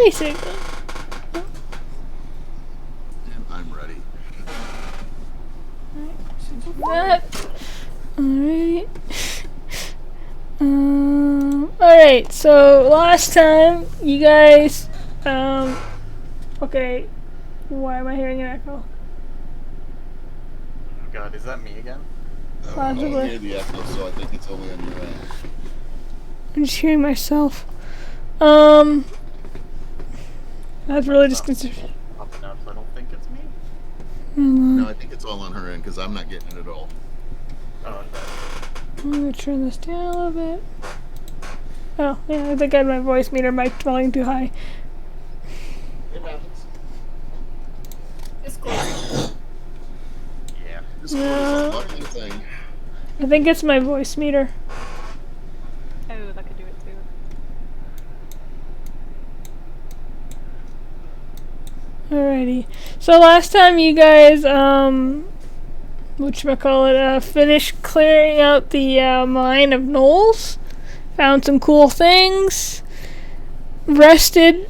Basically. And I'm ready. That. Alright. Alright, so last time you guys, okay, why am I hearing an echo? Oh God, is that me again? I don't hear the echo, so I think it's only on your end. I'm just hearing myself. That's really disconcerting. I don't think it's me. No, I think it's all on her end because I'm not getting it at all. Oh, okay. I'm gonna turn this down a little bit. Oh, yeah, I think I had my voice meter mic volume too high. It happens. Discord. Yeah. Discord is a lovely thing. I think it's my voice meter. Oh, that could do it too. Alrighty. So last time you guys, whatchamacallit, finished clearing out the mine of gnolls, found some cool things, rested.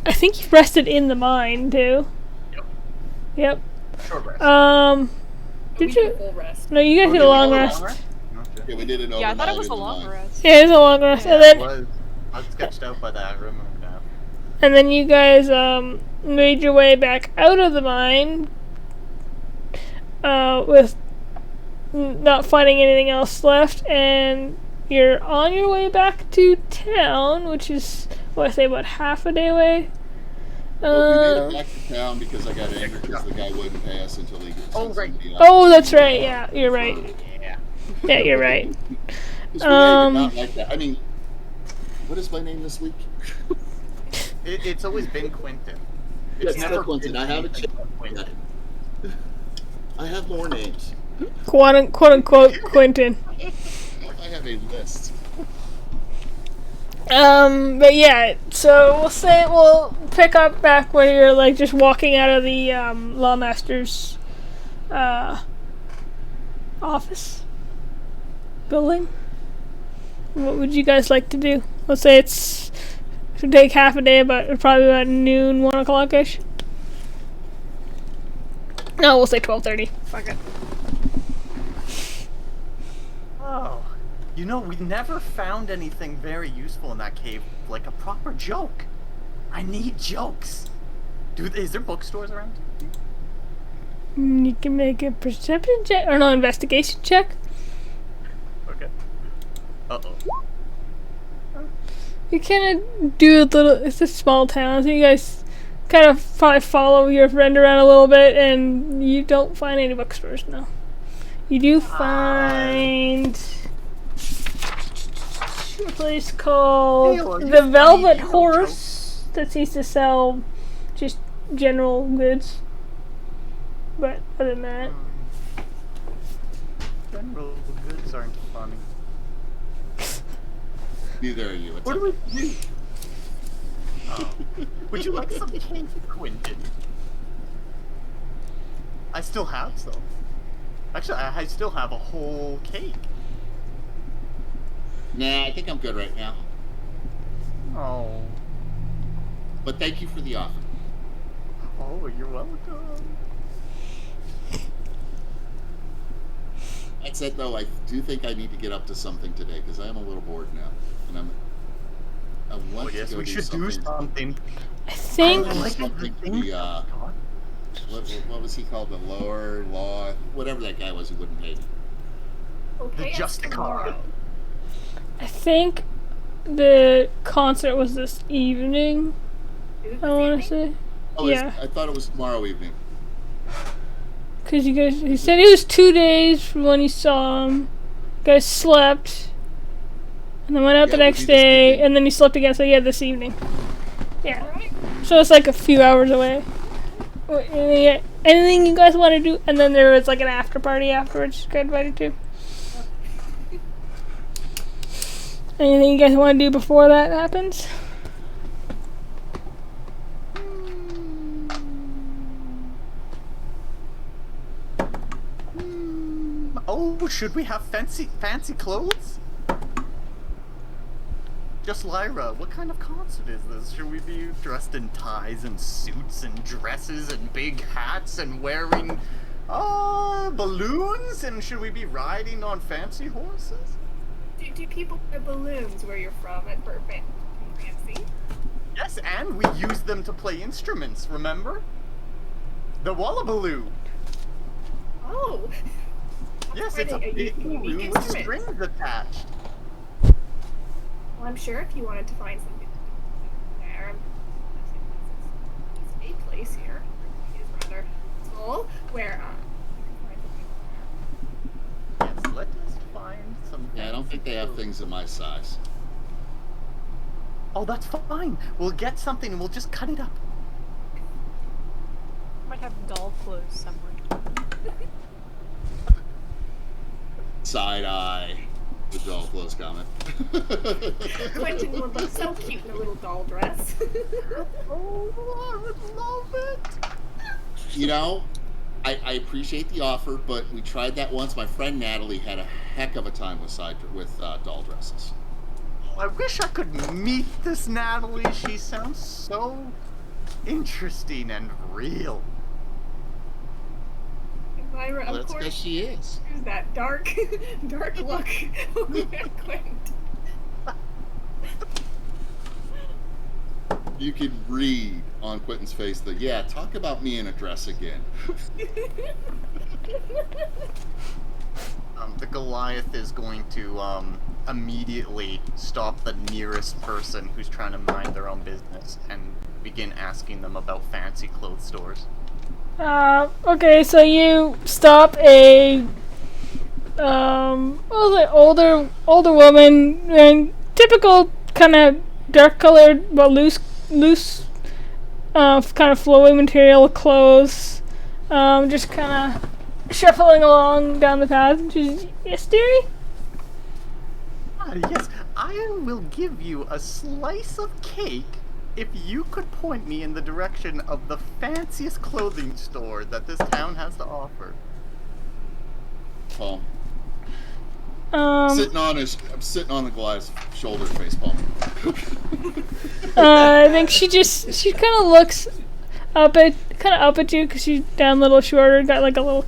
I think you rested in the mine too. Yep. Short rest. Did We did a you? full rest. No, you guys did a long rest. Okay. Yeah, we did it overnight. Yeah, I thought it was in a the long mine. rest. Yeah, it was a long rest, Yeah, and It then was. I was sketched out by that room now. and then you guys made your way back out of the mine with not finding anything else left, and you're on your way back to town, which is what I say about half a day away. Well, we made it back to town because I got angry because the guy wouldn't pay us until he gets right. Oh, that's right. Yeah, you're right. Yeah. Yeah, you're right. Because Renee did not like that. I mean, what is my name this week? It's always been Quentin. It's never never Quentin. been I have it. anything but Quentin. I have more names. Quote unquote Quentin. I have a list. But yeah, so we'll pick up back where you're like just walking out of the Lawmaster's office building. What would you guys like to do? Let's say it should take half a day, but probably about noon, 1 o'clock ish. No, we'll say 12:30. Fuck it. Oh. You know, we never found anything very useful in that cave, like a proper joke. I need jokes. Is there bookstores around? You can make a perception check, or no, investigation check. Okay. Uh-oh. You kind of do a little. It's a small town, so you guys kind of probably follow your friend around a little bit, and you don't find any bookstores. No, you do find a place called the Velvet Horse that seems to sell just general goods. But other than that, General goods aren't funny. Neither are you. It's What do we do? Oh. Would you like some cake, Quentin? I still have some. Actually, I still have a whole cake. Nah, I think I'm good right now. Oh. But thank you for the offer. Oh, you're welcome. That said, though, I do think I need to get up to something today because I am a little bored now, and I want to go we should do do something. I think I like something for the what was he called? The lower law, whatever that guy was who wouldn't pay me. Okay, The Just tomorrow. the concert was this evening. Is it I this want to evening? say. Oh, Yeah. I thought it was tomorrow evening. Because you guys, he said it was 2 days from when he saw him. You guys slept. And then went out the Yeah, we next just day, did it. and then he slept again, so yeah, this evening. Yeah. Alright. So it's like a few hours away. Anything you guys want to do? And then there was like an after party afterwards you got invited to. Anything you guys want to do before that happens? Oh, should we have fancy clothes? Just Lyra, what kind of concert is this? Should we be dressed in ties and suits and dresses and big hats and wearing balloons? And should we be riding on fancy horses? Do people wear balloons where you're from at Burbank? Fancy? Yes, and we use them to play instruments, remember? The Wallabaloo. Oh. Yes, That's it's a quite big unique balloon with instrument. strings attached. Well, I'm sure if you wanted to find something there, it's a place here. It is rather small, where you can find something. Yes, let us find some. Yeah, I don't think they have fancy things in my size. Oh, that's fine. We'll get something and we'll just cut it up. Might have doll clothes somewhere. Side eye. The doll clothes comment. Quentin would look so cute in a little doll dress. Oh, I would love it. You know, I appreciate the offer, but we tried that once. My friend Natalie had a heck of a time with doll dresses. I wish I could meet this Natalie. She sounds so interesting and real. Lyra, Well, of that's because course, she is. there's that dark look over at Quentin. You could read on Quentin's face that, yeah, talk about me in a dress again. The Goliath is going to immediately stop the nearest person who's trying to mind their own business and begin asking them about fancy clothes stores. Okay, so you stop a older woman wearing typical kind of dark colored but loose kind of flowing material clothes, just kind of shuffling along down the path. And she's, yes, dearie? Yes, I will give you a slice of cake if you could point me in the direction of the fanciest clothing store that this town has to offer. Palm. I'm sitting on the Goliath's shoulder, face palm. I think she kind of looks up at you because she's down a little shorter, got like a little,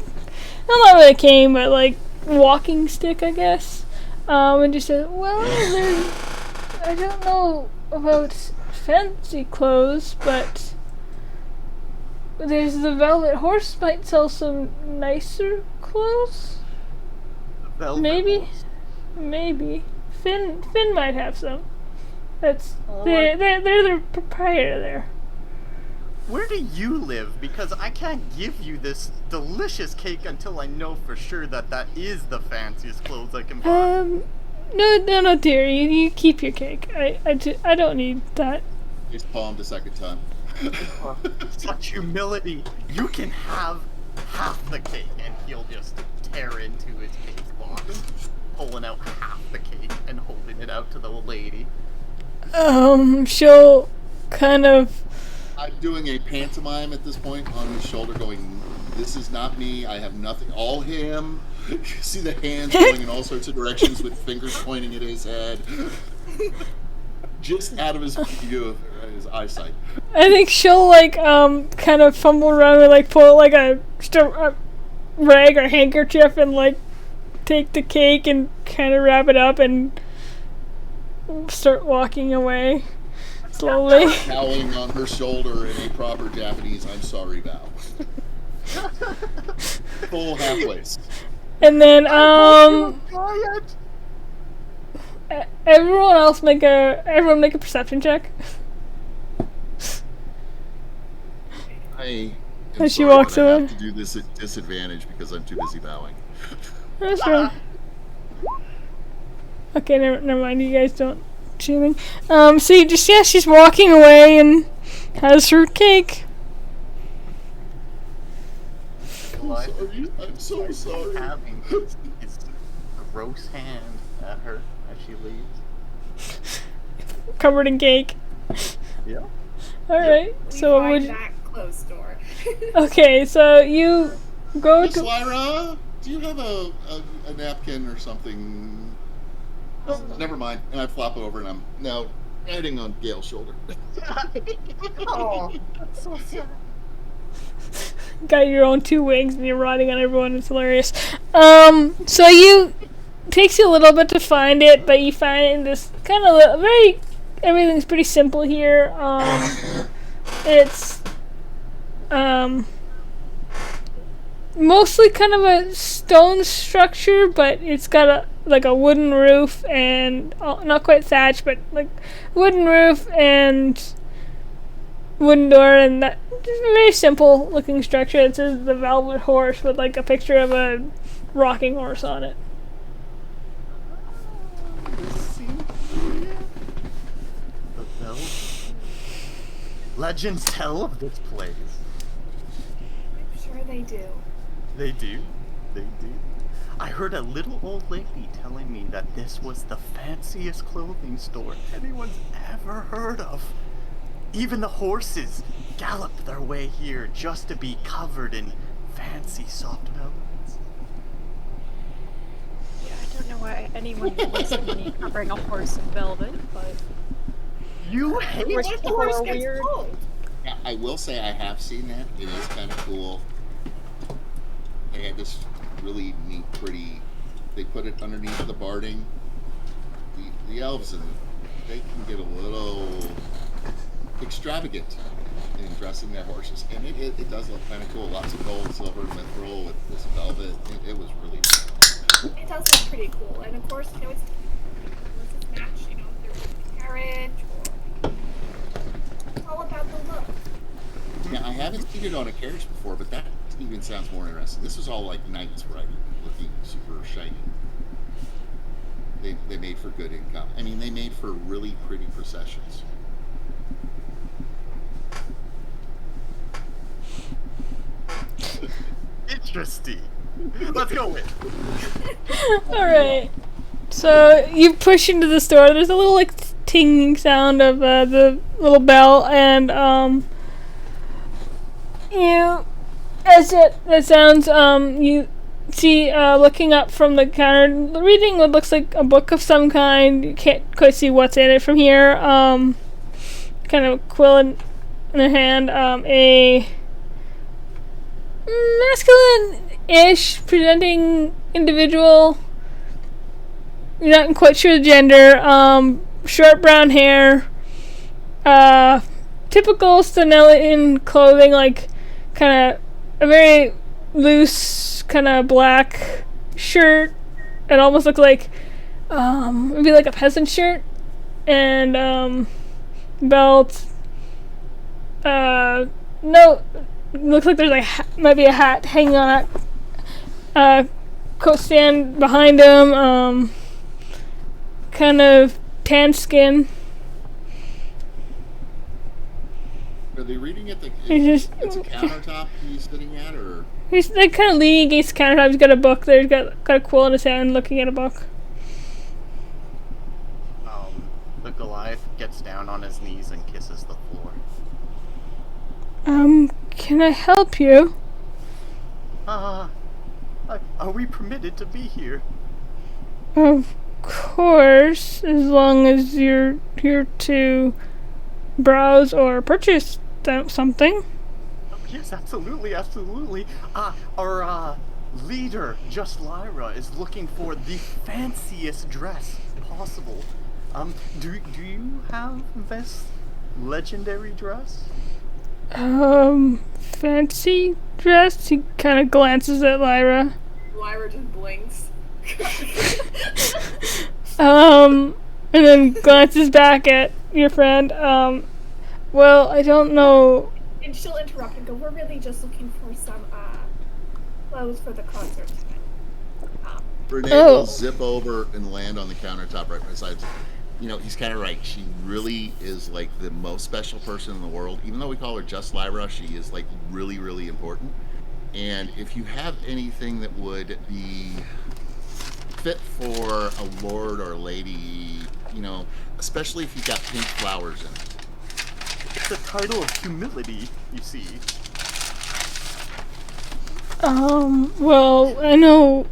not really a cane, but like walking stick, I guess. And just said, well, I don't know about fancy clothes, but there's the Velvet Horse might sell some nicer clothes. Velvet Maybe. Horse. Maybe. Finn might have some. That's Oh, they're the proprietor there. Where do you live? Because I can't give you this delicious cake until I know for sure that that is the fanciest clothes I can buy. No, dear. You keep your cake. I don't need that. Face palmed a second time. Such humility. You can have half the cake, and he'll just tear into his cake box, pulling out half the cake and holding it out to the lady. She'll kind of. I'm doing a pantomime at this point on his shoulder going, this is not me, I have nothing, all him. You see the hands going in all sorts of directions with fingers pointing at his head. Just out of his view of his eyesight. I think she'll like kind of fumble around and like pull like a rag or handkerchief and like take the cake and kind of wrap it up and start walking away slowly. Howling on her shoulder in a proper Japanese I'm sorry bow. Full half-waist. And then Quiet. everyone make a perception check. I am As she sorry, walks but I away. have to do this at disadvantage because I'm too busy bowing. That's right. Okay, never mind. You guys don't see anything. So you just she's walking away and has her cake. I'm so sorry. Having his gross hand at her as she leaves. Covered in cake. Yeah. Alright, so Find would that clothes store. okay, so you go Miss to Lyra, do you have a napkin or something? Oh, never mind. And I flop over and I'm now riding on Gail's shoulder. Oh, that's so sad. Got your own 2 wings and you're riding on everyone. It's hilarious. So takes you a little bit to find it, but you find it in this kind of everything's pretty simple here. It's mostly kind of a stone structure, but it's got a wooden roof and not quite thatched, but like wooden roof and wooden door, and that just a very simple looking structure. It says the Velvet Horse with like a picture of a rocking horse on it. The Velvet. Legends tell of this place. I'm sure they do. They do. They do. I heard a little old lady telling me that this was the fanciest clothing store anyone's ever heard of. Even the horses gallop their way here just to be covered in fancy soft velvets. Yeah, I don't know why anyone would listen to me covering a horse in velvet, but You hate Horse What if the people horse are gets weird. cold? Yeah, I will say I have seen that. It is kind of cool. They had this really neat, pretty. They put it underneath the barding. The elves, and they can get a little extravagant in dressing their horses, and it does look kind of cool. Lots of gold, silver, mithril with this velvet. It was really cool. It does look pretty cool, and of course, it's match, their carriage, or it's all about the look. Now, I haven't seen it on a carriage before, but that even sounds more interesting. This was all like knights riding, looking super shiny. They made for good income. I mean, they made for really pretty processions. Interesting. Let's go with. Alright. So you push into the store. There's a little like tinging sound of the little bell, and that sounds, you see looking up from the counter, reading what looks like a book of some kind. You can't quite see what's in it from here. Kind of a quill in their hand. A masculine-ish presenting individual. You're not quite sure the gender. Short brown hair. Typical Stanellian clothing, like kind of a very loose, kind of black shirt. It almost looks like maybe like a peasant shirt, and belt. No, looks like there's might be a hat hanging on that coat stand behind him. Kind of tan skin. Are they reading at the? He's just- It's a countertop he's sitting at, or He's like kind of leaning against the countertop. He's got a book there. He's got a quill in his hand, looking at a book. The Goliath gets down on his knees and kisses the floor. Can I help you? Are we permitted to be here? Of course, as long as you're here to browse or purchase something. Oh, yes, absolutely, absolutely. Our leader, Just Lyra, is looking for the fanciest dress possible. Do you have this legendary dress? Fancy dress? He kind of glances at Lyra. Lyra just blinks. And then glances back at your friend. Well, I don't know. And she'll interrupt and go, we're really just looking for some clothes for the concert tonight. Renee Oh. will zip over and land on the countertop right beside. He's kind of right. She really is like the most special person in the world. Even though we call her Just Lyra, she is like really, really important. And if you have anything that would be fit for a lord or lady, especially if you've got pink flowers in it. It's a title of humility, you see. Well, I know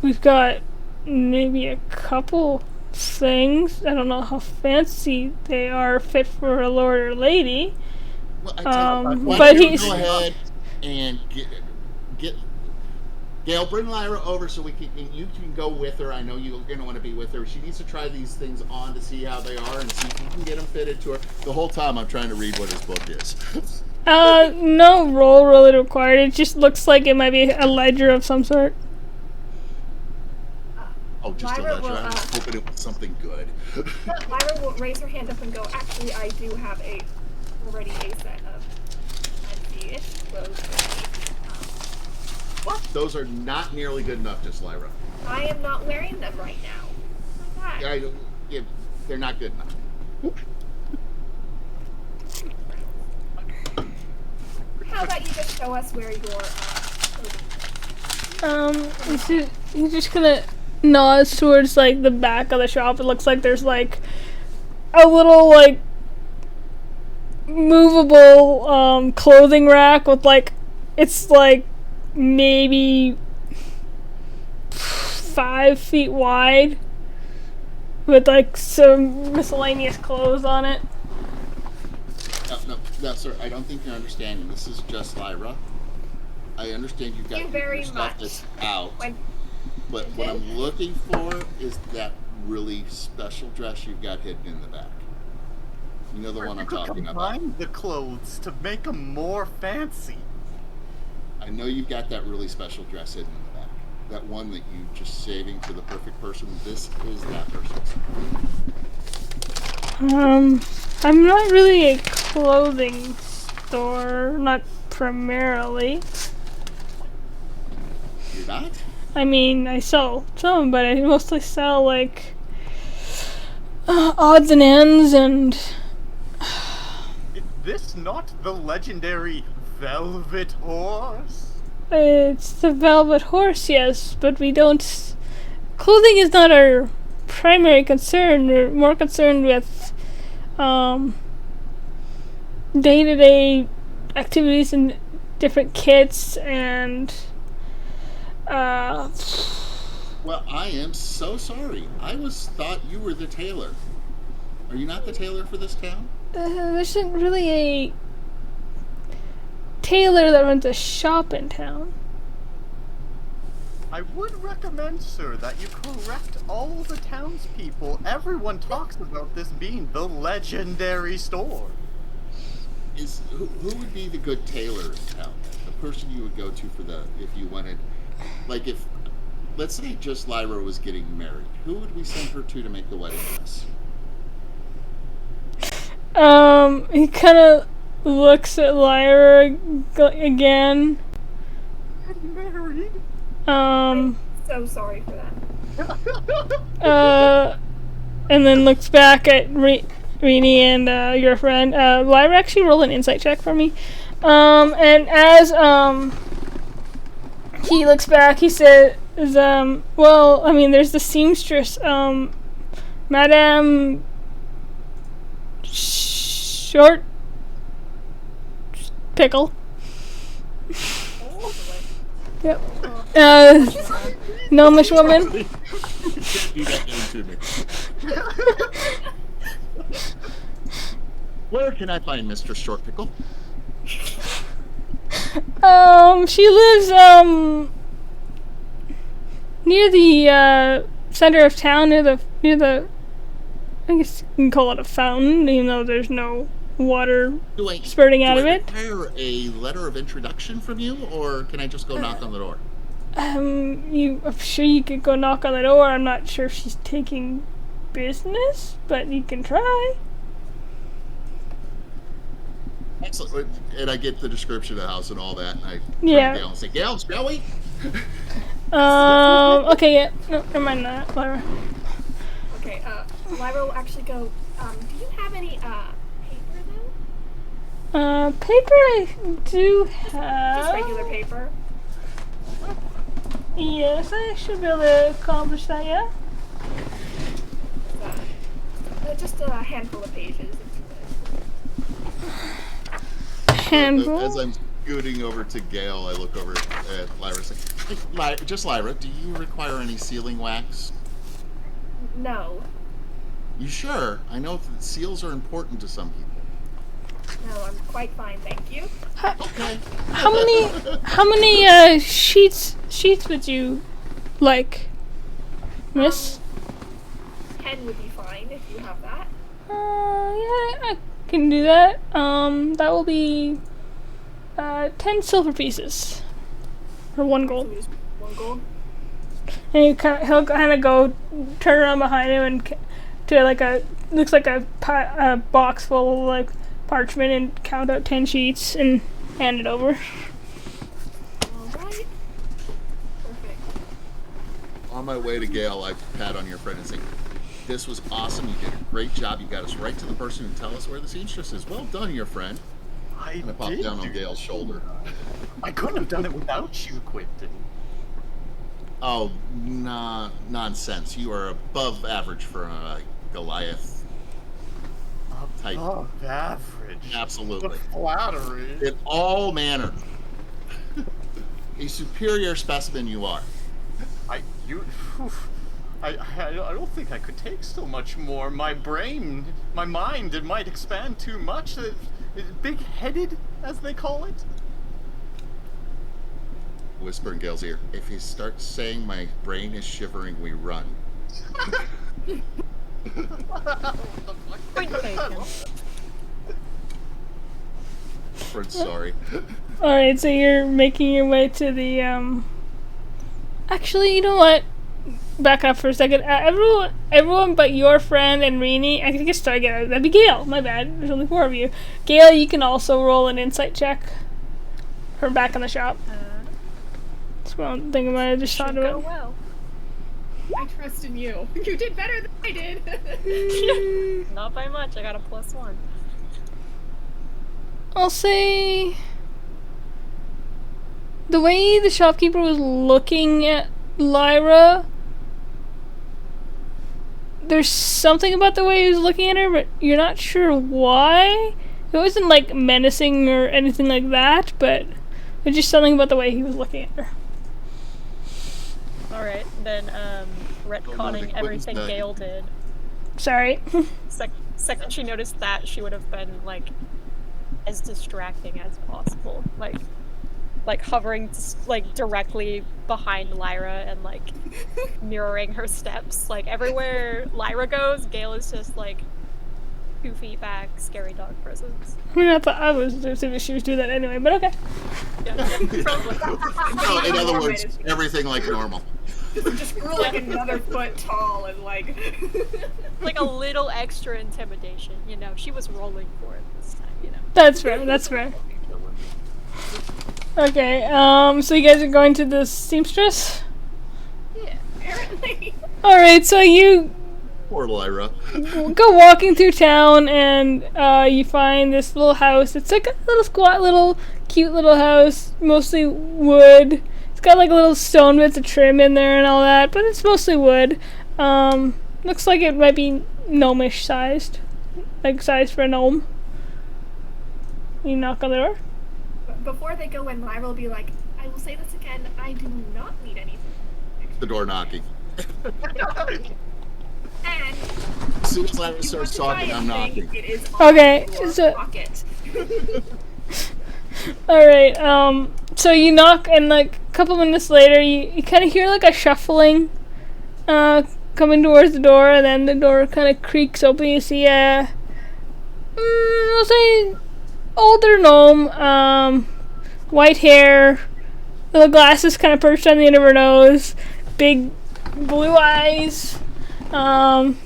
we've got maybe a couple things. I don't know how fancy they are fit for a lord or lady. Well, I tell you, why But don't you he's go ahead and get Gail, bring Lyra over so we can. You can go with her. I know you're going to want to be with her. She needs to try these things on to see how they are and see if you can get them fitted to her. The whole time I'm trying to read what his book is. no roll really required. It just looks like it might be a ledger of some sort. Oh, just a Lyra ledger. will, I was hoping it was something good. Lyra will raise her hand up and go, actually, I do have already a set of fancy-ish clothes for me. What? Those are not nearly good enough, just Lyra. I am not wearing them right now. Oh my God. Yeah, they're not good enough. How about you just show us where your clothing is? He's just gonna nod towards like the back of the shop. It looks like there's like a little like movable clothing rack with like it's like maybe 5 feet wide with like some miscellaneous clothes on it. No, sir. I don't think you're understanding. This is just Lyra. I understand you've got your stuff that's out. But what I'm looking for is that really special dress you've got hidden in the back. You know the one I'm talking about. Combine the clothes to make them more fancy. I know you've got that really special dress hidden in the back. That one that you just saving for the perfect person. This is that person's. I'm not really a clothing store, not primarily. You're not? I mean, I sell some, but I mostly sell like odds and ends and. Is this not the legendary Velvet Horse? It's the Velvet Horse, yes, but we don't. Clothing is not our primary concern. We're more concerned with day-to-day activities and different kits and. Well, I am so sorry. I thought you were the tailor. Are you not the tailor for this town? There isn't really a tailor that runs a shop in town. I would recommend, sir, that you correct all the townspeople. Everyone talks about this being the legendary store. Who would be the good tailor in town? The person you would go to if you wanted, like if, let's say just Lyra was getting married, who would we send her to make the wedding dress? He kind of looks at Lyra again. Married? I'm so sorry for that. And then looks back at Rini and your friend. Lyra, actually roll an insight check for me. And as he looks back, he says, well, I mean, there's the seamstress, Madame Short Pickle. Yep. Gnomish woman. You can't do that name to me. Where can I find Mr. Short Pickle? She lives, near the, center of town, near the, I guess you can call it a fountain, even though there's no water spurting out of it. Do I require a letter of introduction from you, or can I just go knock on the door? I'm sure you could go knock on the door. I'm not sure if she's taking business, but you can try. Excellent. And I get the description of the house and all that, and I turn to Gail and say, Gail, shall we? Okay, yeah. No, never mind that, Lyra. Okay, Lyra will actually go, do you have any, paper though? Paper I do have. Just regular paper? Yes, I should be able to accomplish that, yeah? Just a handful of pages. Handful? As I'm scooting over to Gale, I look over at Lyra and say, hey, just Lyra, do you require any sealing wax? No. You sure? I know that seals are important to some people. No, I'm quite fine, thank you. How many sheets would you like, miss? 10 would be fine if you have that. Yeah, I can do that. That will be 10 silver pieces for 1 gold. So just 1 gold. And he'll kind of go turn around behind him and to like looks like a box full of like parchment and count out 10 sheets and hand it over. Alright. Perfect. On my way to Gale, I pat on your friend and say, this was awesome. You did a great job. You got us right to the person who tell us where the seamstress is. Well done, your friend. And I popped down on Gale's shoulder. I couldn't have done it without you, Quinton. Oh, nonsense. You are above average for a Goliath type. Above average. Absolutely. The flattery. In all manner. A superior specimen you are. I don't think I could take so much more. My brain, my mind, it might expand too much. Big-headed, as they call it. Whisper in Gale's ear. If he starts saying my brain is shivering, we run. Point taken. Friend, sorry. Alright, so you're making your way to the actually, you know what? Back up for a second. Everyone but your friend and Rini. I think it's start again. That'd be Gale. My bad. There's only 4 of you. Gale, you can also roll an insight check. Her back in the shop. That's one thing I might have just thought Should go about. well. I trust in you. You did better than I did. Not by much. I got a +1. I'll say the way the shopkeeper was looking at Lyra, there's something about the way he was looking at her, but you're not sure why. It wasn't like menacing or anything like that, but there's just something about the way he was looking at her. Alright, then, retconning everything Gale did. Sorry. Second she noticed that, she would have been, like, as distracting as possible. Like hovering, like, directly behind Lyra and, like, mirroring her steps. Like, everywhere Lyra goes, Gale is just, like, 2 feet back, scary dog presence. I mean, I thought I was assuming she was doing that anyway, but okay. Yeah. No, in other words, everything like normal. Just grew like another foot tall and like. Like a little extra intimidation, you know. She was rolling for it this time, you know. That's fair, that's fair. Okay, so you guys are going to the seamstress? Yeah, apparently. Alright, so you Poor Lyra. go walking through town and you find this little house. It's like a little squat, cute little house, mostly wood. It's got like a little stone bits of trim in there and all that, but it's mostly wood. Looks like it might be gnomish sized, like size for a gnome. You knock on the door. Before they go in, Lyra will be like, I will say this again, I do not need anything. The door knocking. And As soon as Lyra if you starts want to talking, try I'm anything, knocking. it is on Okay, your so- pocket. Alright, so you knock and like a couple minutes later you kind of hear like a shuffling coming towards the door, and then the door kind of creaks open. You see a I'll say older gnome, white hair, little glasses kind of perched on the end of her nose, big blue eyes,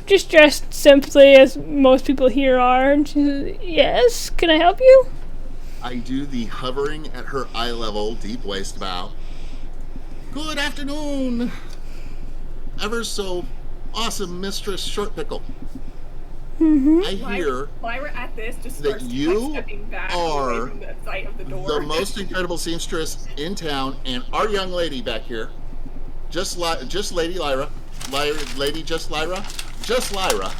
just dressed simply as most people here are. And she says, yes, can I help you? I do the hovering at her eye level, deep waist bow. Good afternoon, ever so awesome Mistress Short Pickle. I hear Lyra at this just that starts you stepping back are away from the sight of the door. the most incredible seamstress in town, and our young lady back here, just Lady Lyra, just Lyra,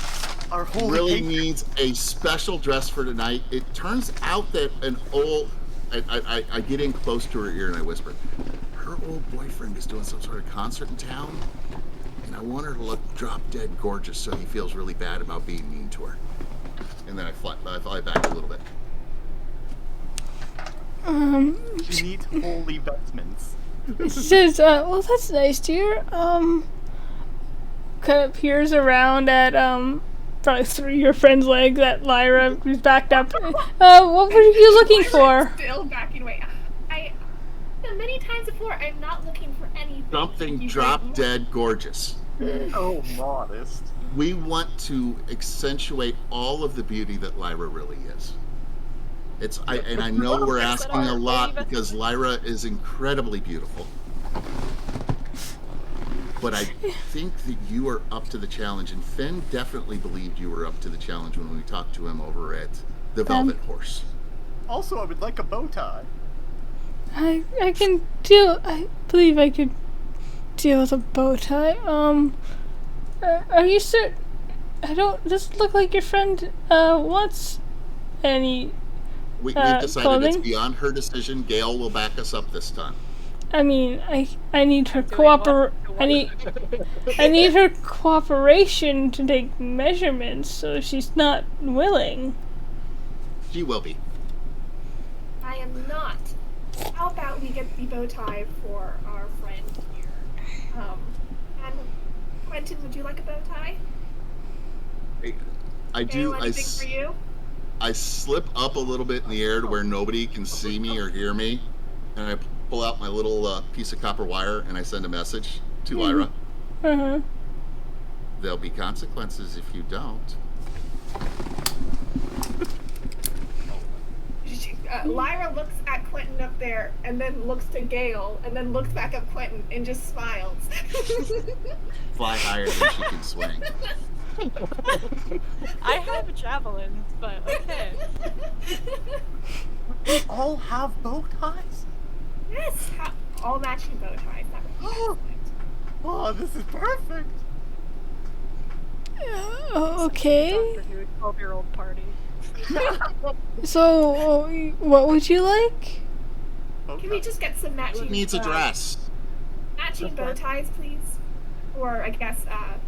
Our holy really patron. needs a special dress for tonight. It turns out that I get in close to her ear and I whisper, her old boyfriend is doing some sort of concert in town, and I want her to look drop dead gorgeous so he feels really bad about being mean to her. And then I fly back a little bit. She needs holy vestments. It says, well, that's nice, dear. Kind of peers around at, probably through your friend's leg that Lyra was backed up. What were you looking for? Still backing away. Many times before, I'm not looking for anything. Something drop dead gorgeous. Oh, modest. We want to accentuate all of the beauty that Lyra really is. And I know we're asking a lot because Lyra is incredibly beautiful. But I think that you are up to the challenge, and Finn definitely believed you were up to the challenge when we talked to him over at the Velvet Horse. Also, I would like a bow tie. I believe I could deal with a bow tie. Are you certain? Doesn't look like your friend, wants any, We've decided clothing? It's beyond her decision. Gail will back us up this time. I mean, I need her I need her cooperation to take measurements, so she's not willing. She will be. I am not. How about we get the bow tie for our friend here? And Quentin, would you like a bow tie? I do. Anything for you? I slip up a little bit in the air to where nobody can see me or hear me, and I pull out my little piece of copper wire and I send a message to Lyra. Uh-huh. There'll be consequences if you don't. Lyra looks at Quentin up there, and then looks to Gale, and then looks back at Quentin and just smiles. Fly higher than she can swing. I have javelins, but okay. We all have bow ties? Yes, all matching bow ties. That would be perfect. Oh, this is perfect. Okay. Doctor Who 12-year-old party. So, what would you like? Can we just get some matching? Who needs a dress? Matching bow ties, please. Or I guess a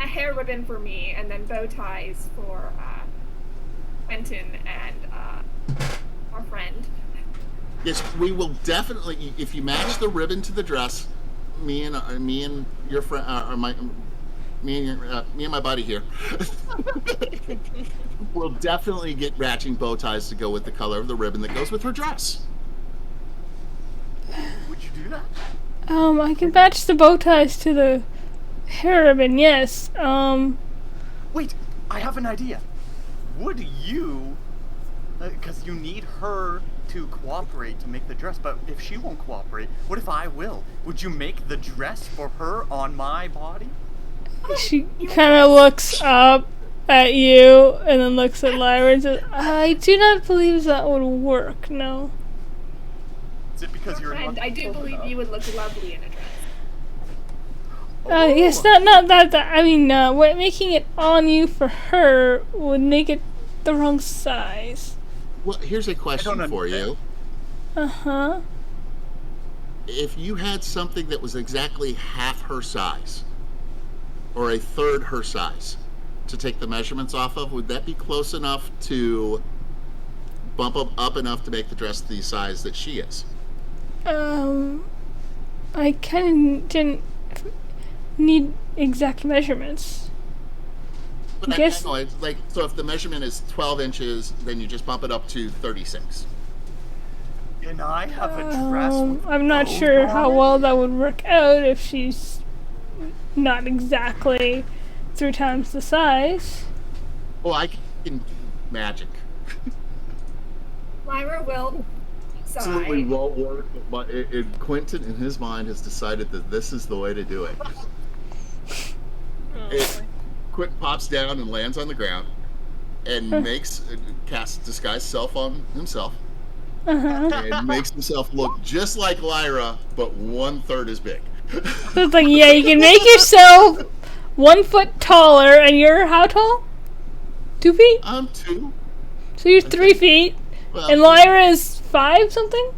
hair ribbon for me, and then bow ties for Quentin and our friend. Yes, we will definitely. If you match the ribbon to the dress, me and your friend, me and my buddy here, we'll definitely get matching bow ties to go with the color of the ribbon that goes with her dress. Would you do that? I can match the bow ties to the hair ribbon, yes. Wait, I have an idea. Would you, because you need her to cooperate to make the dress, but if she won't cooperate, what if I will? Would you make the dress for her on my body? She kind of looks up at you and then looks at Lyra and says, I do not believe that would work, no. Is it because you're Friend, not I do believe you would look lovely in a dress. Yes, not that. I mean, making it on you for her would make it the wrong size. Well, here's a question for you. Uh-huh. If you had something that was exactly half her size, or a third her size, to take the measurements off of, would that be close enough to bump up enough to make the dress the size that she is? I kind of didn't need exact measurements. But Guess- I know, it's like, so if the measurement is 12 inches, then you just bump it up to 36. And I have a dress with I'm not bows sure on how it? well that would work out if she's not exactly 3 times the size. Oh, I can magic. Lyra will Absolutely sigh. won't work, but Quentin in his mind has decided that this is the way to do it. Quentin pops down and lands on the ground and casts disguise self on himself. And makes himself look just like Lyra, but 1/3 as big. So it's like, yeah, you can make yourself 1 foot taller, and you're how tall? 2 feet? I'm 2. So you're 3 feet. Well, And Lyra is 5 something?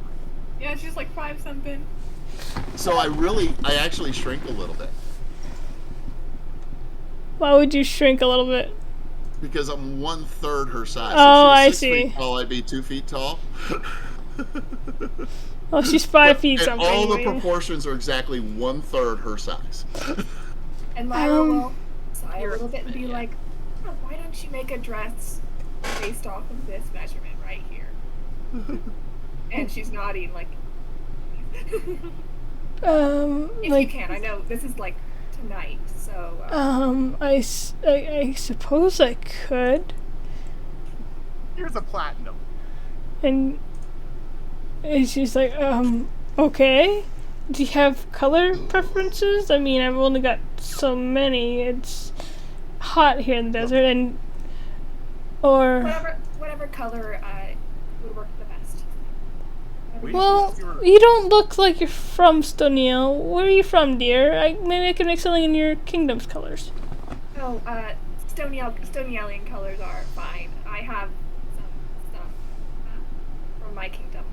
Yeah, she's like 5 something. so I actually shrink a little bit Why would you shrink a little bit? because I'm 1/3 her size. Oh, I So if she was 6 see. feet tall, I'd be 2 feet tall. Oh, she's 5 feet And something. all the maybe. proportions are exactly 1/3 her size. And Lyra Um, will sigh a little bit and be yeah. like, "Oh, why don't you make a dress based off of this measurement right here?" And she's nodding like, if you like, can. I know this is like tonight, so. I suppose I could. Here's a platinum. And she's like, okay. Do you have color preferences? I mean, I've only got so many. It's hot here in the desert, and or Whatever color would work the best. well, you don't look like you're from Stoniel. Where are you from, dear? Maybe I can make something in your kingdom's colors. Oh, Stonielian colors are fine. I have some stuff from my kingdom.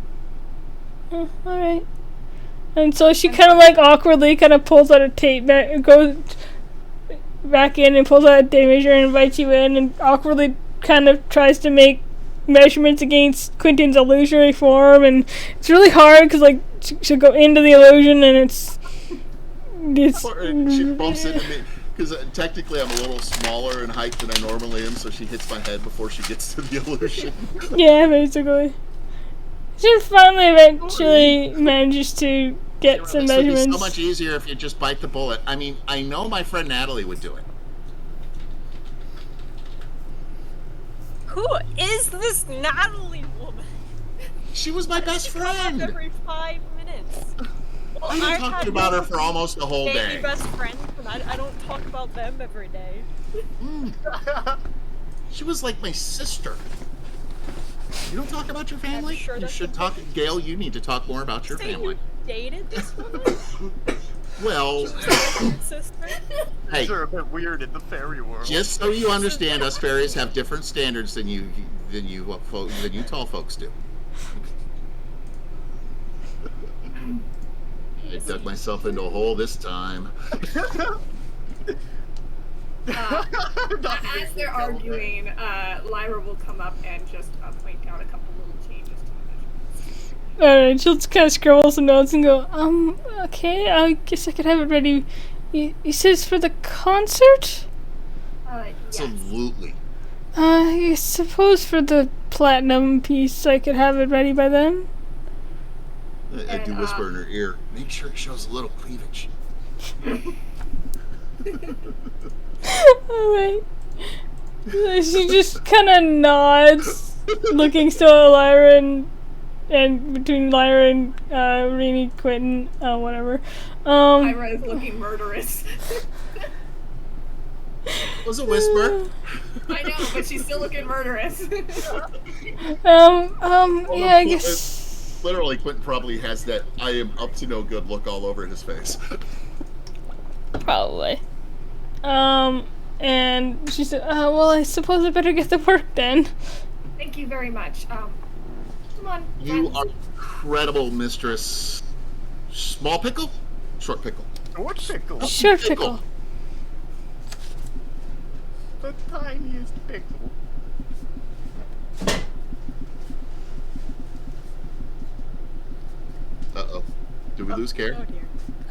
Oh, all right. And so she kind of like awkwardly kind of pulls out a tape, goes back in and pulls out a tape measure and invites you in, and awkwardly kind of tries to make measurements against Quentin's illusory form, and it's really hard because like she'll go into the illusion and it's She bumps into me because technically I'm a little smaller in height than I normally am, so she hits my head before she gets to the illusion. yeah, basically. She finally eventually manages to get some This would be measurements. so much easier if you just bite the bullet. I mean, I know my friend Natalie would do it. Who is this Natalie woman? She was my best Come up friend. every 5 minutes. Well, I've been talking about her for almost the whole day. Best friends, and I don't talk about them every day. She was like my sister. You don't talk about your family? sure You that's should talk. Gail, you need to talk more about your Say family. you dated this woman? Well, Sister? hey, Things are a bit weird in the fairy world. just so you understand, us fairies have different standards than you tall folks do. I dug myself into a hole this time. As they're arguing, Lyra will come up and just point out a couple little changes to the measurements. Alright, she'll just kind of scribble some notes and go, okay, I guess I could have it ready. You said it's for the concert? Yes. Absolutely. I suppose for the platinum piece I could have it ready by then. I do whisper in her ear, make sure it shows a little cleavage. Alright. She just kind of nods, looking still at Lyra and between Lyra and Rainy Quentin, whatever. Lyra is looking murderous. It was a whisper. I know, but she's still looking murderous. Yeah, I guess. Literally, Quentin probably has that I am up to no good look all over his face. Probably. And she said, well, I suppose I better get to work then. Thank you very much. Come on, You friends. are incredible, Mistress. Small pickle? Short pickle. Short pickle. Sure, pickle. The tiniest pickle. Uh-oh. Did we lose Care? Oh dear.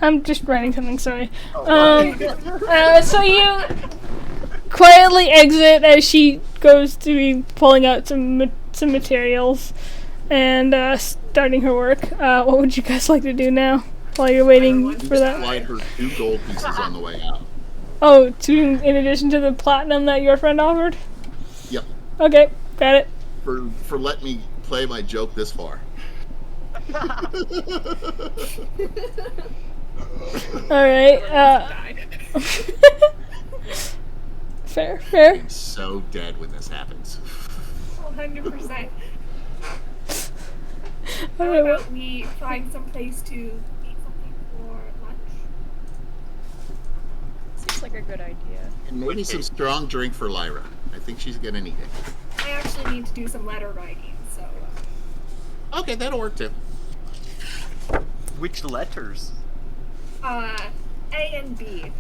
I'm just writing something, sorry. Oh, So you quietly exit as she goes to be pulling out some materials and starting her work. What would you guys like to do now while you're waiting You for just that? slide her 2 gold pieces on the way out. Oh, in addition to the platinum that your friend offered? Yep. Okay, got it. For letting me play my joke this far. Alright, fair. I'm so dead when this happens. 100%. How Alright, well, about we find some place to eat something for lunch? Seems like a good idea. And maybe some strong drink for Lyra. I think she's gonna need it. I actually need to do some letter writing, so Okay, that'll work too. Which letters? A and B.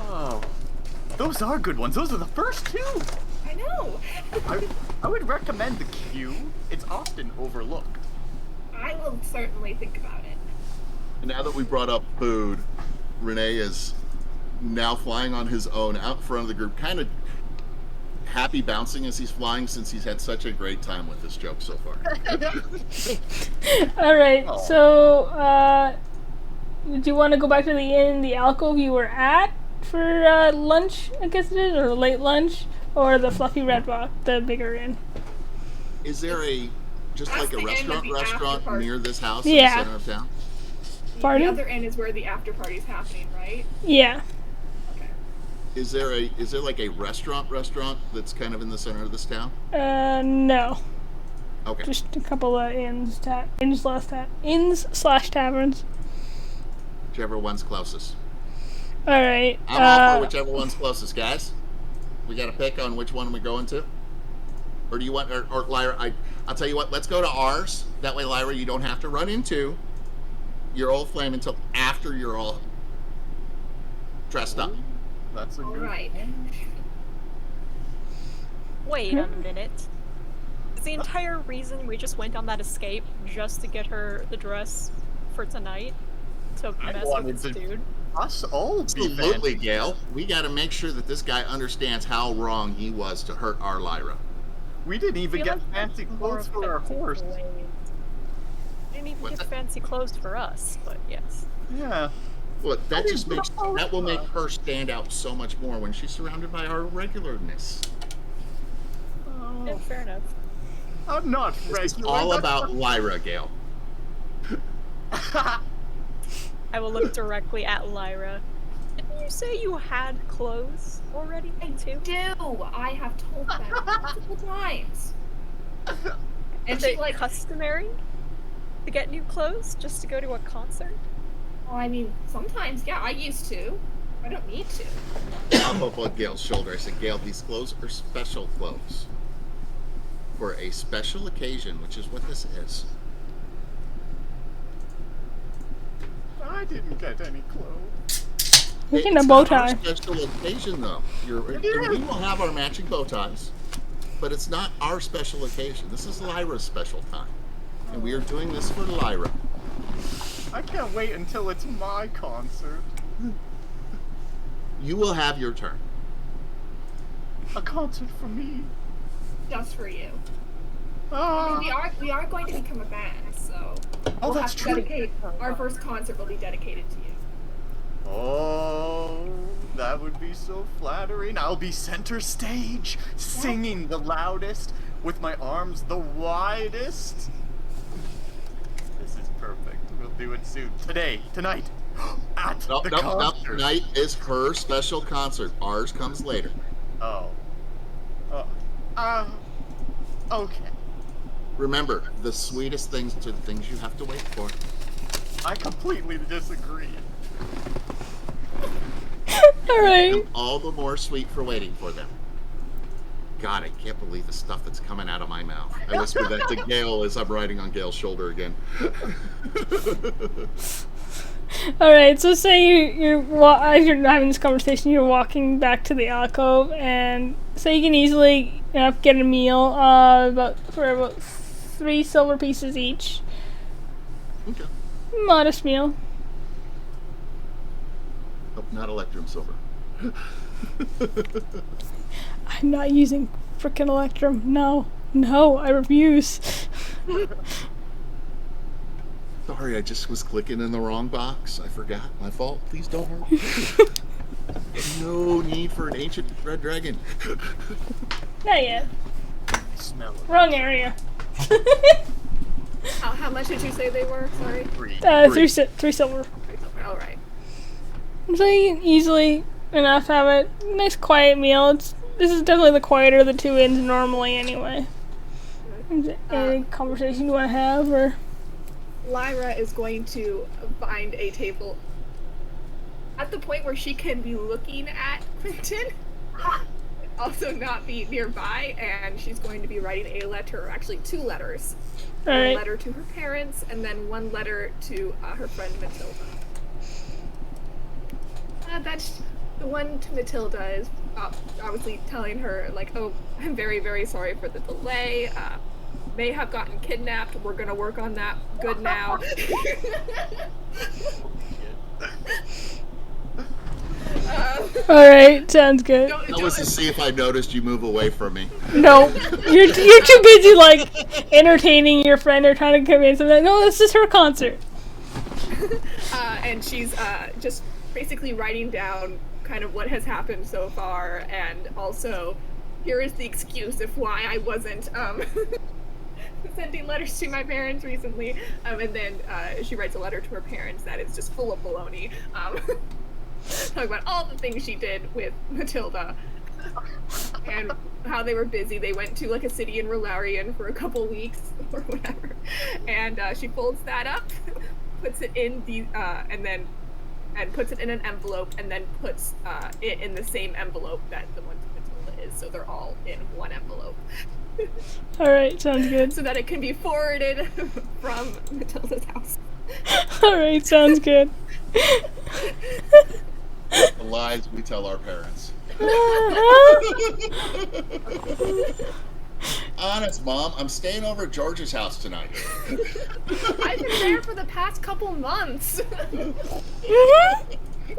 Oh, those are good ones. Those are the first two. I know. I would recommend the Q. It's often overlooked. I will certainly think about it. And now that we brought up food, Renee is now flying on his own out in front of the group, kind of happy bouncing as he's flying since he's had such a great time with this joke so far. All right. Aw. So, do you want to go back to the inn, the alcove you were at for lunch? I guess it is, or late lunch, or the Fluffy Red Box, the bigger inn. Is there a just That's like a the end of restaurant the after near this house Yeah. in the center of town? Pardon? The other end is where the after party's happening, right? Yeah. Okay. Is there like a restaurant that's kind of in the center of this town? No. Okay. Just a couple of inns/taverns. Whichever one's closest. All right. I'm all for whichever one's closest, guys. We got to pick on which one we're going to. Or do you want, or Lyra? I'll tell you what. Let's go to ours. That way, Lyra, you don't have to run into your old flame until after you're all dressed up. That's a All good right. Wait a minute. Is the entire reason we just went on that escape just to get her the dress for tonight? To I mess wanted with this to- dude? Us all be Absolutely, fancy. Gail. We got to make sure that this guy understands how wrong he was to hurt our Lyra. We didn't even Feel get like fancy that's more clothes for our effective horse. way. Didn't even What's get that? fancy clothes for us, but yes. Yeah. Look, that just makes that will make her stand out so much more when she's surrounded by our regularness. Yeah, fair enough. I'm not This is regular. all that's about Lyra, Gail. I will look directly at Lyra. Didn't you say you had clothes already, too? Do I have told them multiple times? And Is she it like, customary to get new clothes just to go to a concert? well, I mean, sometimes, yeah, I used to. I don't need to. Up on Gail's shoulder. I said, Gail, these clothes are special clothes for a special occasion, which is what this is. I didn't get any clothes. We can It's a bow not our tie. special occasion, though. We will have our matching bow ties, but it's not our special occasion. This is Lyra's special time, and we are doing this for Lyra. I can't wait until it's my concert. You will have your turn. A concert for me. Just for you. I Ah. mean, we are going to become a band, so Oh, we'll that's have to true. dedicate our first concert will be dedicated to you. Oh, that would be so flattering. I'll be center stage, singing the loudest, with my arms the widest. This is perfect. We'll do it soon. Tonight, at No, the no, concert. tonight is her special concert. Ours comes later. Oh. Okay. Remember, the sweetest things are the things you have to wait for. I completely disagree. All right. And all the more sweet for waiting for them. God, I can't believe the stuff that's coming out of my mouth. I whispered that to Gail as I'm riding on Gail's shoulder again. All right. So say as you're having this conversation, you're walking back to the alcove, and say you can easily get a meal for about 3 silver pieces each. Okay. Modest meal. Oh, not Electrum Silver. I'm not using frickin' Electrum. No, I refuse. Sorry, I just was clicking in the wrong box. I forgot. My fault. Please don't hurt me. No need for an ancient red dragon. Not yet. Smell it. Wrong area. How much did you say they were? Sorry. Free. 3 silver. All right. So you can easily enough have a nice quiet meal. This is definitely the quieter of the 2 inns normally anyway. Is there any conversation you want to have, or? Lyra is going to find a table at the point where she can be looking at Quentin, also not be nearby, and she's going to be writing a letter, actually 2 letters, Alright. letter to her parents, and then one letter to her friend Matilda. That's the one to Matilda is obviously telling her, like, oh, I'm very, very sorry for the delay. May have gotten kidnapped. We're gonna work on that. Good now. Alright, sounds good. That was to see if I noticed you move away from me. No, you're too busy, like, entertaining your friend or trying to convince them that, no, this is her concert. And she's just basically writing down kind of what has happened so far, and also here is the excuse of why I wasn't sending letters to my parents recently. And then she writes a letter to her parents that is just full of baloney. Talking about all the things she did with Matilda and how they were busy. They went to like a city in Rolarian for a couple weeks or whatever, and she folds that up, puts it in the and puts it in an envelope, and then puts it in the same envelope that the one to Matilda is, so they're all in one envelope. Alright, sounds good. So that it can be forwarded from Matilda's house. Alright, sounds good. The lies we tell our parents. Honest, Mom, I'm staying over at George's house tonight. I've been there for the past couple months.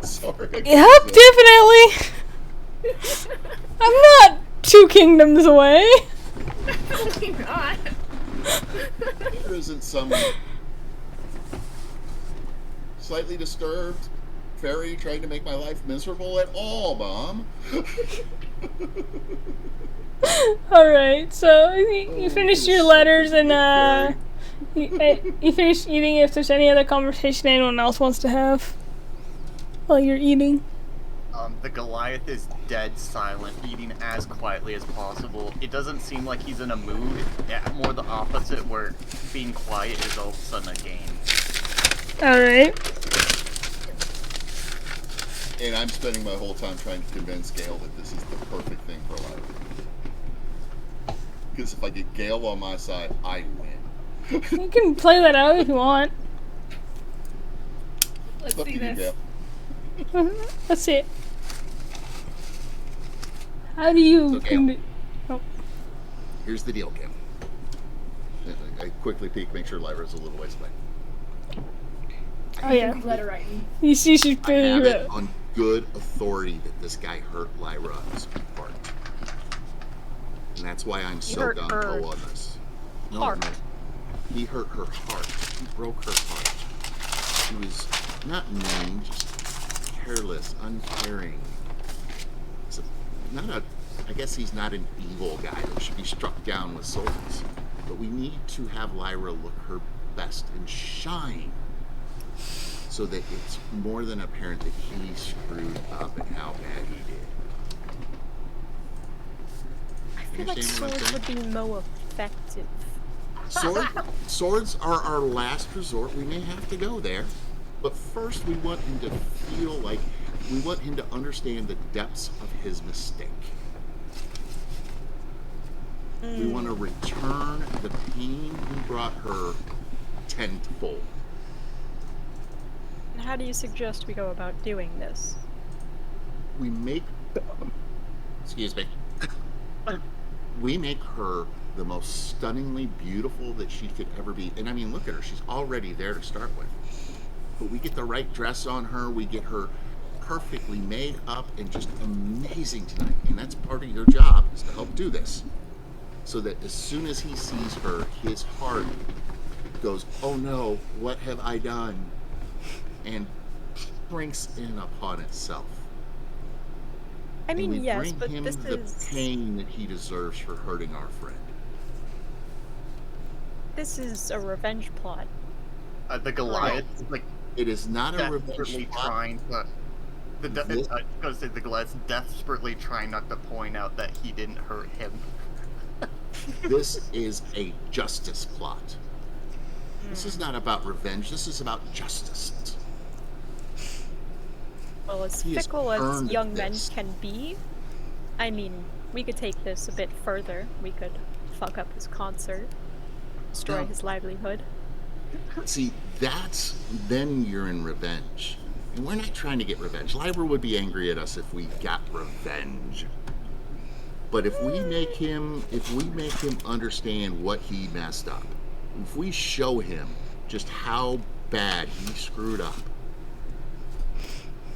Sorry. Yep, definitely. I'm not 2 kingdoms away. Definitely not. There isn't some slightly disturbed fairy trying to make my life miserable at all, Mom. Alright, so you finished your letters and you finished eating. If there's any other conversation anyone else wants to have while you're eating. The Goliath is dead silent, eating as quietly as possible. It doesn't seem like he's in a mood. Yeah, more the opposite, where being quiet is all of a sudden a game. Alright. And I'm spending my whole time trying to convince Gale that this is the perfect thing for life. Because if I get Gale on my side, I win. You can play that out if you want. Let's Up see to you, this. Gale. Let's see it. How do you... Okay. Oh. Here's the deal, Gale. I quickly peek, make sure Lyra's a little ways away. Oh yeah. Letter writing. You see she's I pretty have it red. on good authority that this guy hurt Lyra's heart. And that's why I'm so hurt her gung-ho on this. heart. No. He hurt her heart. He broke her heart. He was not mean, just careless, uncaring. I guess he's not an evil guy that should be struck down with swords. But we need to have Lyra look her best and shine, so that it's more than apparent that he screwed up and how bad he did. I feel like swords would be more effective. Swords are our last resort. We may have to go there. But first we want him to feel like, we want him to understand the depths of his mistake. We want to return the pain he brought her tenfold. And how do you suggest we go about doing this? We make, excuse me, we make her the most stunningly beautiful that she could ever be. And I mean, look at her, she's already there to start with. But we get the right dress on her, we get her perfectly made up and just amazing tonight. And that's part of your job, is to help do this. So that as soon as he sees her, his heart goes, oh no, what have I done? And shrinks in upon itself. I mean, and we yes, bring but him this the is... pain that he deserves for hurting our friend. This is a revenge plot. The Goliath is like It is not a revenge desperately plot. trying to. I was gonna say the Goliath's desperately trying not to point out that he didn't hurt him. This is a justice plot. This is not about revenge. This is about justice. Well, as He has fickle as earned young men this. can be, I mean, we could take this a bit further. We could fuck up his concert. destroy No. his livelihood. See, then you're in revenge. And we're not trying to get revenge. Lyra would be angry at us if we got revenge. But if we make him understand what he messed up, if we show him just how bad he screwed up,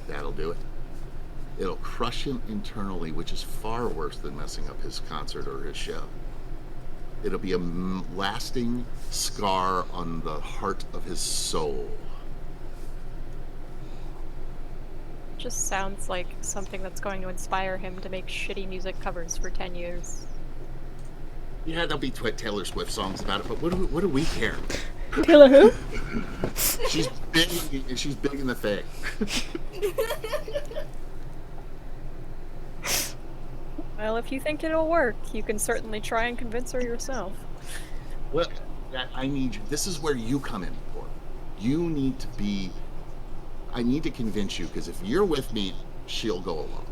that'll do it. It'll crush him internally, which is far worse than messing up his concert or his show. It'll be a lasting scar on the heart of his soul. Just sounds like something that's going to inspire him to make shitty music covers for 10 years. Yeah, there'll be Taylor Swift songs about it, but what do we care? Taylor who? She's big in the thing. Well, if you think it'll work, you can certainly try and convince her yourself. Well, I need you. This is where you come in, Port. You need to be. I need to convince you, because if you're with me, she'll go alone.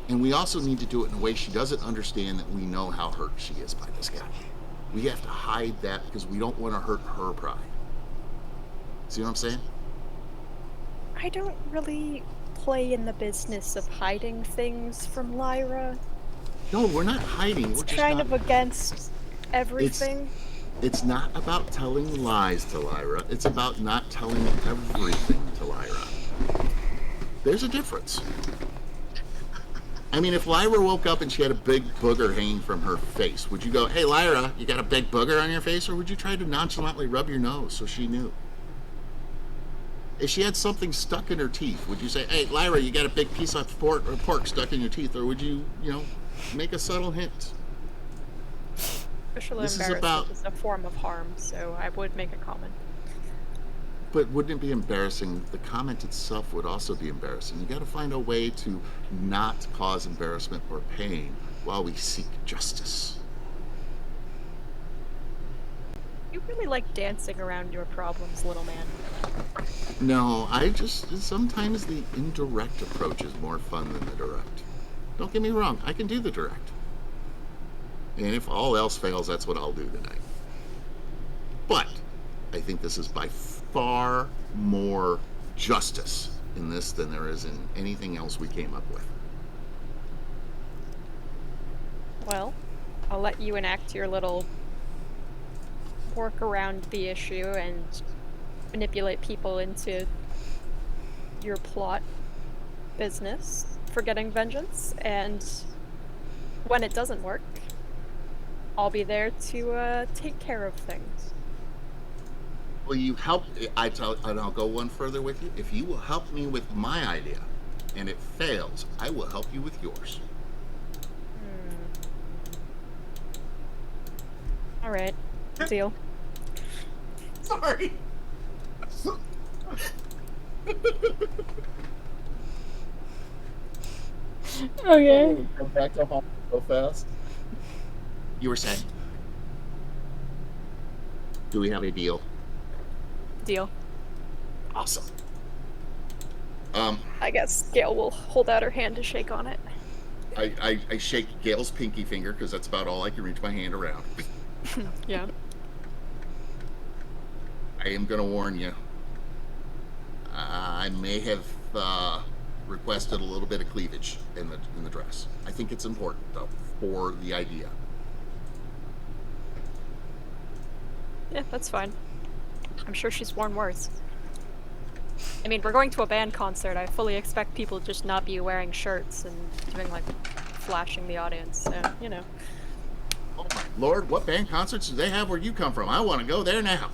And we also need to do it in a way she doesn't understand that we know how hurt she is by this guy. We have to hide that because we don't want to hurt her pride. See what I'm saying? I don't really play in the business of hiding things from Lyra. No, we're not hiding. It's We're just kind not, of against everything. It's not about telling lies to Lyra. It's about not telling everything to Lyra. There's a difference. I mean, if Lyra woke up and she had a big booger hanging from her face, would you go, "Hey, Lyra, you got a big booger on your face?" Or would you try to nonchalantly rub your nose so she knew? If she had something stuck in her teeth, would you say, "Hey, Lyra, you got a big piece of pork stuck in your teeth?" Or would you, make a subtle hint? Official This is embarrassment about- is a form of harm, so I would make a comment. But wouldn't it be embarrassing? The comment itself would also be embarrassing. You got to find a way to not cause embarrassment or pain while we seek justice. You really like dancing around your problems, little man. No, sometimes the indirect approach is more fun than the direct. Don't get me wrong, I can do the direct. And if all else fails, that's what I'll do tonight. But I think this is by far more justice in this than there is in anything else we came up with. Well, I'll let you enact your little work around the issue and manipulate people into your plot business for getting vengeance, and when it doesn't work, I'll be there to take care of things. Will you help? And I'll go one further with you. If you will help me with my idea, and it fails, I will help you with yours. All right, deal. Sorry. Okay. Come back to home so fast. You were saying? Do we have a deal? Deal. Awesome. I guess Gail will hold out her hand to shake on it. I shake Gail's pinky finger because that's about all I can reach my hand around. Yeah. I am going to warn you. I may have requested a little bit of cleavage in the dress. I think it's important though for the idea. Yeah, that's fine. I'm sure she's worn worse. I mean, we're going to a band concert. I fully expect people to just not be wearing shirts and doing, flashing the audience, so, Oh my lord, what band concerts do they have where you come from? I want to go there now.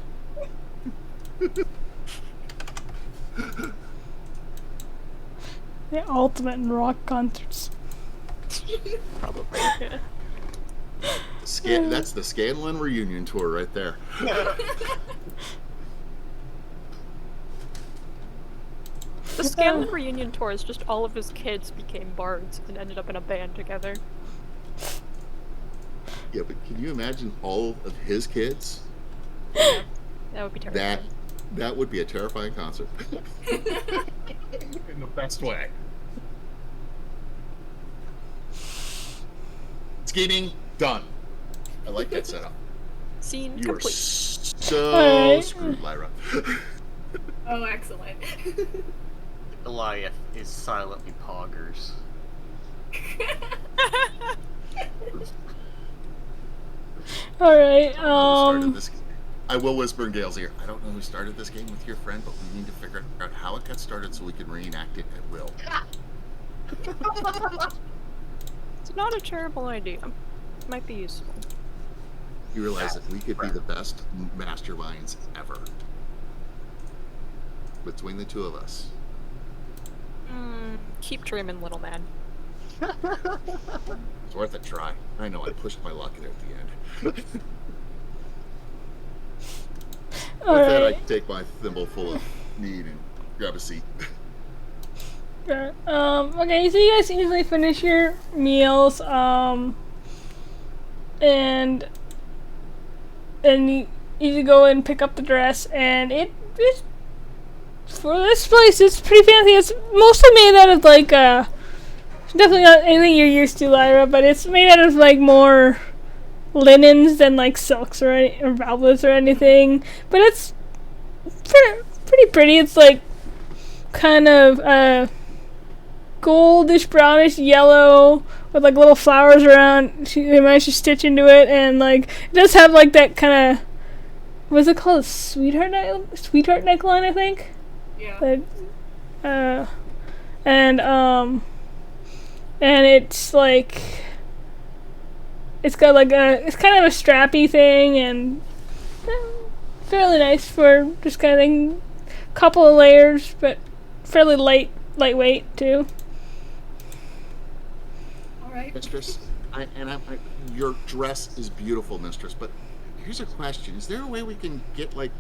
The ultimate in rock concerts. Probably, yeah. That's the Scanlon reunion tour right there. The Scanlon reunion tour is just all of his kids became bards and ended up in a band together. Yeah, but can you imagine all of his kids? Yeah, that would be terrifying. That would be a terrifying concert. In the best way. Scheming, done. I like that setup. Scene You are complete. so Alright. screwed, Lyra. Oh, excellent. Goliath is silently poggers. Alright, I don't know who started this. I will whisper in Gale's ear. I don't know who started this game with your friend, but we need to figure out how it got started so we can reenact it at will. It's not a terrible idea. Might be useful. You realize that we could be the best masterminds ever. Between the two of us. Keep dreaming, little man. It's worth a try. I know I pushed my luck in at the end. With that, I take my thimble full of mead and grab a seat. Sure. Okay, so you guys usually finish your meals, and you usually go and pick up the dress, and it's for this place, it's pretty fancy. It's mostly made out of like it's definitely not anything you're used to, Lyra, but it's made out of like more linens than like silks or velvets or anything. But it's pretty pretty. It's like kind of goldish, brownish, yellow with like little flowers around. They managed to stitch into it, and like it does have like that kind of, what's it called? Sweetheart neckline, I think. Yeah. And it's like, it's got like it's kind of a strappy thing, and fairly nice for just kind of thing. Couple of layers, but fairly lightweight too. All right. Mistress, your dress is beautiful, mistress, but here's a question. Is there a way we can get like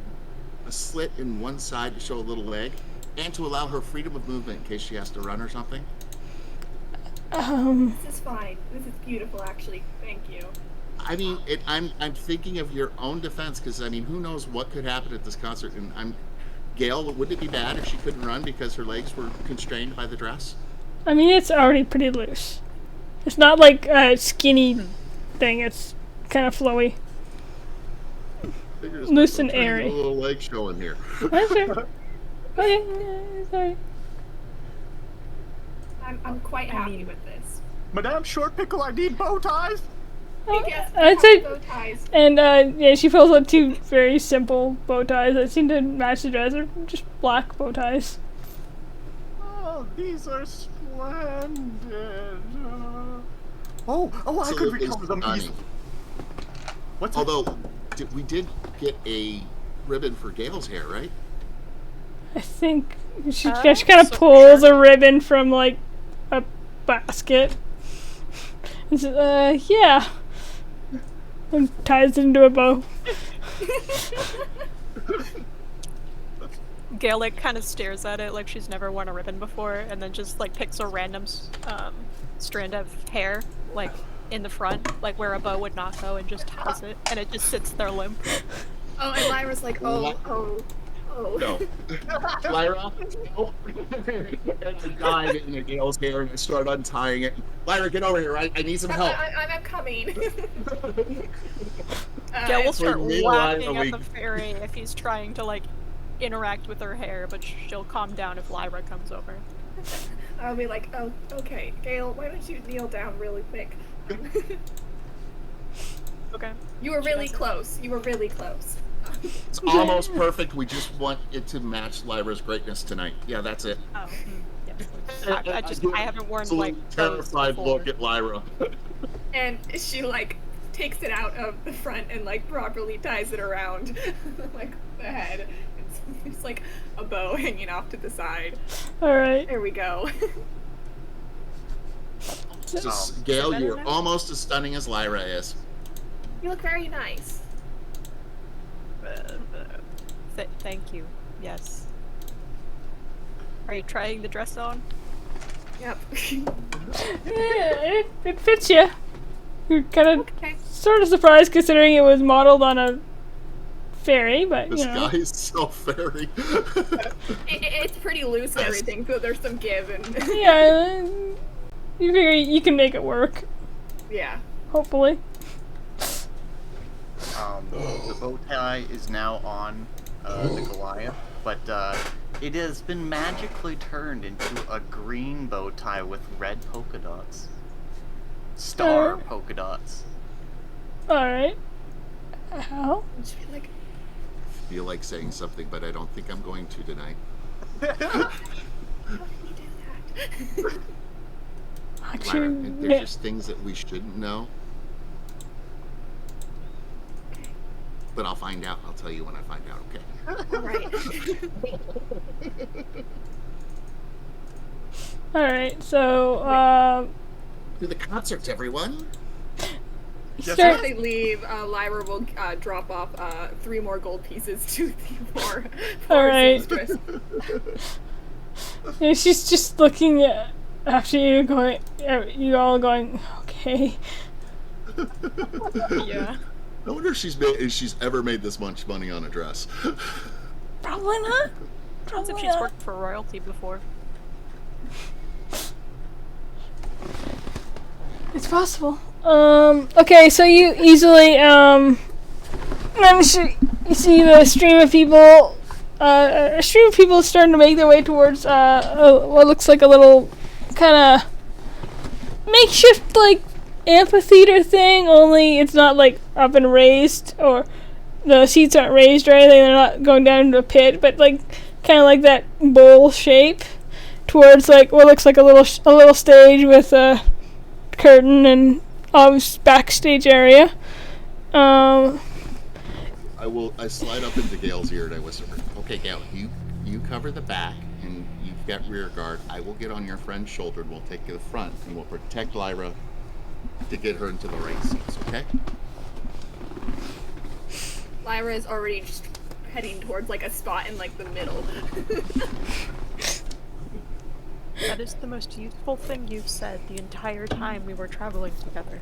a slit in one side to show a little leg and to allow her freedom of movement in case she has to run or something? This is fine. This is beautiful, actually. Thank you. I mean, I'm thinking of your own defense, because I mean, who knows what could happen at this concert? And Gale, wouldn't it be bad if she couldn't run because her legs were constrained by the dress? I mean, it's already pretty loose. It's not like a skinny thing. It's kind of flowy. Loose and airy. A little leg showing here. That's sure. Okay, sorry. I'm quite happy with this. Madame Short Pickle, I need bow ties! Yes, I'd say, bow ties. and yeah, she pulls out two very simple bow ties that seem to match the dress. They're just black bow ties. Oh, these are splendid. I could Absolutely recover them stunning. easily. What's Although, we did get a ribbon for Gale's hair, right? I think she kind of pulls a ribbon from like a basket. And says, yeah. And ties it into a bow. Gale like kind of stares at it like she's never worn a ribbon before, and then just like picks a random strand of hair like in the front, like where a bow would not go, and just ties it, and it just sits there limp. Oh, and Lyra's like, oh. No. Lyra, no. And I dive into Gale's hair and I start untying it. Lyra, get over here. I need some help. I'm coming. Gale will start me, laughing Lyra, at the fairy if he's trying to like interact with her hair, but she'll calm down if Lyra comes over. I'll be like, oh, okay, Gale, why don't you kneel down really quick? Okay. You were really close. You were really close. It's almost perfect. We just want it to match Lyra's greatness tonight. Yeah, that's it. Oh, yeah. I haven't worn like terrified bows before. look at Lyra. And she like takes it out of the front and like properly ties it around like the head. It's like a bow hanging off to the side. Alright. There we go. Gale, you're almost as stunning as Lyra is. You look very nice. Thank you. Yes. Are you trying the dress on? Yep. Yeah, it fits you. You're kind of Okay. sort of surprised considering it was modeled on a fairy, but This you know. guy is so fairy. It's pretty loose and everything, so there's some give and Yeah, you figure you can make it work, yeah. hopefully. The bow tie is now on the Goliath, but it has been magically turned into a green bow tie with red polka dots. Star polka dots. Alright. How? Like, Feel like saying something, but I don't think I'm going to tonight. how can you do that? Lyra, there's just things that we shouldn't know. But I'll find out. I'll tell you when I find out, okay? Alright. Alright, so, To the concerts, everyone! As they leave, Lyra will drop off 3 more gold pieces to the poor Alright. seamstress. Yeah, she's just looking at after you going, you all going, okay. Yeah. I wonder if she's ever made this much money on a dress. Probably not. Depends if she's worked for royalty before. It's possible. Okay, so you easily, manage to, you see the stream of people, a stream of people starting to make their way towards, what looks like a little kind of makeshift, like, amphitheater thing, only it's not, like, up and raised, or the seats aren't raised or anything, they're not going down into a pit, but, like, kind of like that bowl shape towards, like, what looks like a little stage with a curtain and backstage area. I slide up into Gail's ear and I whisper, okay, Gail, you cover the back and you've got rear guard. I will get on your friend's shoulder and we'll take you to the front and we'll protect Lyra to get her into the right seats, okay? Lyra is already just heading towards like a spot in like the middle. That is the most useful thing you've said the entire time we were traveling together.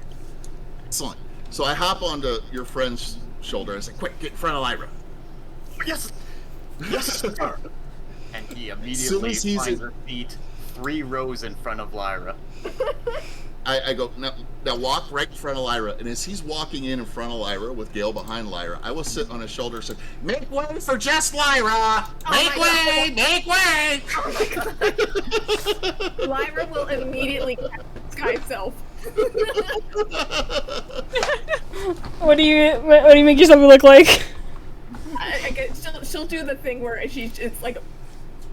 Excellent. So I hop onto your friend's shoulder and I say, quick, get in front of Lyra. Yes! Yes, sir! And he immediately finds her feet 3 rows in front of Lyra. I go, now walk right in front of Lyra. And as he's walking in front of Lyra with Gail behind Lyra, I will sit on his shoulder and say, make way for just Lyra! Make way! Make way! Oh Lyra will immediately cast herself. What do you make yourself look like? She'll do the thing where it's like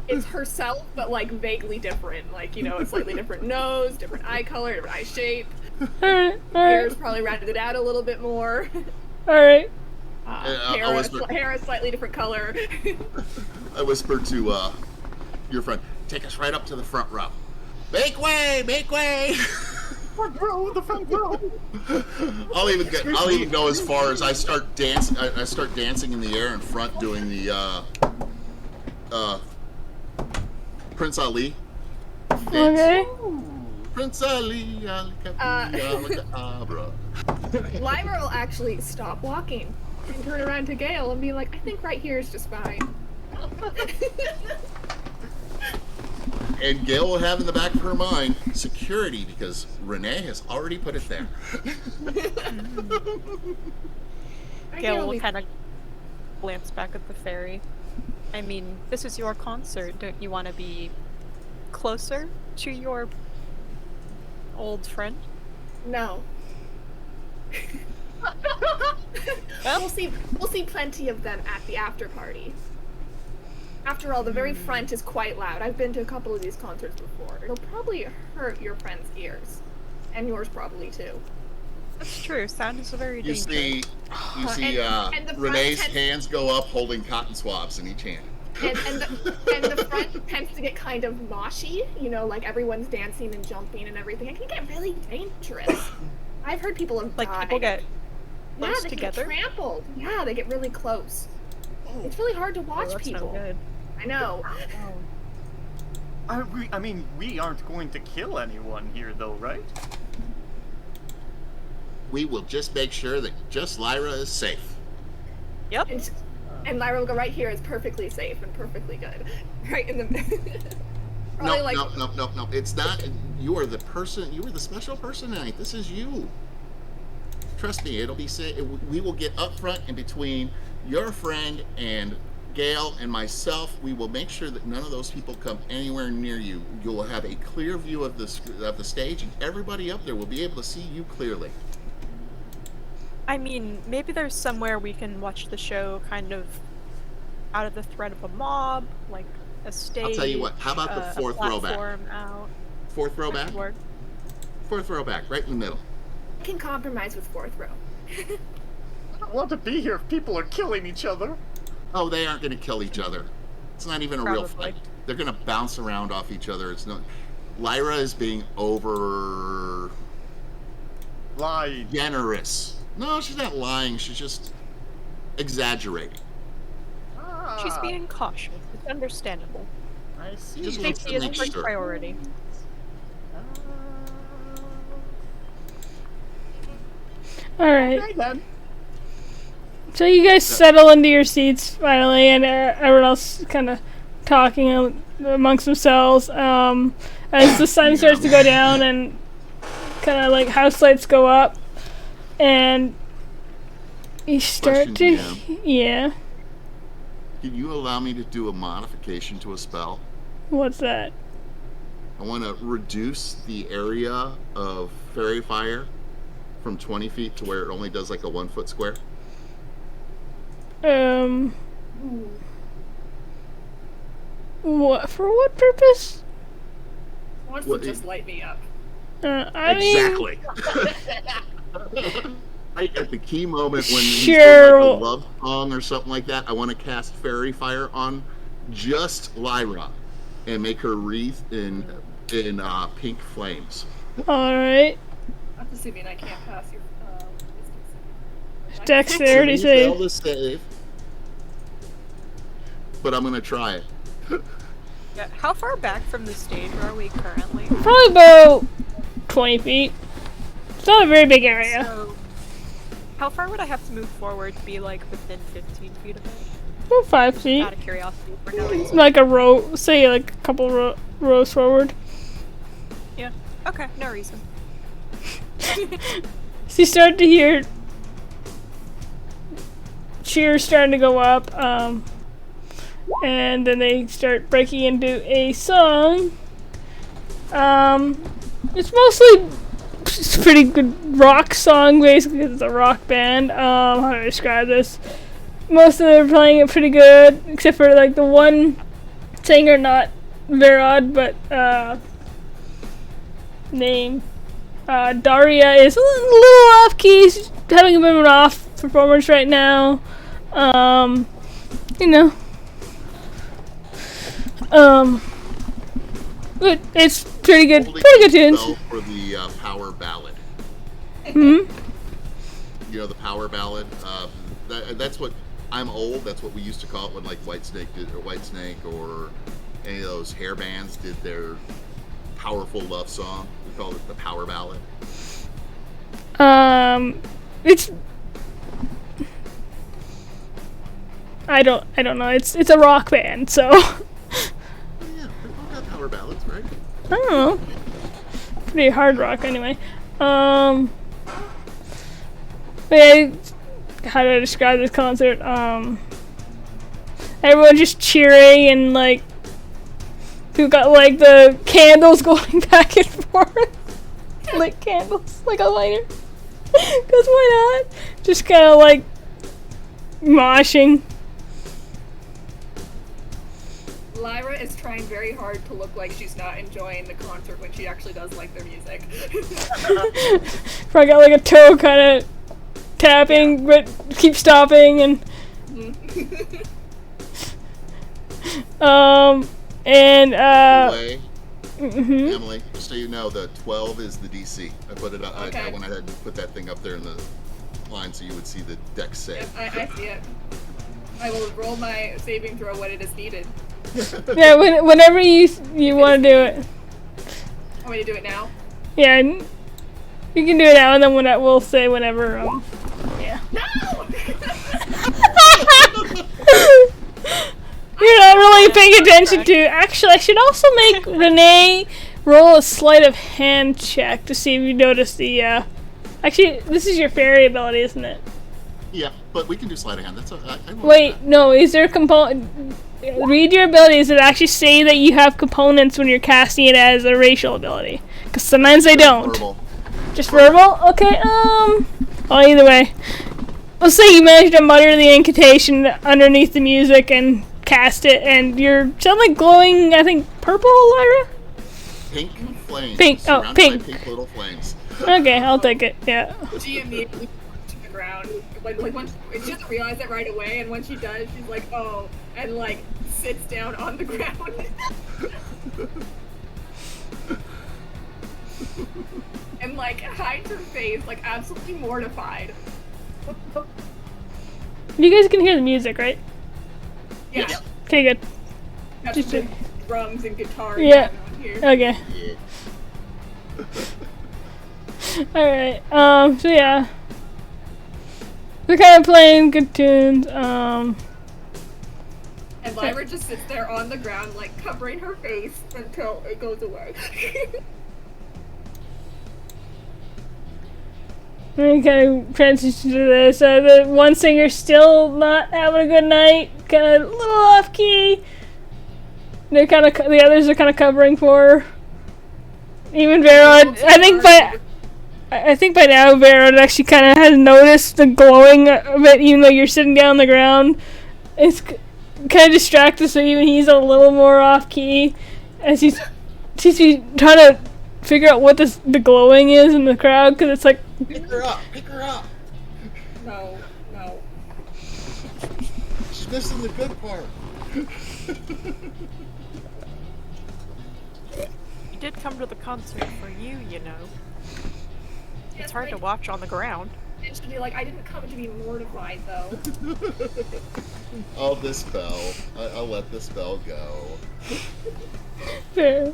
it's herself but like vaguely different, like, you know, a slightly different nose, different eye color, different eye shape. Alright. Hair's probably rounded out a little bit more. Alright. Hair a slightly different color. I whisper to your friend, take us right up to the front row. Make way! Make way! Front row, the front row. I'll even go as far as I start dancing in the air in front, doing the Prince Ali dance. Okay. Prince Ali, Alcabra. Lyra will actually stop walking and turn around to Gale and be like, I think right here is just fine. And Gail will have in the back of her mind security because Renee has already put it there. Gail will kind of glance back at the fairy. I mean, this is your concert. Don't you want to be closer to your old friend? No. Well, We'll see plenty of them at the after party. After all, the very front is quite loud. I've been to a couple of these concerts before. It'll probably hurt your friend's ears. And yours probably too. that's true. Sound is a very You dangerous. see and the front Renee's tends- hands go up holding cotton swabs in each hand. And the front tends to get kind of moshy, you know, like everyone's dancing and jumping and everything. It can get really dangerous. I've heard people have Like died. people get yeah, close they together. get trampled. Yeah, they get really close. It's really hard to watch Oh, that's people. no good. I know. I mean, we aren't going to kill anyone here, though, right? We will just make sure that just Lyra is safe. Yep. And Lyra will go right here is perfectly safe and perfectly good. Right in the probably No, like no. It's not. You are the person. You are the special person tonight. This is you. Trust me, it'll be safe. We will get up front in between your friend and Gail and myself. We will make sure that none of those people come anywhere near you. You will have a clear view of the stage, and everybody up there will be able to see you clearly. I mean, maybe there's somewhere we can watch the show kind of out of the threat of a mob, like a stage. I'll tell you what, how about the fourth row back? Out. Fourth row back? Fourth row back, right in the middle. I can compromise with fourth row. I don't want to be here if people are killing each other. Oh, they aren't going to kill each other. It's not even a real fight. They're going to bounce around off each other. It's not. Lyra is being generous. No, she's not lying. She's just exaggerating. She's being cautious. It's understandable. I see. Safety is first priority. Alright. Okay, then. So you guys settle into your seats finally, and everyone else kind of talking amongst themselves as the sun starts to go down and kind of like house lights go up, and you start to yeah. Can you allow me to do a modification to a spell? What's that? I want to reduce the area of fairy fire from 20 feet to where it only does like a 1 foot square. What, for what purpose? Wants to just light me up. Exactly. At the key moment when he's doing like a love song or something like that, I want to cast fairy fire on just Lyra and make her wreathed in pink flames. Alright. I'm assuming I can't pass your dexterity save. Save. But I'm gonna try it. Yeah. How far back from the stage are we currently? Probably about 20 feet. It's not a very big area. So, how far would I have to move forward to be like within 15 feet of it? About 5 feet. Out of curiosity, for no reason. Like a row, say like a couple rows forward. Yeah. Okay, no reason. So you start to hear cheers starting to go up, and then they start breaking into a song. It's a pretty good rock song, basically. It's a rock band. How do I describe this? Most of them are playing it pretty good, except for like the one singer, not Verod, but name Daria is a little off key. She's having a bit of an off performance right now. But it's pretty good. Pretty good tunes. For the power ballad. Hmm. You know the power ballad. That's what I'm old. That's what we used to call it when like Whitesnake or any of those hair bands did their powerful love song. We called it the power ballad. It's I don't know. It's a rock band, so Yeah, they've all got power ballads, right? I don't know. Pretty hard rock anyway. But yeah, how do I describe this concert? Everyone just cheering and like people got like the candles going back and forth. Lit candles, like a lighter. Cause why not? Just kind of like moshing. Lyra is trying very hard to look like she's not enjoying the concert when she actually does like their music. Probably got like a toe kind of tapping, but keep stopping and. Anyway, Mm-hmm. Emily, just so you know, the 12 is the DC. I put it up. Okay. I went ahead and put that thing up there in the line so you would see the dex save. Yep, I see it. I will roll my saving throw when it is needed. Yeah, whenever you want to do it. Want me to do it now? Yeah, you can do it now, and then we'll say whenever. Yeah. No! You're not really paying attention to. Actually, I should also make Renee roll a sleight of hand check to see if you notice the Actually, this is your fairy ability, isn't it? Yeah, but we can do sleight of hand. That's I Wait, no. Is there a component? Read your abilities that actually say that you have components when you're casting it as a racial ability. Because sometimes they don't. Verbal. Just verbal? Okay, well, either way. Let's say you managed to mutter the incantation underneath the music and cast it, and you're suddenly glowing, I think, purple, Lyra? Pink flames. Pink. Oh, Surrounded pink. by pink little flames. Okay, I'll take it, yeah. She immediately to the ground. Like when she doesn't realize it right away, and when she does, she's like, oh, and like sits down on the ground. And like hides her face, like absolutely mortified. You guys can hear the music, right? Yeah. Yes. Okay, good. That's Just the drums and guitar. Yeah. On here. Okay. Yeah. Alright, so yeah. We're kind of playing good tunes, And Lyra just sits there on the ground, like covering her face until it goes away. we kind of transition to this. The one singer's still not having a good night, kind of a little off key. They're kind of, the others are kind of covering for her. Even Vera, I think by now Vera actually kind of has noticed the glowing of it, even though you're sitting down on the ground. It's kind of distracted, so even he's a little more off key as he's trying to figure out what the glowing is in the crowd, because it's like, Pick her up. Pick her up. No. She's missing the good part. He did come to the concert for you, you know. It's hard to watch on the ground. And she'll be like, I didn't come to be mortified, though. I'll dispel. I'll let the spell go. fair.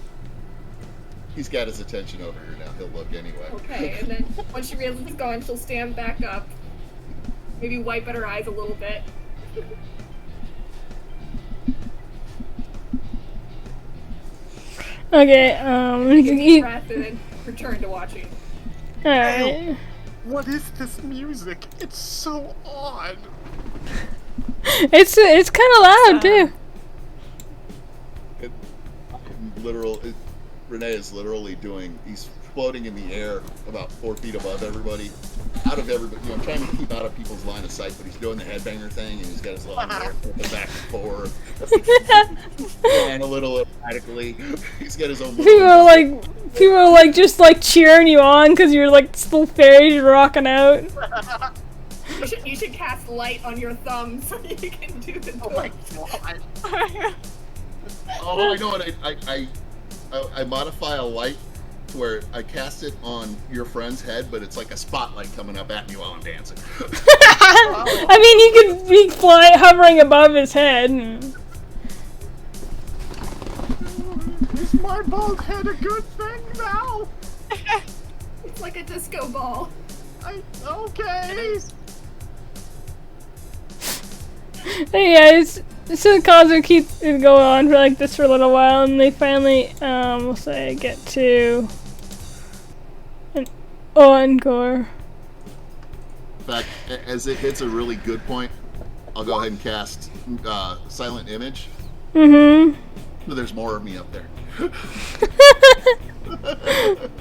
He's got his attention over here now. He'll look anyway. Okay, and then once she realizes it's gone, she'll stand back up. Maybe wipe at her eyes a little bit. Okay, Breath and then return to watching. alright. What is this music? It's so odd. It's kind of loud, too. Renee is literally he's floating in the air about 4 feet above everybody. Out of everybody, I'm trying to keep out of people's line of sight, but he's doing the headbanger thing, and he's got his little hair flipping back and forth. And a little erratically. He's got his own little... People are like just like cheering you on because you're like still fairies rocking out. You should cast light on your thumb so you can do the Oh my god. Oh, I know what I modify a light to where I cast it on your friend's head, but it's like a spotlight coming up at me while I'm dancing. I mean, you could be hovering above his head. Is my bald head a good thing now? It's like a disco ball. Okay. Yeah, so the concert keeps going on for like this for a little while, and they finally, we'll say, get to an encore. In fact, as it hits a really good point, I'll go ahead and cast Silent Image. Mm-hmm. But there's more of me up there.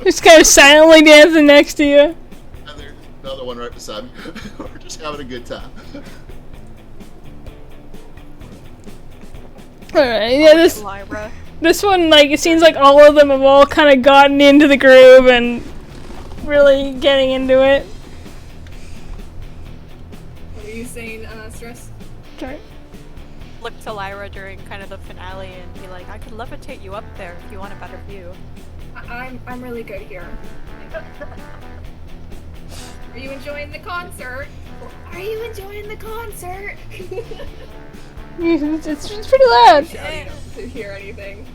Just kind of silently dancing next to you. And there's another one right beside me. We're just having a good time. Alright, yeah, Lyra. this one, like, it seems like all of them have all kind of gotten into the groove and really getting into it. What are you saying, Stress? Sorry. Look to Lyra during kind of the finale and be like, I could levitate you up there if you want a better view. I'm really good here. Are you enjoying the concert? Are you enjoying the concert? It's pretty loud. Shouting to hear anything.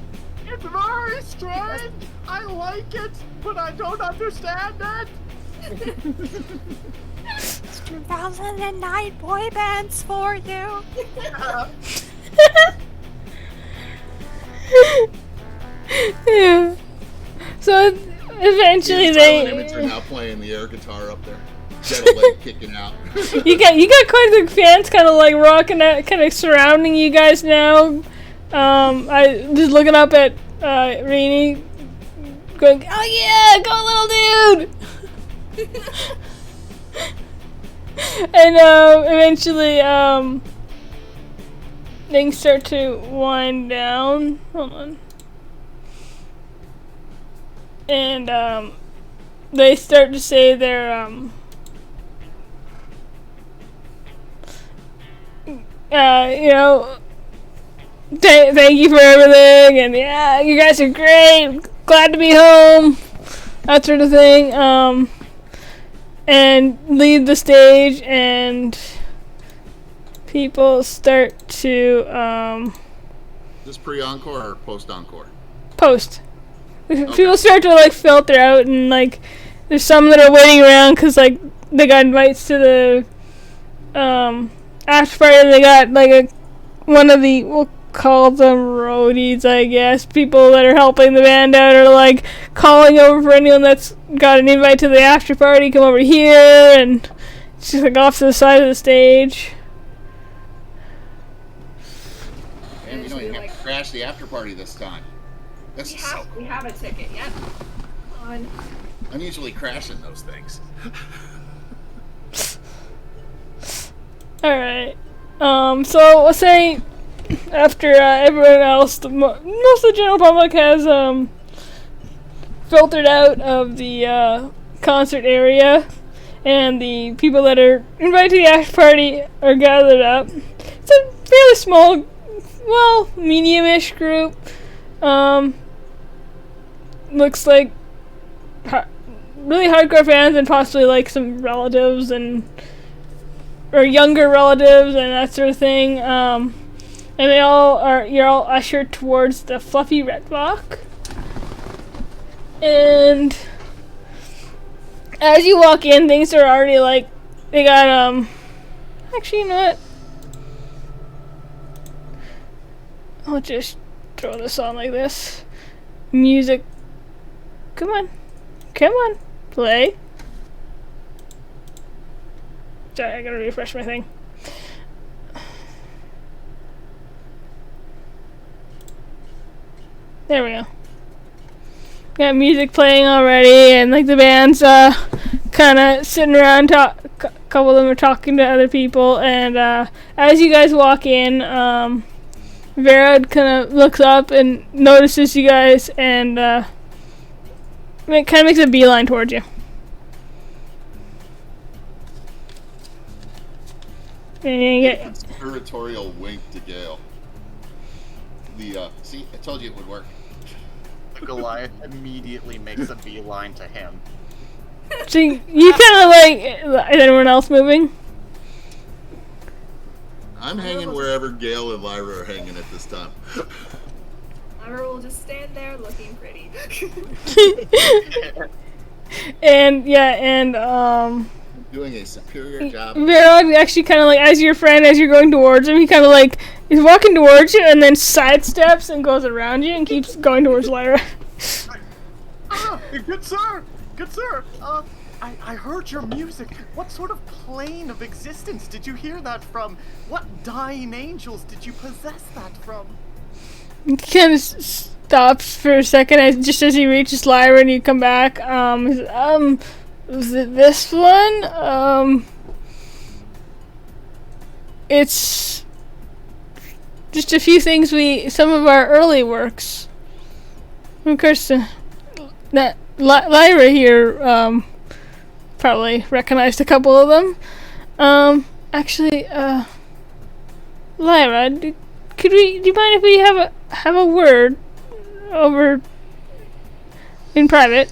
It's very strange. I like it, but I don't understand it. It's 2009 boy bands for you. Yeah. So eventually The silent image are now playing the air guitar up there. Got a leg kicking out. you got quite a big fans kind of like rocking out, kind of surrounding you guys now. I just looking up at Rainy, going, "Oh yeah, go little dude!" And eventually, things start to wind down. Hold on. And they start to say their you know, thank you for everything, and yeah, you guys are great, glad to be home, that sort of thing, and leave the stage, and people start to Is this pre-encore or post-encore? post. Okay. People start to like filter out, and like there's some that are waiting around because like they got invites to the after party. They got like one of the, we'll call them roadies, I guess, people that are helping the band out, or like calling over for anyone that's got an invite to the after party, come over here, and it's just like off to the side of the stage. And we don't even have to crash the after party this time. We have a ticket, yep. Come on. I'm usually crashing those things. Alright. So let's say after everyone else, most of the general public has filtered out of the concert area, and the people that are invited to the after party are gathered up. It's a fairly small, well, medium-ish group. Looks like really hardcore fans, and possibly like some relatives or younger relatives and that sort of thing. And you're all ushered towards the fluffy red rock. And as you walk in, things are already like, they got actually, you know what? I'll just throw this on like this. Music. Come on. Play. Sorry, I gotta refresh my thing. There we go. Got music playing already, and like the band's kind of sitting around. A couple of them are talking to other people, and as you guys walk in, Vera kind of looks up and notices you guys, and it kind of makes a beeline towards you. And you get Conspiratorial wink to Gale. See, I told you it would work. Goliath immediately makes a beeline to him. so you kind of like, is anyone else moving? I'm hanging wherever Gale and Lyra are hanging at this time. Lyra will just stand there looking pretty. And yeah, Doing a superior job. Vera actually kind of like, as your friend, as you're going towards him, he kind of like is walking towards you and then sidesteps and goes around you and keeps going towards Lyra. Good sir! I heard your music. What sort of plane of existence did you hear that from? What dying angels did you possess that from? He kind of stops for a second, just as he reaches Lyra, and you come back. Was it this one? It's just a few things some of our early works. Of course, that Lyra here, probably recognized a couple of them. Actually, Lyra, do you mind if we have a word over in private?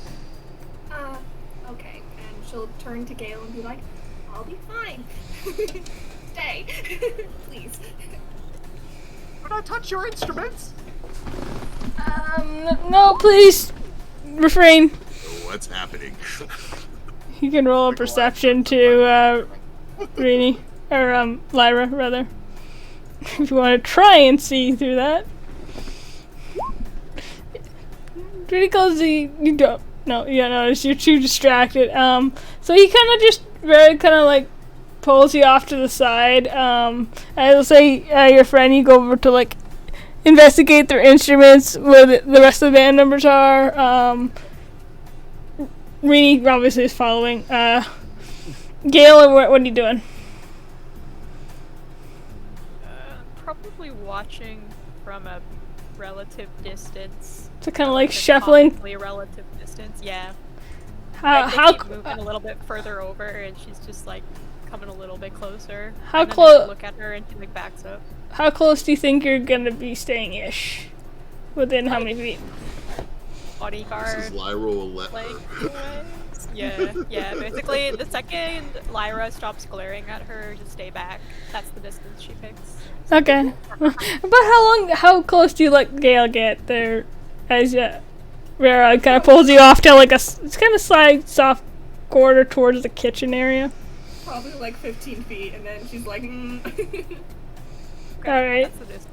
Okay. And she'll turn to Gale and be like, I'll be fine. Stay. Please. Could I touch your instruments? No, please refrain. What's happening? You can roll a perception to Rini, or Lyra rather, if you want to try and see through that. Pretty close. You don't. No, you notice you're too distracted. So he kind of just very kind of like pulls you off to the side. I'll say your friend, you go over to like investigate their instruments where the rest of the band members are. Rini obviously is following. Gail, what are you doing? Probably watching from a relative distance. To kind of like shuffling. Relative distance, yeah. How keep moving a little bit further over, and she's just like coming a little bit closer. How and then close? I look at her, and she like backs up. How close do you think you're gonna be staying ish? Within how many feet? Bodyguard. This is Lyra will let Like, her. yeah. Basically, the second Lyra stops glaring at her, just stay back. That's the distance she picks. Okay. But how close do you let Gail get there? As Rara kind of pulls you off to like it's kind of slide soft corridor towards the kitchen area. Probably like 15 feet, and then she's like, Alright. That's the distance.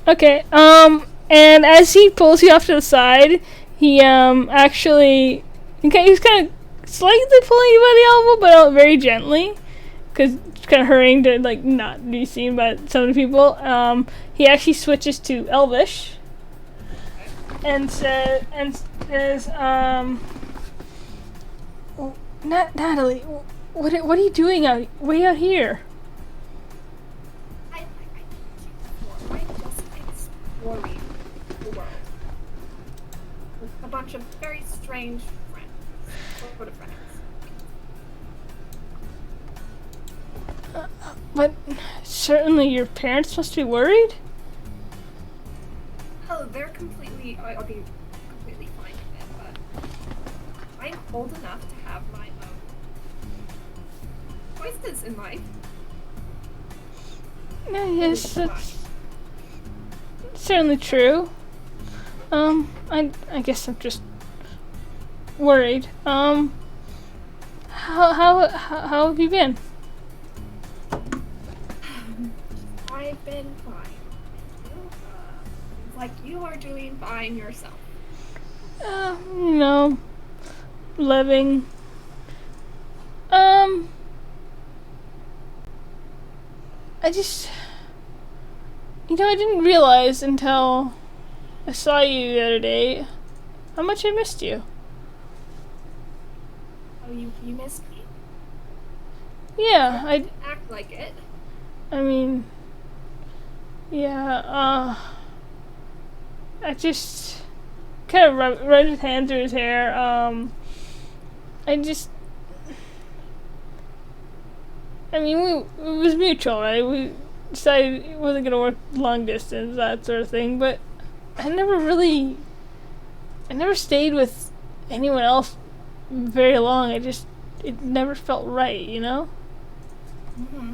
Okay, and as he pulls you off to the side, he, actually, he's kind of slightly pulling you by the elbow, but very gently, because he's kind of hurrying to, like, not be seen by some of the people. He actually switches to Elvish, and says, Natalie, what are you doing way out here? I'm just exploring the world with a bunch of very strange friends. What are friends? But certainly your parents must be worried? Oh, they're completely. I'll be completely fine with it, but I'm old enough to have my own choices in life. Yes, that's certainly true. I guess I'm just worried. How have you been? I've been fine. Seems like you are doing fine yourself. Living. I just, I didn't realize until I saw you the other day how much I missed you. Oh, you missed me? Yeah, I didn't act like it. I mean, yeah, I just kind of run his hand through his hair. I mean, it was mutual, right? We decided it wasn't gonna work long distance, that sort of thing, but I never stayed with anyone else very long. It never felt right, you know? Mm-hmm.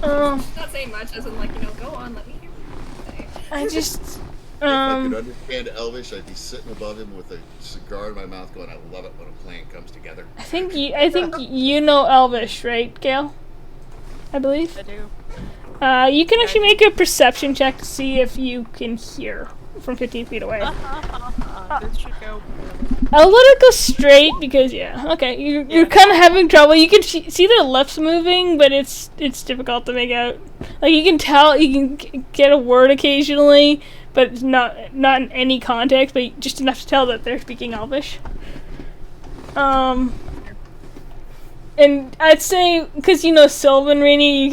Um, Not saying much, as in like, go on, let me hear what you say. I just, If I could understand Elvish, I'd be sitting above him with a cigar in my mouth going, I love it when a plan comes together. I think you know Elvish, right, Gail? I believe. I do. You can actually make a perception check to see if you can hear from 15 feet away. This should go. I'll let it go straight because okay, you're kind of having trouble. You can see their lips moving, but it's difficult to make out. Like you can tell, you can get a word occasionally, but it's not in any context, but just enough to tell that they're speaking Elvish. And I'd say because Sylvan Rainey, you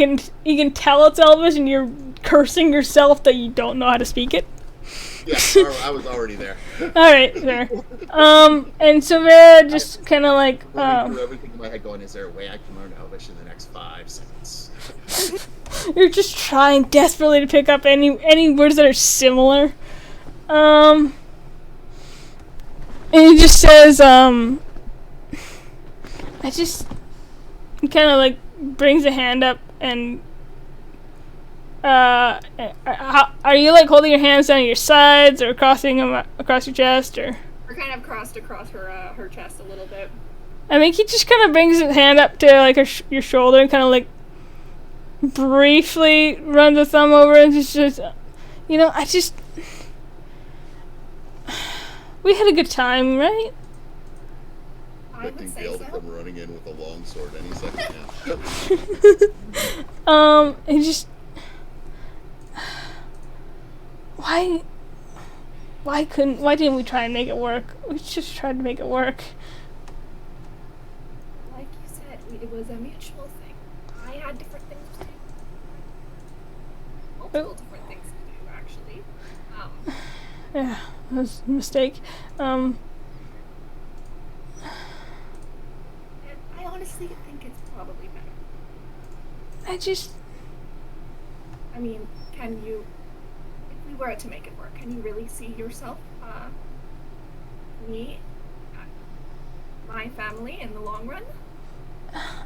can tell it's Elvish, and you're cursing yourself that you don't know how to speak it. Yeah, I was already there. Alright, fair. And so Vera just kind of like, Going through everything in my head going, is there a way I can learn Elvish in the next 5 seconds? you're just trying desperately to pick up any words that are similar. And he just says, he kind of like brings a hand up and, are you like holding your hands down your sides or crossing them across your chest or? We're kind of crossed across her chest a little bit. I think he just kind of brings his hand up to like your shoulder and kind of like briefly runs a thumb over and just says, We had a good time, right? I would Expecting say Gale to so. come running in with a long sword any second now. It just... Why didn't we try and make it work? We just tried to make it work. Like you said, it was a mutual thing. I had different things to do. Multiple different things to do, actually. Yeah, that was a mistake. And I honestly think it's probably better. I mean, can you... If we were to make it work, can you really see yourself, me, my family in the long run?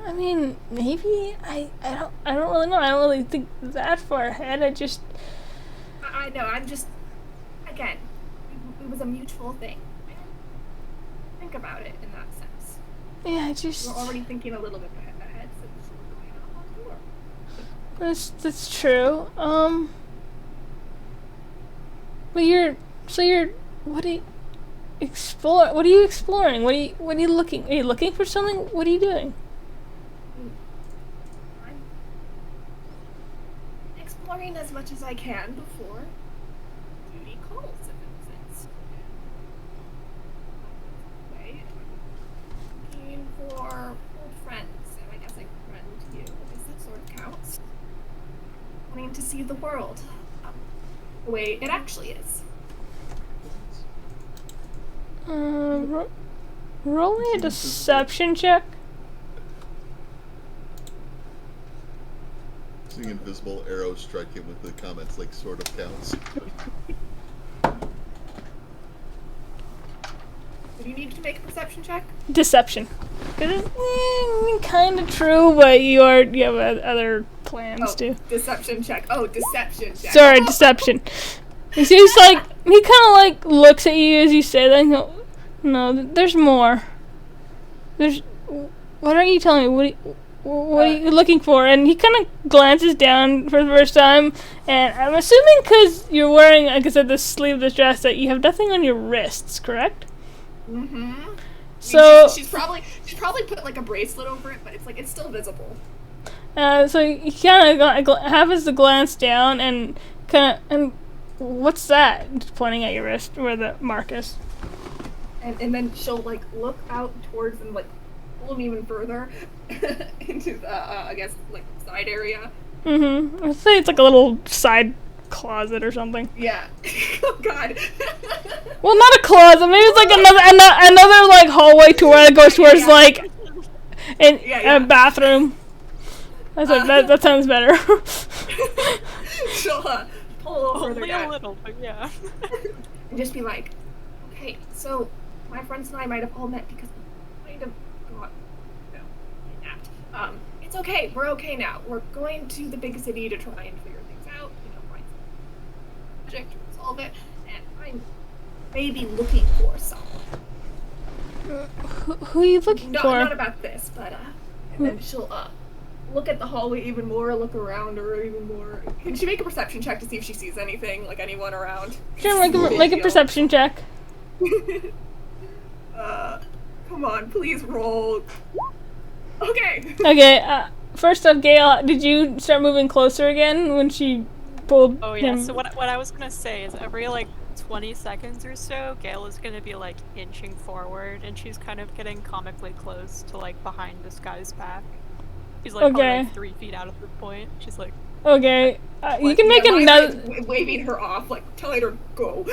I mean, maybe. I don't really know. I don't really think that far ahead. I know, I'm just... Again, it was a mutual thing. Think about it in that sense. Yeah, We're already thinking a little bit ahead since we're going on a tour. That's true. But what are you exploring? What are you looking? Are you looking for something? What are you doing? I'm exploring as much as I can before duty calls, if it makes sense. Okay, looking for old friends, and I guess I can friend you. I guess that sort of counts. Wanting to see the world the way it actually is. Roll me a deception check. Seeing invisible arrows strike him with the comments like sort of counts. Do you need to make a perception check? Deception. Kind of true, but you have other plans too. Deception check. Oh, deception check. Sorry, deception. He seems like he kind of like looks at you as you say that. And no, there's more. What are you telling me? What are you looking for? And he kind of glances down for the first time, and I'm assuming because you're wearing, like I said, this sleeveless dress, that you have nothing on your wrists, correct? Mm-hmm. So she's probably put like a bracelet over it, but it's still visible. So he kind of happens to glance down and what's that? Just pointing at your wrist where the mark is. And then she'll like look out towards and like pull him even further into the I guess like side area. Mm-hmm. I'd say it's like a little side closet or something. Yeah. Oh God. Well, not a closet. Maybe it's like another like hallway to where it goes towards like a bathroom. I said that sounds better. She'll pull over Only a little, but yeah. and just be like, okay, so my friends and I might have all met because we kind of got kidnapped. It's okay. We're okay now. We're going to the big city to try and figure things out. Find some project to resolve it. And I'm maybe looking for someone. Who are you looking for? Not about this, but and then she'll look at the hallway even more, look around her even more. Can she make a perception check to see if she sees anything, like anyone around? Sure, make a perception check. Come on, please roll. Okay. Okay, first up, Gale, did you start moving closer again when she pulled Oh yeah, him? so what I was gonna say is every like 20 seconds or so, Gale is gonna be like inching forward, and she's kind of getting comically close to like behind this guy's back. He's like probably like 3 feet out at this point. She's like, okay, you can make another. Waving her off, like telling her go.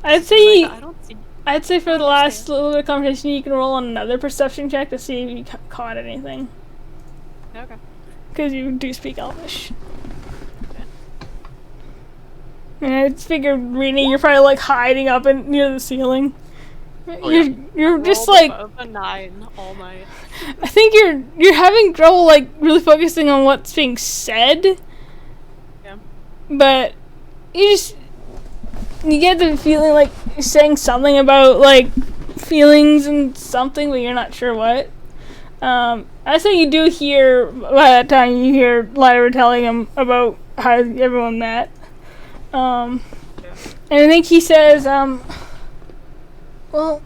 I'd say I don't see. I'd say for the last little bit of conversation, you can roll another perception check to see if you caught anything. Okay. Because you do speak Elvish. And I figured, Rini, you're probably like hiding up near the ceiling. Oh, you're just Rolled like above a 9 all night. I think you're having trouble like really focusing on what's being said. Yeah. But you get the feeling like you're saying something about like feelings and something, but you're not sure what. I say you do hear by that time you hear Lyra telling him about how everyone met. Yeah. And I think he says, well,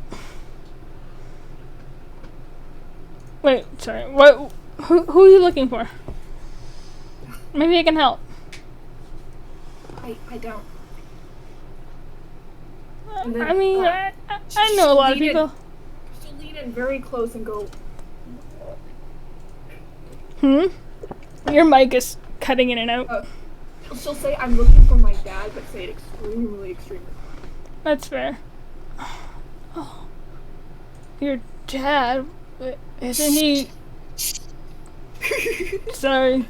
wait, sorry, what, who are you looking for? Maybe I can help. I don't. Then, I mean, I know a lot of people. She'll lean in very close and go, Your mic is cutting in and out. she'll say, I'm looking for my dad, but say it extremely. That's fair. Oh, your dad? Isn't he? Sorry.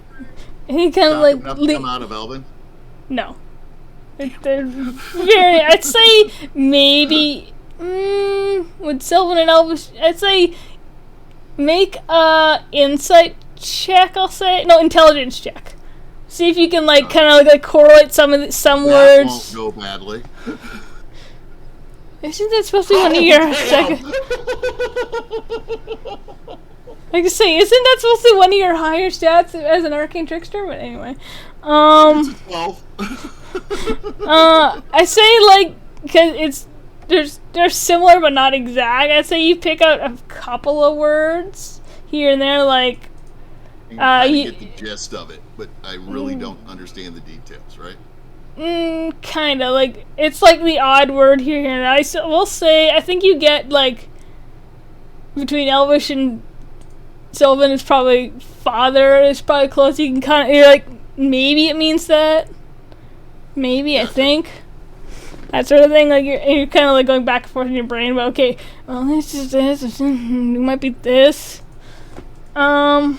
He kind of like come out of Elven. No. They're very. I'd say maybe. With Sylvan and Elvish, I'd say make a insight check. I'll say no intelligence check. See if you can like kind of like correlate some words. That won't go badly. Isn't that supposed to be one of your second? I can say, isn't that supposed to be one of your higher stats as an arcane trickster? But anyway, 12. I say like because they're similar but not exact. I'd say you pick out a couple of words here and there, like you get the gist of it, but I really don't understand the details, right? Kind of like it's like the odd word here and I will say I think you get like between Elvish and Sylvan is probably father is probably close. You can kind of you're like maybe it means that. Maybe I think that sort of thing. Like you're kind of like going back and forth in your brain. But okay, well this is this. It might be this. So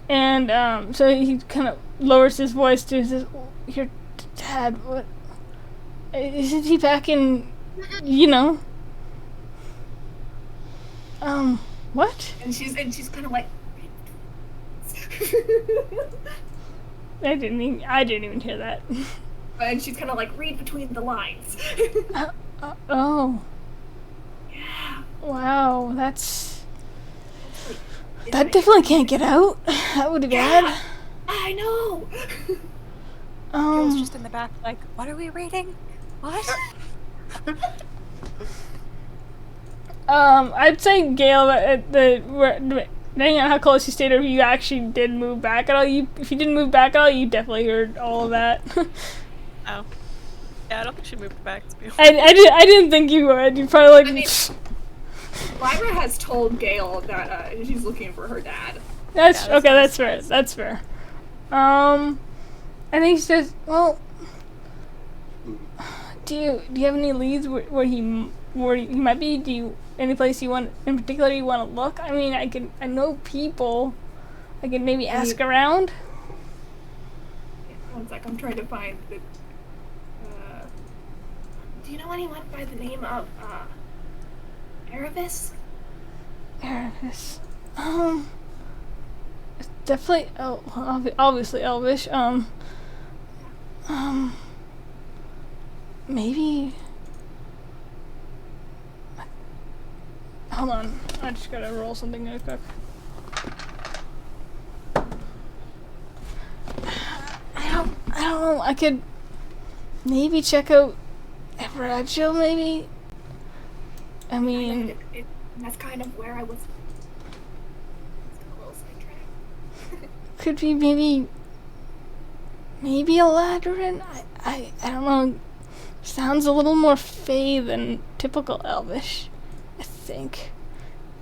he kind of lowers his voice to says, "Your dad, what? Isn't he back in? You know? What?" And she's kind of like. I didn't even hear that. And she's kind of like, read between the lines. Oh. Yeah. Wow, that definitely can't get out. That would be bad. I know. Gil's just in the back, like, what are we reading? What? I'd say Gale, depending on how close you stayed, or if you actually did move back at all, if you didn't move back at all, you definitely heard all of that. Oh. Yeah, I don't think she moved back, to be honest. I didn't think you would. You probably like. I mean, Lyra has told Gale that she's looking for her dad. That's okay. That's fair. That's fair. I think she says, "Well, do you have any leads where he might be? Do you any place you want in particular you want to look? I mean, I know people. I can maybe ask around." One sec, I'm trying to find the. Do you know anyone by the name of Erebus? Erebus. Definitely. Obviously Elvish. Maybe. Hold on. I just gotta roll something real quick. I don't know. I could maybe check out Everagil, maybe. I mean, that's kind of where I was. A little sidetracked. Could be maybe Eladrin. I don't know. Sounds a little more Fey than typical Elvish, I think.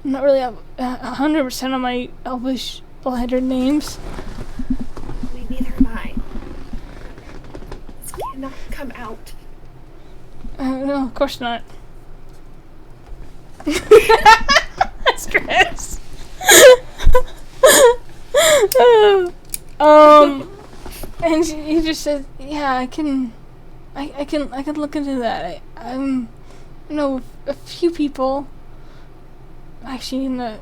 I'm not really 100% on my Elvish Eladrin names. Neither am I. This cannot come out. No, of course not. Stress. And he just said, "Yeah, I can look into that. I know a few people, actually in the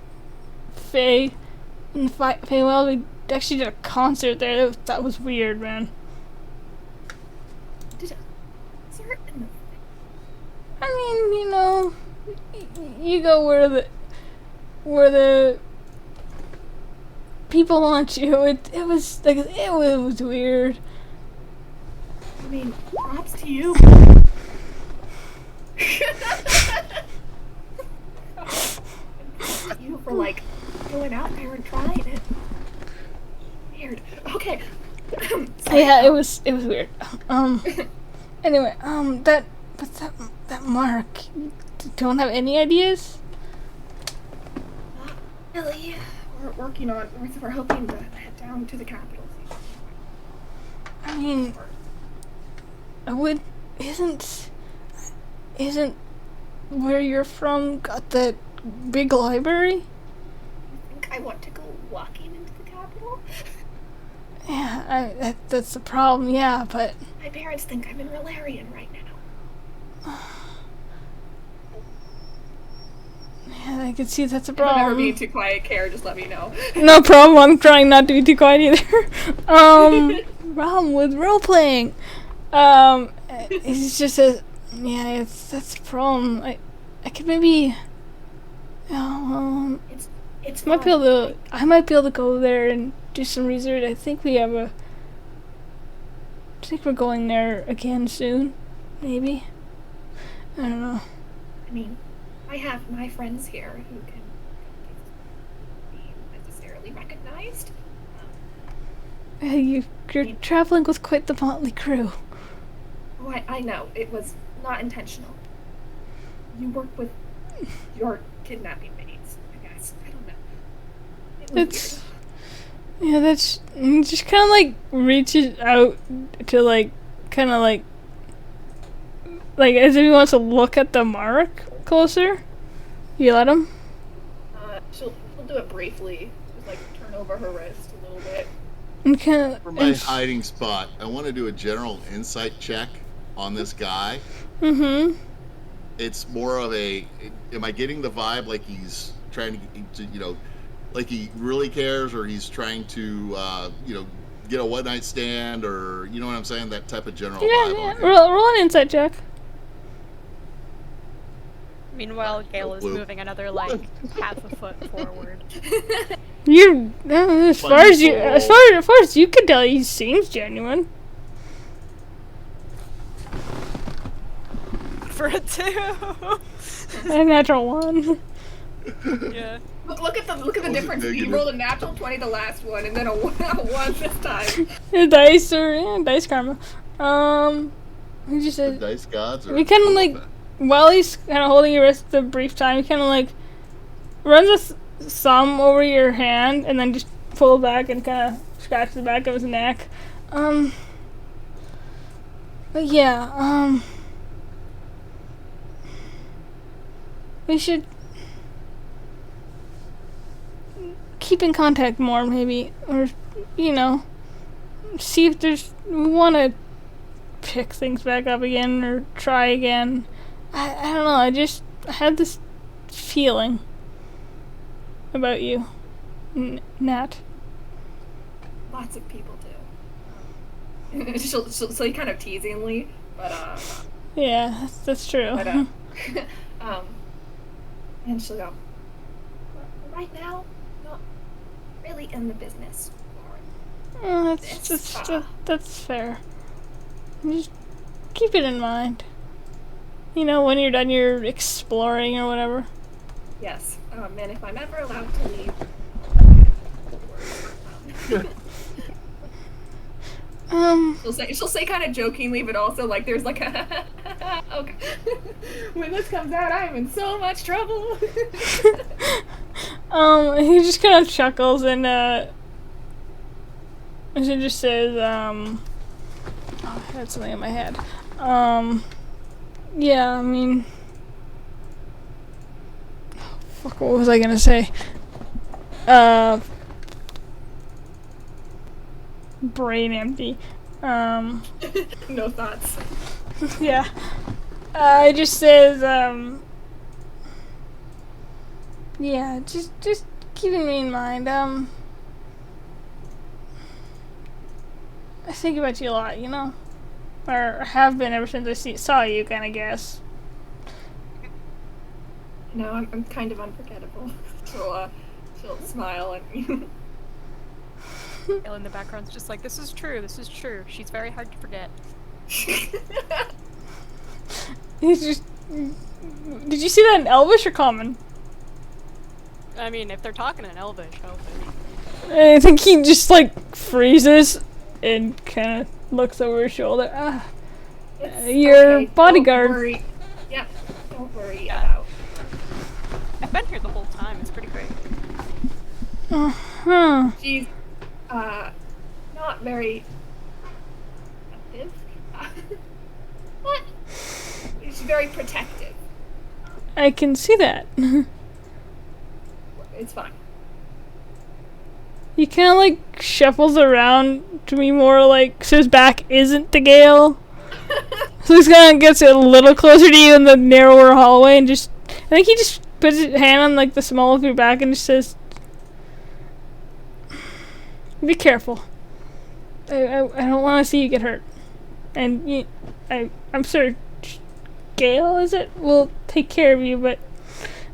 Feywild. We actually did a concert there. That was weird, man. Did a concert in the. I mean, you know, you go where the people want you. It was like it was weird. I mean, props to you. You for like going out there and trying it. Weird. Okay. Sorry. Yeah, it was weird. Anyway, that mark. Don't have any ideas? Not really. We're working on. We're hoping to head down to the capital. I mean, isn't where you're from got that big library? You think I want to go walking into the capital? Yeah, that's the problem. Yeah, but My parents think I'm in Valerian right now. yeah, I can see that's a If I'm ever problem. being too quiet, Care, just let me know. No problem. I'm trying not to be too quiet either. Problem with role playing. It's just a yeah. That's the problem. I could maybe. It's I might be fine. able to go there and do some research. I think we're going there again soon. Maybe. I don't know. I mean, I have my friends here who can be necessarily recognized. You're traveling with quite the motley crew. Oh, I know. It was not intentional. You work with your kidnapping mates, I guess. I don't know. It was It's yeah. That's just kind of like reaches out to like kind of like as if he wants to look at the mark closer. You let him. weird. She'll do it briefly. Just like turn over her wrist a little bit. And kind of. For my hiding spot, I want to do a general insight check on this guy. Mm-hmm. It's more of a, am I getting the vibe like he's trying to like he really cares, or he's trying to, get a one-night stand, or, you know what I'm saying? That type of general vibe. Yeah. on him. Roll an insight check. Meanwhile, Gale is Blue. moving another like half a foot forward. You as far as you can tell, he seems genuine. For a 2. A natural 1. Yeah. Look at the difference. You negative. rolled a natural 20 the last one, and then a 1 this time. Dice karma. He just The says dice gods. he kind of like while he's kind of holding your wrist the brief time, he kind of like runs a thumb over your hand and then just pull back and kind of scratch the back of his neck. But yeah, we should keep in contact more, maybe, or see if we want to pick things back up again or try again. I don't know. I had this feeling about you, Nat. Lots of people do. She'll say kind of teasingly, but Yeah, that's true. and she'll go. Right now, not really in the business. That's fair. Just keep it in mind. When you're done your exploring or whatever. Yes, and if I'm ever allowed to leave. She'll say kind of jokingly, but also like there's like a okay. When this comes out, I'm in so much trouble. He just kind of chuckles and she just says, oh, I had something in my head. Yeah, I mean, fuck, what was I gonna say? Brain empty. No thoughts. Yeah. It just says, yeah, just keeping me in mind. I think about you a lot, or have been ever since I saw you, kind of guess. No, I'm kind of unforgettable. She'll smile and. Gale in the background's just like, this is true. She's very hard to forget. He's just. Did you see that in Elvish or Common? I mean, if they're talking in Elvish. I think he just like freezes and kind of looks over his shoulder. Your okay, bodyguard. Don't worry. Yeah, don't worry about. I've been here the whole time. It's pretty great. Uh-huh. She's not very active, but she's very protective. I can see that. It's fine. He kind of like shuffles around to be more like so his back isn't to Gale. So he kind of gets a little closer to you in the narrower hallway and just I think he just puts his hand on like the small of your back and just says, "Be careful. I don't want to see you get hurt." And I'm sure Gale, is it, will take care of you, but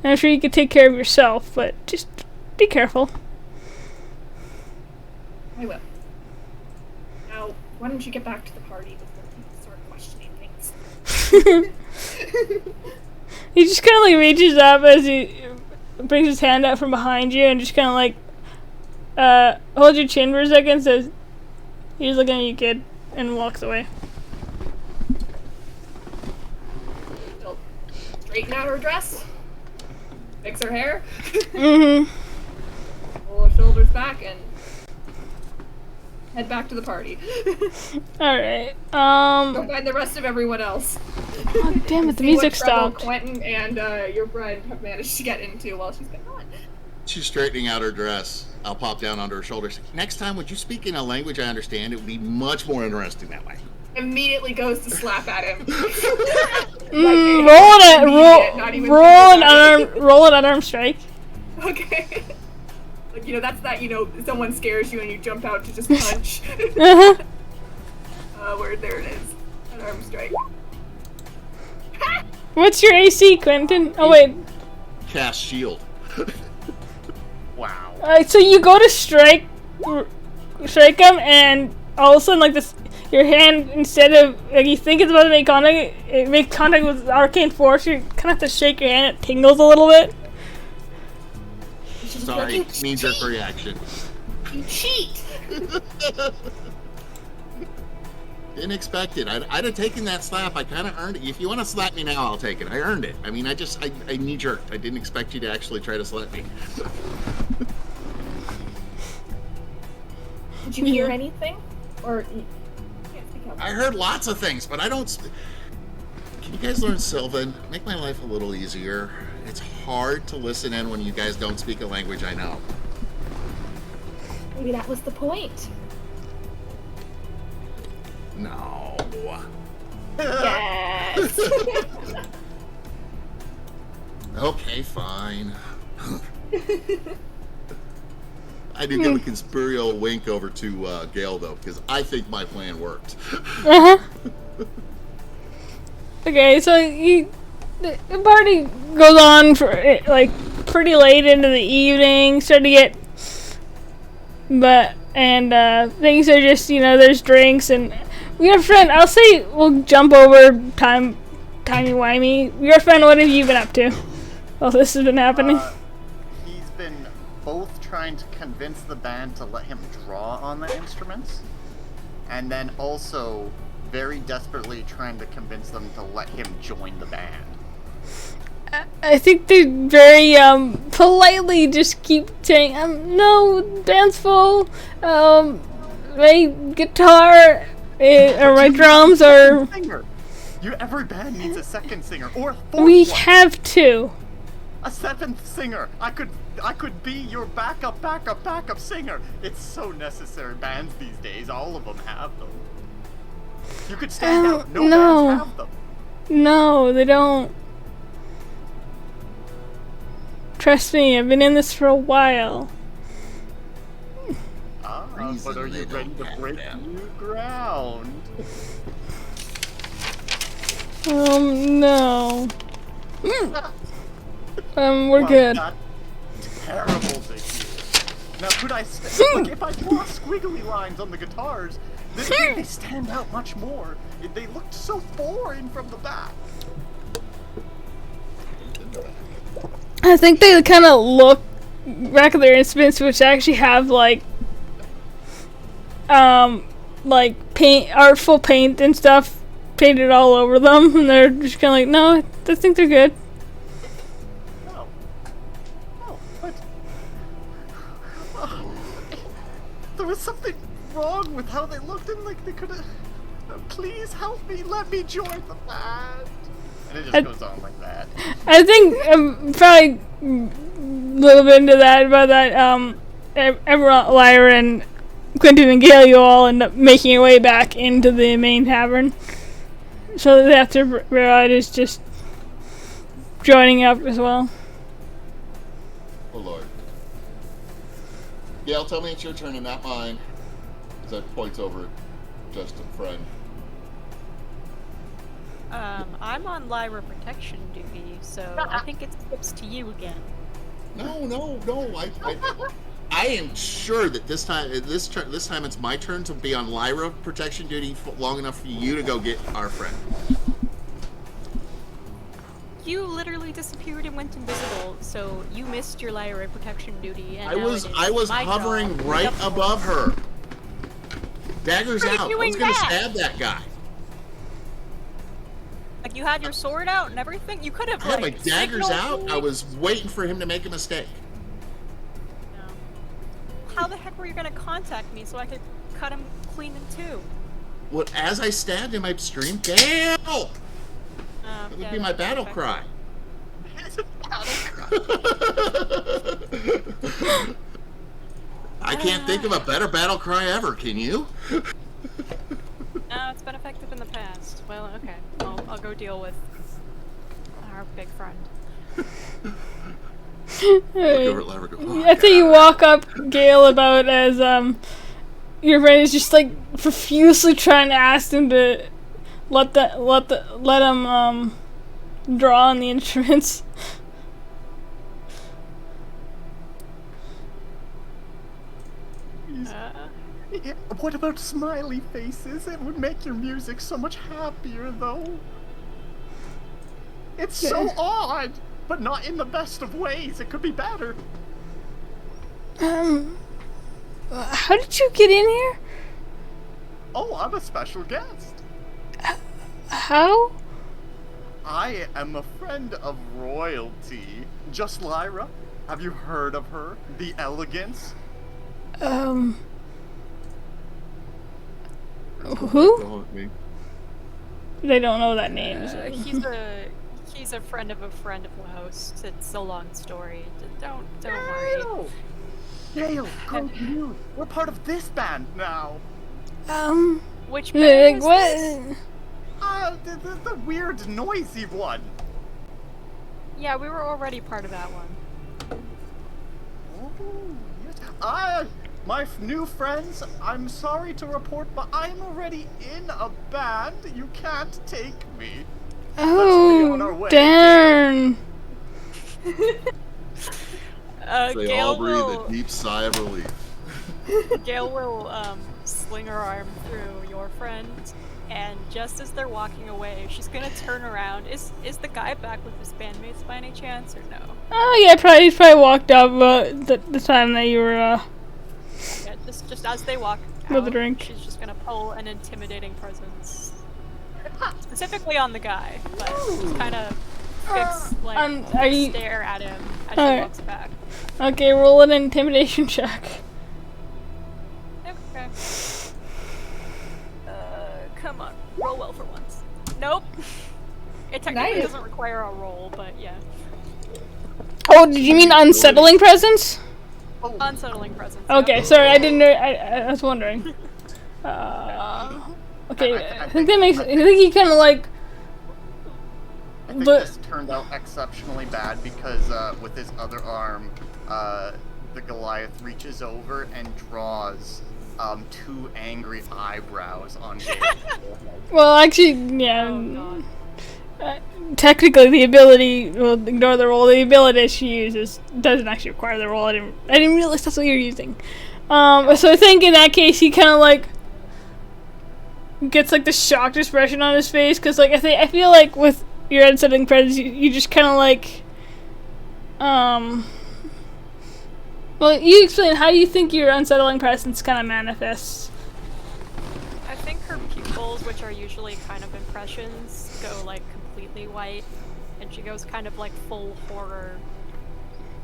I'm sure you could take care of yourself, but just be careful. I will. Now, why don't you get back to the party before people start questioning things? He just kind of like reaches up as he brings his hand out from behind you and just kind of like holds your chin for a second and says, "He's looking at you, kid," and walks away. She'll straighten out her dress, fix her hair, Mm-hmm. pull her shoulders back, and head back to the party. Alright. Go find the rest of everyone else. Oh, damn it, the See music what trouble stopped. Quentin and your friend have managed to get into while she's been gone. She's straightening out her dress. I'll pop down onto her shoulders. Next time, would you speak in a language I understand? It would be much more interesting that way. Immediately goes to slap at him. Roll an unarmed strike. Okay. Like, that's that, someone scares you and you jump out to just punch. Uh-huh. Where there it is. An arm strike. What's your AC, Quentin? Oh, wait. Cast shield. Wow. So you go to strike him, and all of a sudden, like this, your hand, instead of like you think it's about to make contact, it makes contact with arcane force. You kind of have to shake your hand; it tingles a little bit. Sorry, knee-jerk reaction. You cheat! Didn't expect it. I'd have taken that slap. I kind of earned it. If you want to slap me now, I'll take it. I earned it. I mean, I knee-jerked. I didn't expect you to actually try to slap me. Did you hear anything? Or you can't speak out. I heard lots of things, but I don't... Can you guys learn Sylvan? Make my life a little easier. It's hard to listen in when you guys don't speak a language I know. Maybe that was the point. No. Yes! Okay, fine. I do give a conspirial wink over to Gale, though, because I think my plan worked. Uh-huh. Okay, so the party goes on for like pretty late into the evening, starting to get, things are just, there's drinks, and your friend, I'll say we'll jump over timey-wimey. Your friend, what have you been up to while this has been happening? He's been both trying to convince the band to let him draw on the instruments, and then also very desperately trying to convince them to let him join the band. I think they very politely just keep saying, no, band's full, my guitar or my drums are... Every band needs a second singer, or a fourth We one. have two. A seventh singer. I could be your backup singer. It's so necessary. Bands these days, all of them have them. You could stand out. No bands have them. No, they don't. Trust me, I've been in this for a while. But are you ready to break new ground? No. We're good. That's terrible to hear. Now, could I like if I draw squiggly lines on the guitars, they stand out much more. They looked so foreign from the back. I think they kind of look back at their instruments, which actually have like paint, artful paint and stuff painted all over them, and they're just kind of like, no, I think they're good. No, but there was something wrong with how they looked, and like they could have. Please help me. Let me join the band. And it just goes on like that. I think probably a little bit into that about that. Everyone, Lyra and Quentin and Gale, you all end up making your way back into the main tavern. So after Brad is just joining up as well. Oh Lord. Gale, tell me it's your turn and not mine. As I points over just a friend. I'm on Lyra protection duty, so I think it flips to you again. No. I am sure that this time it's my turn to be on Lyra protection duty long enough for you to go get our friend. You literally disappeared and went invisible, so you missed your Lyra protection duty. And I was hovering right above her. Daggers out. I was gonna stab that guy. Like, you had your sword out and everything? You could have, I had my daggers out. me. I was waiting for him to make a mistake. No. How the heck were you gonna contact me so I could cut him clean in two? Well, as I stabbed him, I'd scream, "Gale!" That would be my battle cry. I can't think of a better battle cry ever, can you? No, it's been effective in the past. Well, okay. I'll go deal with our big friend. I think you walk up Gale about as your friend is just like profusely trying to ask him to let him draw on the instruments. What about smiley faces? It would make your music so much happier, though. It's so odd, but not in the best of ways. It could be better. How did you get in here? Oh, I'm a special guest. How? I am a friend of royalty. Just Lyra. Have you heard of her? The Elegance? Who? They don't know that name. He's a friend of the host. It's a long story. Don't worry. Gale, good news. We're part of this band now. Which band is what? this? The weird, noisy one. Yeah, we were already part of that one. Oh, yes. My new friends, I'm sorry to report, but I'm already in a band. You can't take me. Oh, darn. They all breathe a deep sigh of relief. Gale will sling her arm through your friend, and just as they're walking away, she's gonna turn around. Is the guy back with his bandmates by any chance, or no? Oh yeah, he probably walked up the time that you were Yeah, just as they walk out, with a drink. She's just gonna pull an intimidating presence, specifically on the guy, but just kind of stare at him as she walks back. Okay, roll an intimidation check. Okay. Come on, roll well for once. Nope. It technically doesn't require a roll, but yeah. Oh, did you mean unsettling presence? Oh. Unsettling presence. Okay, yeah. sorry, I didn't know. I was wondering. Okay, I think that makes. I think he kind of like. I think this turned out exceptionally bad because with his other arm, the Goliath reaches over and draws two angry eyebrows on Gale's forehead. Well, actually, yeah. Oh, God. technically the ability, well, ignore the roll. The ability she uses doesn't actually require the roll. I didn't realize that's what you're using. So I think in that case he kind of like gets like the shocked expression on his face, because like I feel like with your unsettling presence, you just kind of like, well, you explain, how do you think your unsettling presence kind of manifests? I think her pupils, which are usually kind of impressions, go like completely white, and she goes kind of like full horror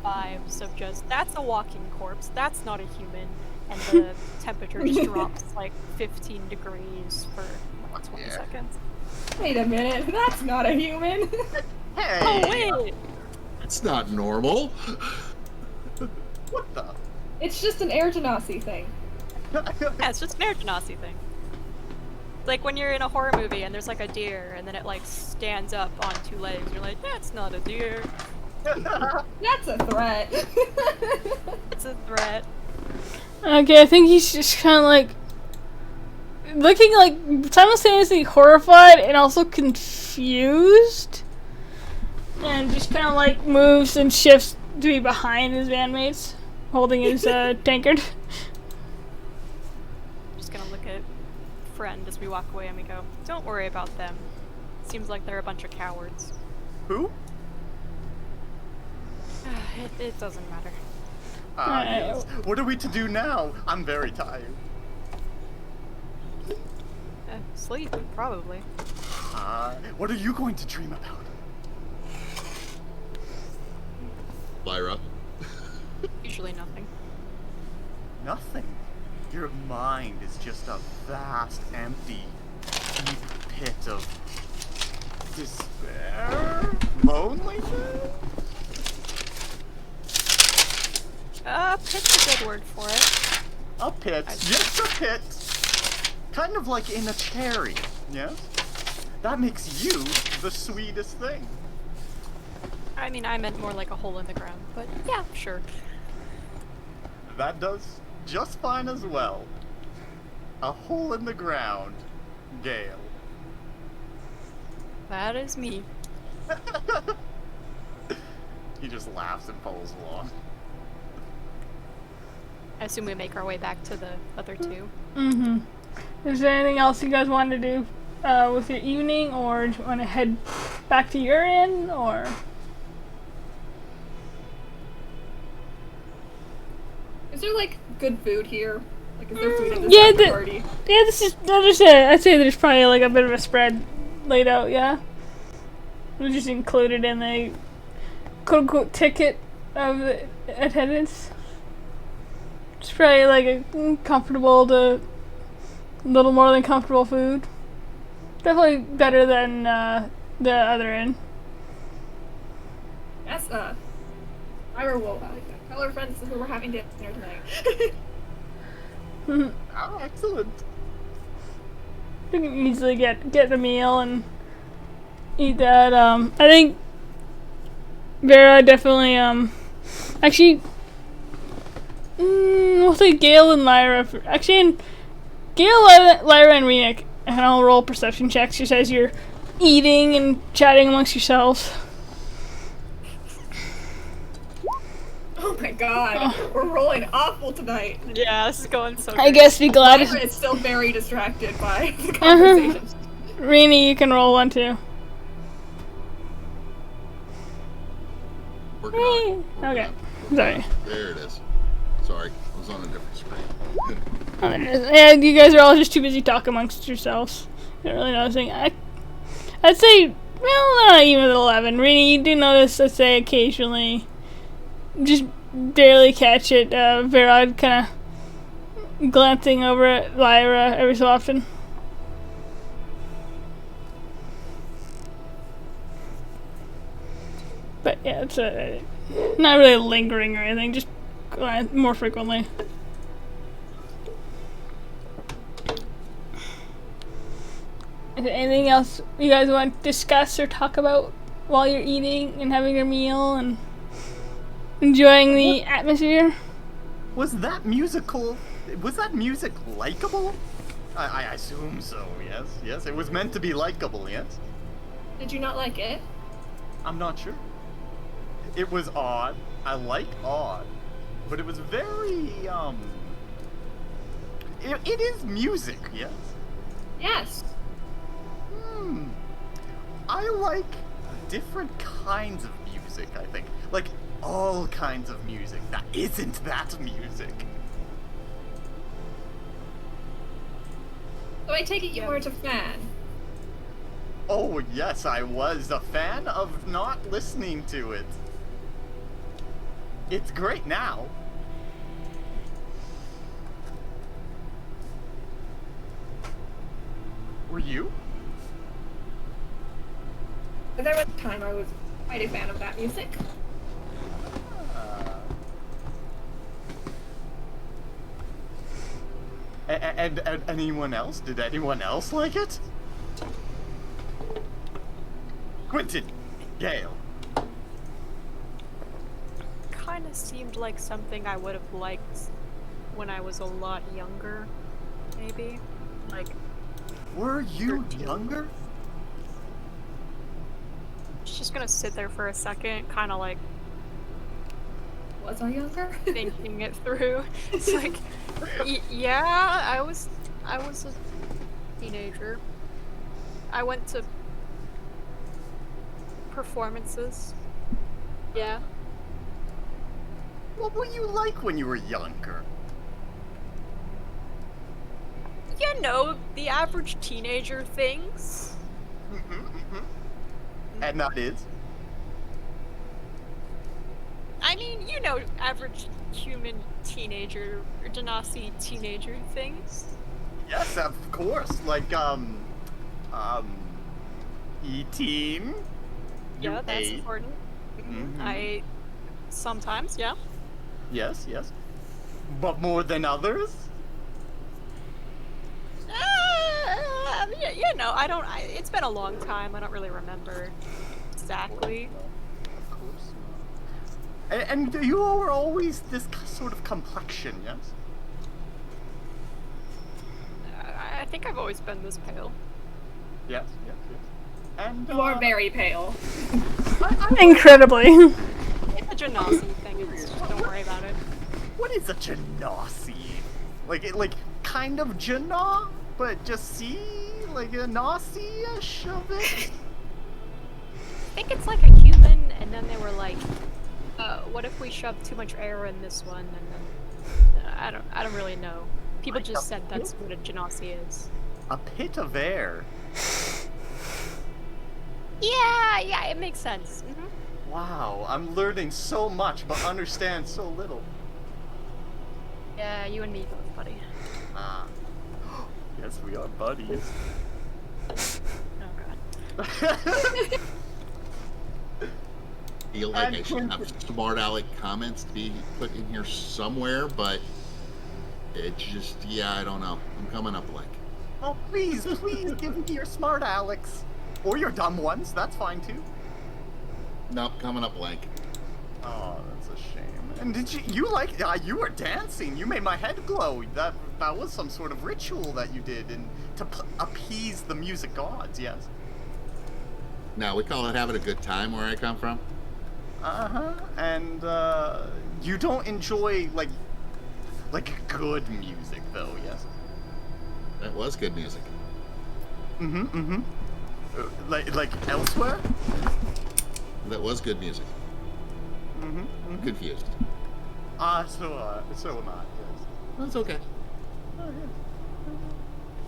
vibes of just, that's a walking corpse, that's not a human, and the temperature just drops like 15 degrees for 20 seconds. Wait a minute, that's not a human. Hey! Oh wait! It's not normal. What the? It's just an air genasi thing. Yeah, it's just an air genasi thing. It's like when you're in a horror movie and there's like a deer and then it like stands up on 2 legs, you're like, that's not a deer. That's a threat. It's a threat. Okay, I think he's just kind of like looking like simultaneously horrified and also confused, and just kind of like moves and shifts to be behind his bandmates, holding his tankard. Just gonna look at friend as we walk away and we go, don't worry about them. Seems like they're a bunch of cowards. Who? It doesn't matter. Yes. What are we to do now? I'm very tired. Sleep, probably. What are you going to dream about? Lyra. Usually nothing. Nothing. Your mind is just a vast, empty, deep pit of despair? Loneliness? Pit's a good word for it. A pit. Yes, a pit. Kind of like in a cherry, yes? That makes you the sweetest thing. I mean, I meant more like a hole in the ground, but yeah, sure. That does just fine as well. A hole in the ground, Gale. That is me. He just laughs and follows along. I assume we make our way back to the other two. Mm-hmm. Is there anything else you guys want to do with your evening, or do you want to head back to your inn, or? Is there like good food here? Like, is there food at this Yeah, party? Yeah, this is. I'd say there's probably like a bit of a spread laid out. Yeah, we just included in the quote unquote ticket of the attendance. It's probably like a comfortable to little more than comfortable food. Definitely better than the other inn. Yes, Ira will tell her friends who we're having dinner tonight. Oh, excellent. You can easily get a meal and eat that. I think Vera definitely actually we'll say Gale and Lyra. Actually, Gale, Lyra, and Renick, and I'll roll perception checks just as you're eating and chatting amongst yourselves. Oh my god, we're rolling awful tonight. Yeah, this is going so good. I guess be glad. Lyra is still very distracted by the conversation. Rini, you can roll one too. Working on it. Okay, Working sorry. on it. There it is. Sorry, I was on a different screen. Oh, there it is. And you guys are all just too busy talking amongst yourselves. Not really noticing. I'd say, well, not even at 11. Rini, you do notice, I'd say, occasionally, just barely catch it. Vera kind of glancing over at Lyra every so often. But yeah, it's not really lingering or anything, just more frequently. Is there anything else you guys want to discuss or talk about while you're eating and having your meal and enjoying the atmosphere? Was that music likable? I assume so, yes. Yes, it was meant to be likable, yes? Did you not like it? I'm not sure. It was odd. I like odd. But it was very, It is music, yes? Yes. I like different kinds of music, I think. Like, all kinds of music that isn't that music. So I take it you weren't a fan. Oh, yes, I was a fan of not listening to it. It's great now. Were you? But there was a time I was quite a fan of that music. And anyone else? Did anyone else like it? Quentin, Gale. Kind of seemed like something I would have liked when I was a lot younger, maybe. Like, Were you 13. younger? She's just gonna sit there for a second, kind of like Was I younger? thinking it through. It's like, yeah, I was a teenager. I went to performances. Yeah. What were you like when you were younger? You know, the average teenager things. And that is? I mean, you know, average human teenager or Genasi teenager things. Yes, of course. Like, E-Team? Yeah, that's UA. important. Mhm. I sometimes, yeah. Yes, yes. But more than others? Yeah, you know, it's been a long time. I don't really remember exactly. Of course not. And you were always this sort of complexion, yes? I think I've always been this pale. Yes, yes, yes. And, You are very pale. Incredibly. It's a Genasi thing. Just don't worry about it. What is a Genasi? Like kind of Jana, but just see, like a Nazi-ish of it? I think it's like a human, and then they were like, what if we shove too much air in this one? And then I don't really know. People just said that's what a Genasi is. A pit of air. Yeah, it makes sense. Wow, I'm learning so much, but understand so little. Yeah, you and me both, buddy. Ah. Yes, we are buddies. Oh god. Feel like I should have smart aleck comments to be put in here somewhere, but it's just, yeah, I don't know. I'm coming up blank. Oh, please give me your smart Alex. Or your dumb ones, that's fine too. Nope, coming up blank. Oh, that's a shame. And did you you were dancing. You made my head glow. That was some sort of ritual that you did to appease the music gods, yes? No, we call it having a good time where I come from. Uh-huh. And you don't enjoy like good music though, yes? That was good music. Like elsewhere? That was good music. Confused. So am I, yes. That's okay. Oh, yeah.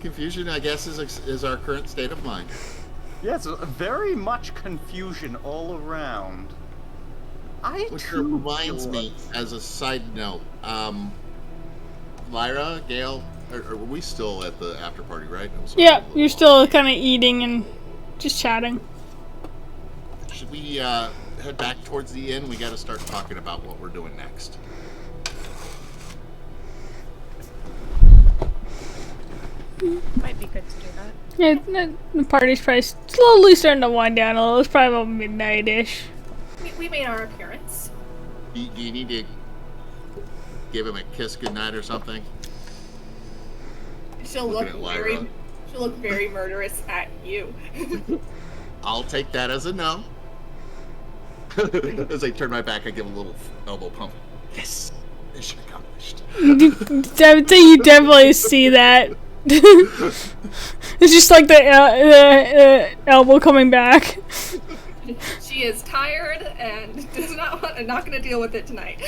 Confusion, I guess, is our current state of mind. Yes, very much confusion all around. Which reminds me, as a side note, Lyra, Gale, are we still at the after party, right? Yeah, you're still kind of eating and just chatting. Should we head back towards the inn? We got to start talking about what we're doing next. Might be good to do that. Yeah, the party's probably slowly starting to wind down a little. It's probably about midnight-ish. We made our appearance. Do you need to give him a kiss goodnight or something? She'll look very murderous at you. I'll take that as a no. As I turn my back, I give a little elbow pump. Yes, mission accomplished. I would say you definitely see that. It's just like the elbow coming back. She is tired and does not not going to deal with it tonight.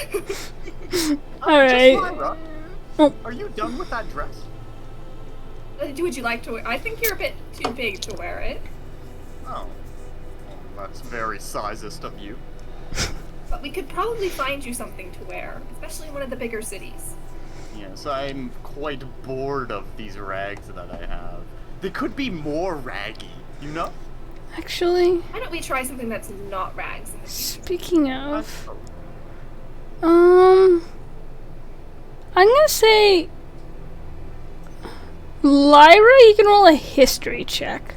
All right. Lyra, Oh. are you done with that dress? Would you like to wear? I think you're a bit too big to wear it. Oh. Well, that's very sizest of you. But we could probably find you something to wear, especially in one of the bigger cities. Yes, I'm quite bored of these rags that I have. They could be more raggy, you know? Actually, Why don't we try something that's not rags in the future? speaking of, I'm gonna say, Lyra, you can roll a history check.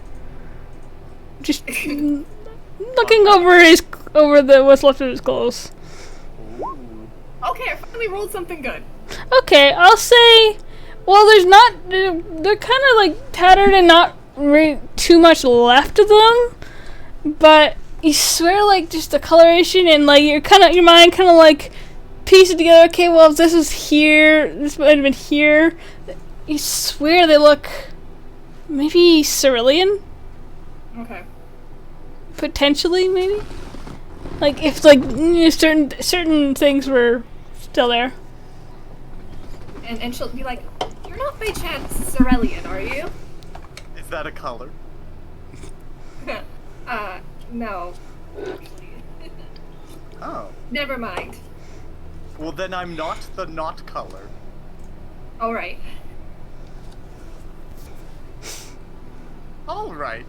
Just looking over what's left of his clothes. Okay, I finally rolled something good. Okay, I'll say, well, they're kind of like tattered and not too much left of them, but you swear like just the coloration and like your mind kind of like piece it together. Okay, well, if this was here, this might have been here. You swear they look maybe cerulean, Okay. potentially maybe. Like if like certain things were still there. And she'll be like, "You're not by chance Cerulean, are you?" Is that a color? No. Actually. Oh. Never mind. Well, then I'm not the not color. Alright. Alright.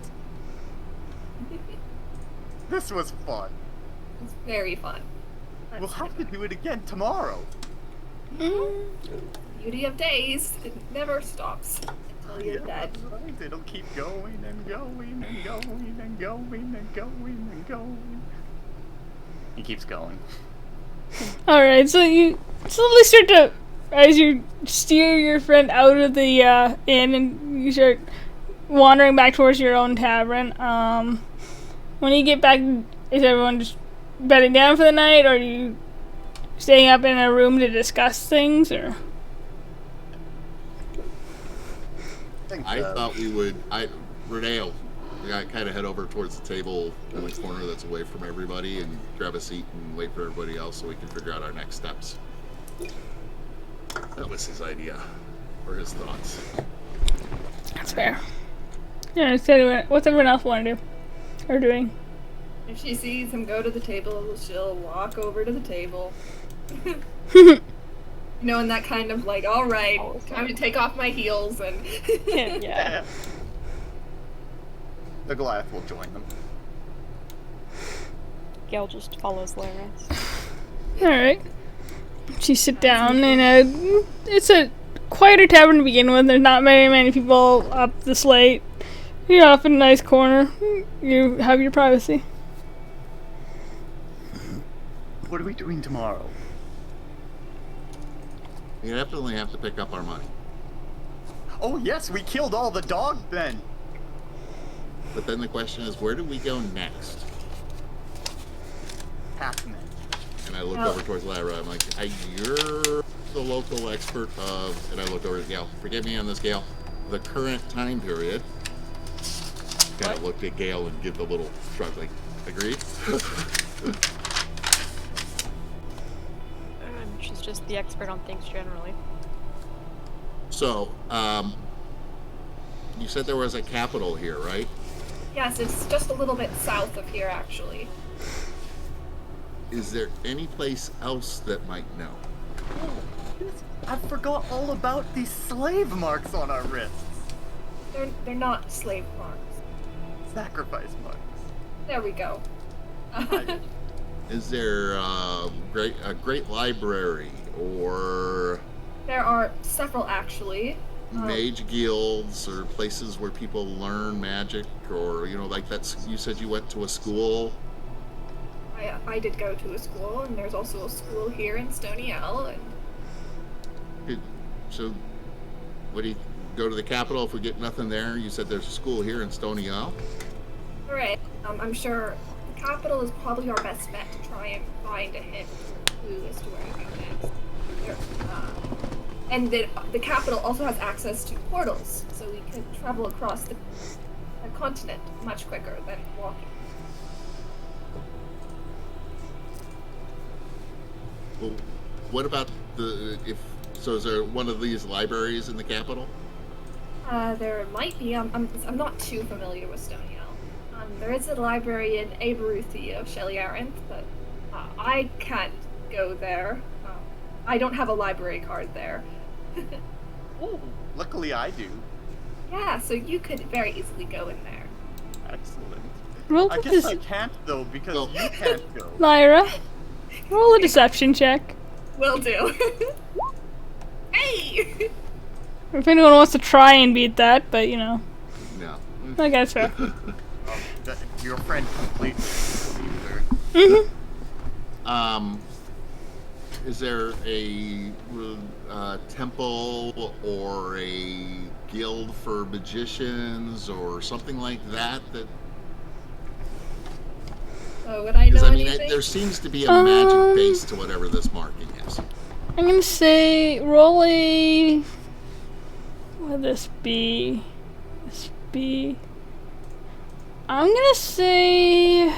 This was fun. It's very fun. We'll have to do it again tomorrow. Beauty of days. It never stops until you're dead. Right. It'll keep going and going and going and going and going and going. He keeps going. Alright, so you slowly start to, as you steer your friend out of the inn and you start wandering back towards your own tavern, when you get back, is everyone just bedding down for the night, or are you staying up in a room to discuss things, or? I thought we would. Renee, I kind of head over towards the table in the corner that's away from everybody and grab a seat and wait for everybody else so we can figure out our next steps. That was his idea, or his thoughts. That's fair. Yeah, so what's everyone else want to do? Or doing? If she sees him go to the table, she'll walk over to the table. You know, and that kind of like, alright, time to take off my heels and... Yeah. The Goliath will join them. Gale just follows Lyra. Alright. She sit down and it's a quieter tavern to begin with. There's not many people up this late. You're off in a nice corner. You have your privacy. What are we doing tomorrow? We definitely have to pick up our money. Oh yes, we killed all the dogs then. But then the question is, where do we go next? Halfman. And I look over towards Lyra. I'm like, you're the local expert of, and I look over at Gale. Forgive me on this, Gale. The current time period. Kind of look at Gale and give the little shrug, like, agreed? She's just the expert on things generally. So, you said there was a capital here, right? Yes, it's just a little bit south of here, actually. Is there any place else that might know? I forgot all about these slave marks on our wrists. They're not slave marks. Sacrifice marks. There we go. Is there a great library or There are several, actually. mage guilds or places where people learn magic, or like that's, you said you went to a school? I did go to a school, and there's also a school here in Stony Owl, and So what do you go to the capital if we get nothing there? You said there's a school here in Stony Owl? Alright, I'm sure the capital is probably our best bet to try and find a hint or clue as to where to go next. And the capital also has access to portals, so we could travel across the continent much quicker than walking. Well, what about is there one of these libraries in the capital? There might be. I'm not too familiar with Stoniel. There is a library in Aberuthi of Shelley Arendt, but I can't go there. I don't have a library card there. Oh, luckily I do. Yeah, so you could very easily go in there. Excellent. Roll I a guess I can't though because you can't go. Lyra, roll a deception check. Will do. Hey! If anyone wants to try and beat that, but No. I guess so. Your friend completely believed her. Mm-hmm. Is there a temple or a guild for magicians or something like that? So would I know anything? There seems to be a magic base to whatever this marking is. I'm gonna say roll a. What would this be? I'm gonna say.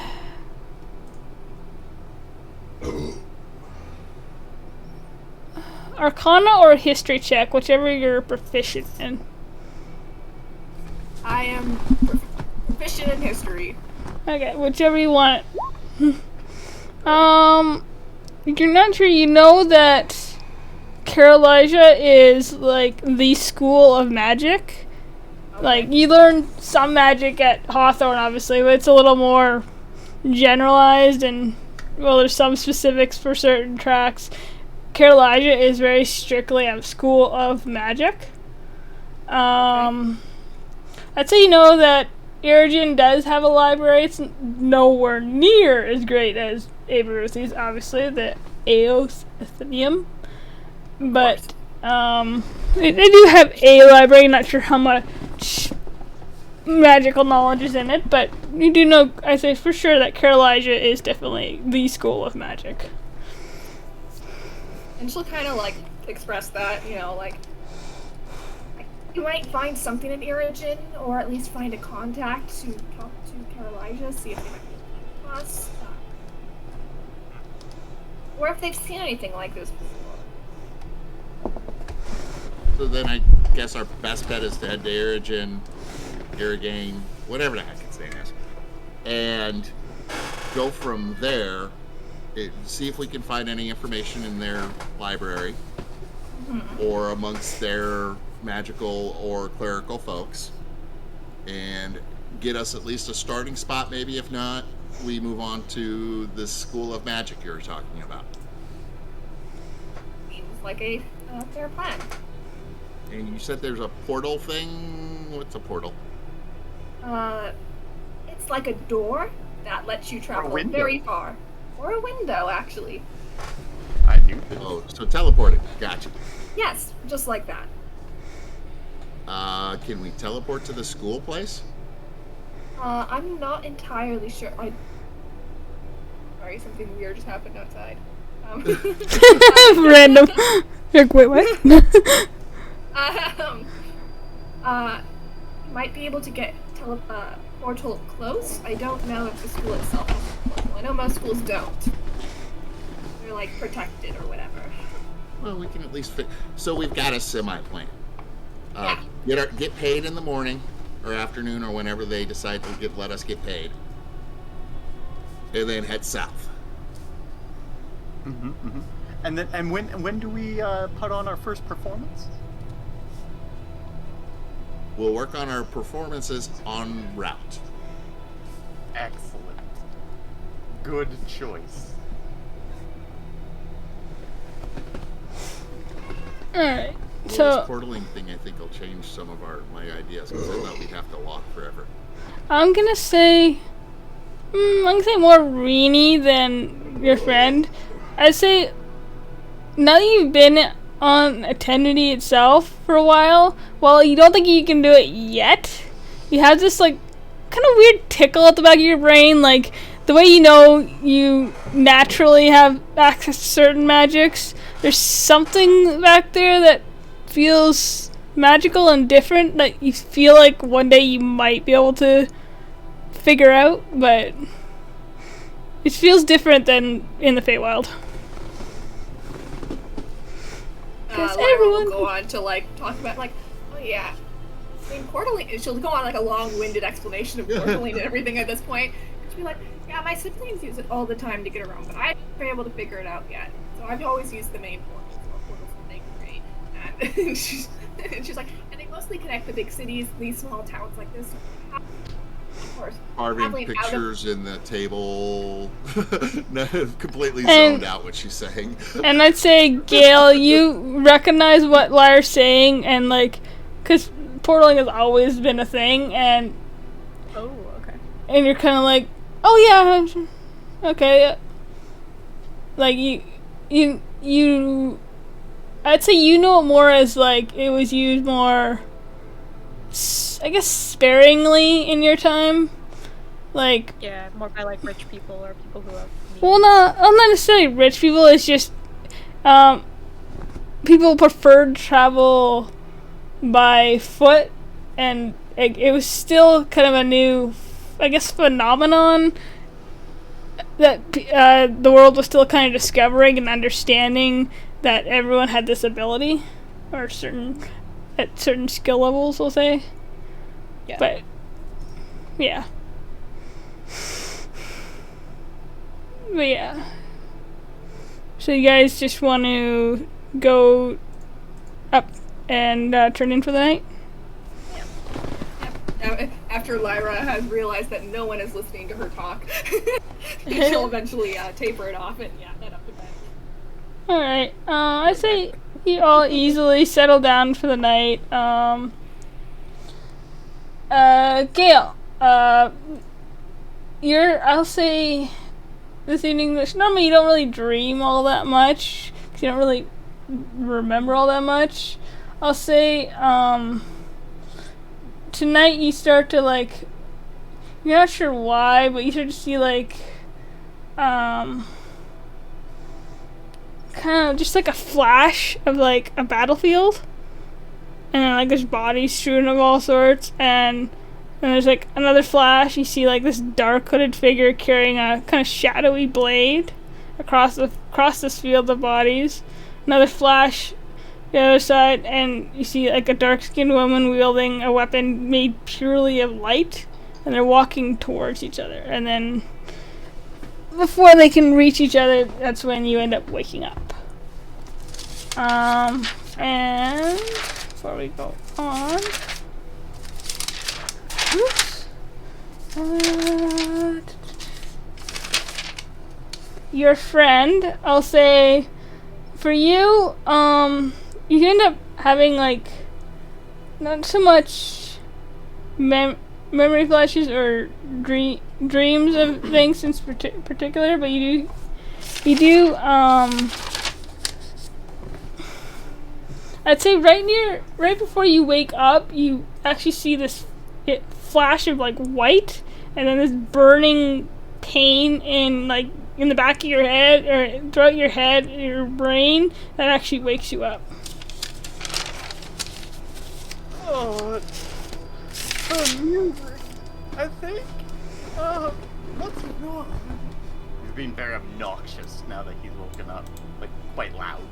Arcana or a history check, whichever you're proficient in. I am proficient in history. Okay, whichever you want. You're not sure. You know that Carolija is like the school of magic. Okay. Like you learn some magic at Hawthorne, obviously, but it's a little more generalized, and well, there's some specifics for certain tracks. Carolija is very strictly a school of magic. I'd say you know that Irigen does have a library. It's nowhere near as great as Aberuthi's, obviously, the Eos Athenaeum. But they do have a library. Not sure how much magical knowledge is in it, but you do know, I say for sure, that Carolija is definitely the school of magic. And she'll kind of like express that, like you might find something in Irigen, or at least find a contact to talk to Carolija, see if they might be able to help us. Or if they've seen anything like this before. So then I guess our best bet is to head to Irigen, whatever the heck its name is, and go from there. See if we can find any information in their library or amongst their magical or clerical folks, and get us at least a starting spot. Maybe if not, we move on to the school of magic you were talking about. Seems like a fair plan. And you said there's a portal thing. What's a portal? It's like a door that lets you travel very far. Or a window, actually. I do. Oh, so teleporting. Gotcha. Yes, just like that. Can we teleport to the school place? I'm not entirely sure. Sorry, something weird just happened outside. Random. Wait, what? Might be able to get portal close. I don't know if the school itself has a portal. I know most schools don't. They're like protected or whatever. Well, we can at least so we've got a semi-plan. Yeah. Get paid in the morning or afternoon or whenever they decide to let us get paid, and then head south. And when do we put on our first performance? We'll work on our performances en route. Excellent. Good choice. Alright, Well, so this portaling thing, I think, will change some of my ideas, because I thought we'd have to walk forever. I'm gonna say more Reenie than your friend. I'd say now that you've been on Atemnity itself for a while you don't think you can do it yet, you have this like kind of weird tickle at the back of your brain, like the way you naturally have access to certain magics. There's something back there that feels magical and different that you feel like one day you might be able to figure out, but it feels different than in the Feywild. Lyra will go on to talk about oh yeah, I mean Portaling. She'll go on a long-winded explanation of Portaling and everything at this point. She'll be like, yeah, my siblings use it all the time to get around, but I haven't been able to figure it out yet. So I've always used the main portals. Portals make great. And she's like, and they mostly connect the big cities, these small towns like this. Of course, Carving pictures in the table. Completely zoned out what she's saying. And I'd say, Gail, you recognize what Lyra's saying, and because portaling has always been a thing, and Oh, okay. and you're kind of like, oh yeah, okay, you I'd say you know it more as it was used more, I guess, sparingly in your time, Yeah, more by rich people or people who have means. well, not necessarily rich people. It's just people preferred travel by foot, and it was still kind of a new, I guess, phenomenon that the world was still kind of discovering and understanding that everyone had this ability, or at certain skill levels, we'll say. Yeah. But yeah. But yeah. So you guys just want to go up and turn in for the night? After Lyra has realized that no one is listening to her talk, she'll eventually taper it off and head up to bed. Alright, I'd say you all easily settle down for the night. Gail, I'll say this evening, normally you don't really dream all that much, because you don't really remember all that much. I'll say, tonight you start to you're not sure why, but you start to see kind of just a flash of a battlefield, and then there's bodies strewn of all sorts, and then there's another flash. You see this dark hooded figure carrying a kind of shadowy blade across this field of bodies. Another flash the other side, and you see a dark skinned woman wielding a weapon made purely of light, and they're walking towards each other, and then before they can reach each other, that's when you end up waking up. And before we go on, oops, your friend, I'll say, for you, you end up having not so much memory flashes or dreams of things in particular, but you do I'd say right before you wake up, you actually see this flash of white, and then this burning pain in the back of your head, or throughout your head, your brain, that actually wakes you up. Oh, music, I think. What's wrong? He's being very obnoxious now that he's woken up, quite loud.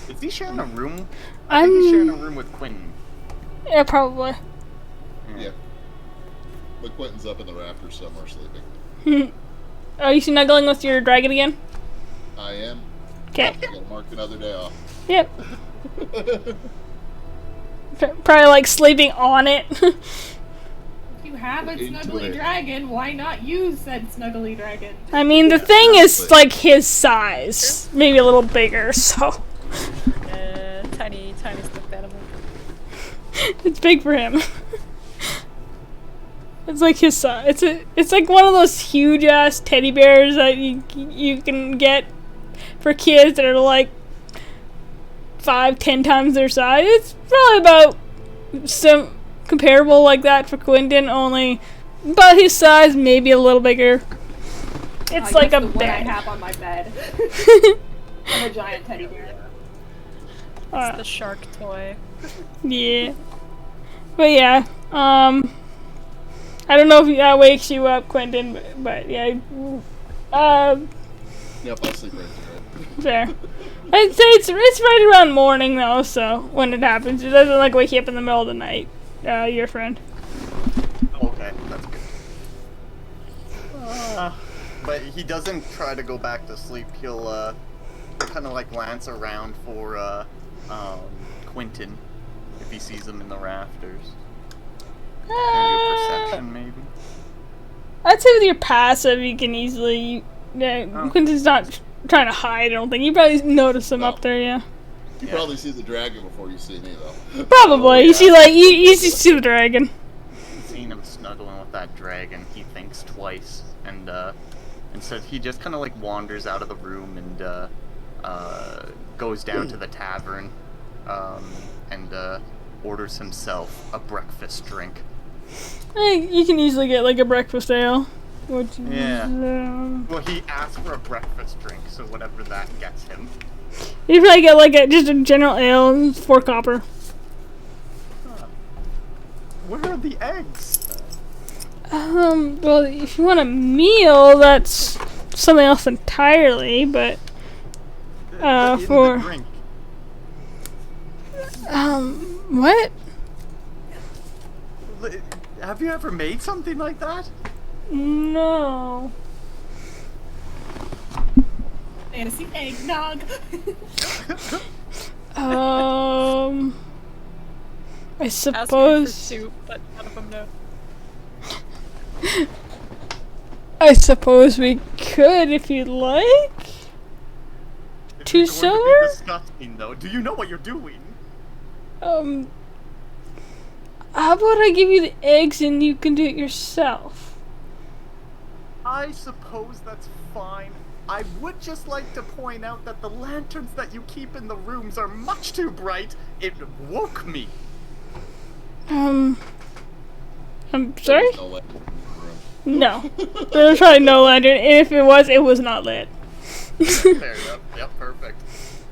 Is he sharing a room? I think he's sharing a room with Quentin. Yeah, probably. Yeah. But Quentin's up in the rafters somewhere sleeping. Are you snuggling with your dragon again? I am. Okay. I gotta mark another day off. Yep. Probably sleeping on it. If you have a snuggly dragon, why not use said snuggly dragon? I mean, the thing is his size, maybe a little bigger, so Tiny stuffed animal. it's big for him. It's his size. It's one of those huge ass teddy bears that you can get for kids that are 5-10 times their size. It's probably about some comparable like that for Quentin, only about his size, maybe a little bigger. It's like a the one I bed. have on my bed. I'm a giant teddy bear. It's the shark toy. Yeah. But yeah, I don't know if that wakes you up, Quentin, but yeah. Yep, I'll sleep right through it. Fair. I'd say it's right around morning though, so when it happens, it doesn't like wake you up in the middle of the night. Your friend. Okay, that's good. But he doesn't try to go back to sleep. He'll kind of like glance around for Quentin if he sees him in the rafters. Perception, maybe. I'd say with your passive, you can easily. Quentin's not trying to hide. I don't think you probably notice him up there. Yeah. You probably see the dragon before you see me, though. Probably. Oh, yeah. You see, like you see the dragon. Seeing him snuggling with that dragon, he thinks twice, and instead he just kind of like wanders out of the room and goes down to the tavern, and orders himself a breakfast drink. You can easily get like a breakfast ale. Which Yeah. is, Well, he asked for a breakfast drink, so whatever that gets him. you probably get like just a general ale and 4 copper. Where are the eggs? Well, if you want a meal, that's something else entirely. But In for the drink. what? Have you ever made something like that? No. Fantasy eggnog. I Asking for suppose. soup, but none of them know. I suppose we could if you'd like. It's 2 going silver? to be disgusting, though. Do you know what you're doing? How about I give you the eggs and you can do it yourself? I suppose that's fine. I would just like to point out that the lanterns that you keep in the rooms are much too bright. It woke me. I'm sorry? There's no light in the room. No. There was probably no lantern. If it was not lit. Fair, yep, perfect.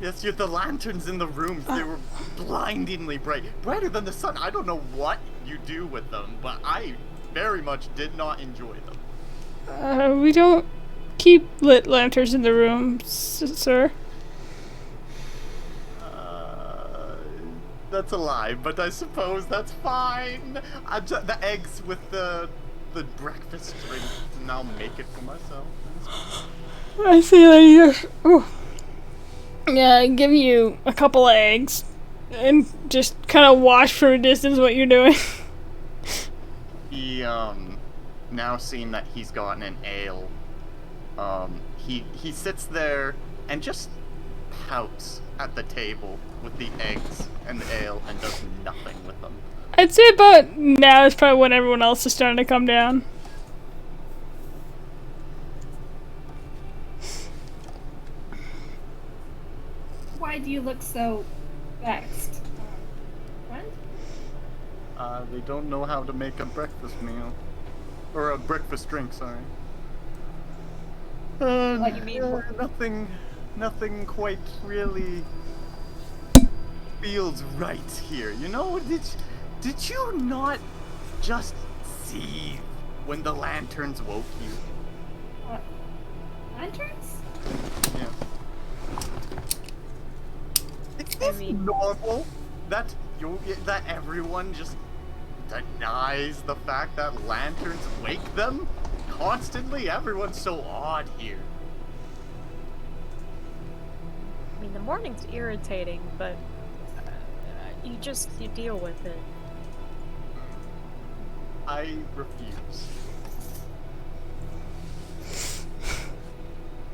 Yes, the lanterns in the rooms, they were blindingly bright. Brighter than the sun. I don't know what you do with them, but I very much did not enjoy them. We don't keep lit lanterns in the room, sir. That's a lie, but I suppose that's fine. The eggs with the breakfast drink, and I'll make it for myself. I see that you're. Yeah, I give you a couple of eggs and just kind of watch from a distance what you're doing. He, now seeing that he's gotten an ale, he sits there and just pouts at the table with the eggs and the ale and does nothing with them. I'd say about now is probably when everyone else is starting to come down. Why do you look so vexed? What? They don't know how to make a breakfast meal. Or a breakfast drink, sorry. What you mean? Nothing quite really feels right here. You know, did you not just see when the lanterns woke you? What? Lanterns? Yeah. Is this normal that that everyone just denies the fact that lanterns wake them constantly? Everyone's so odd here. I mean, the morning's irritating, but you deal with it. I refuse.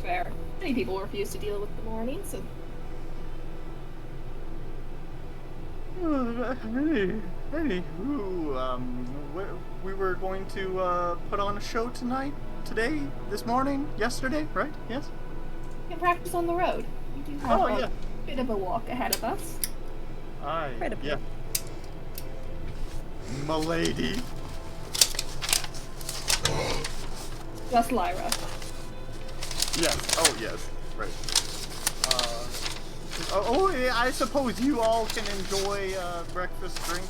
Fair. Many people refuse to deal with the morning, so we were going to put on a show today, this morning, yesterday, right? Yes? you can practice on the road. You do Oh, have yeah. bit of a walk ahead of us. Aye, Right up yeah. Milady. Just Lyra. Yes. Oh, yes. Right. Yeah, I suppose you all can enjoy breakfast drink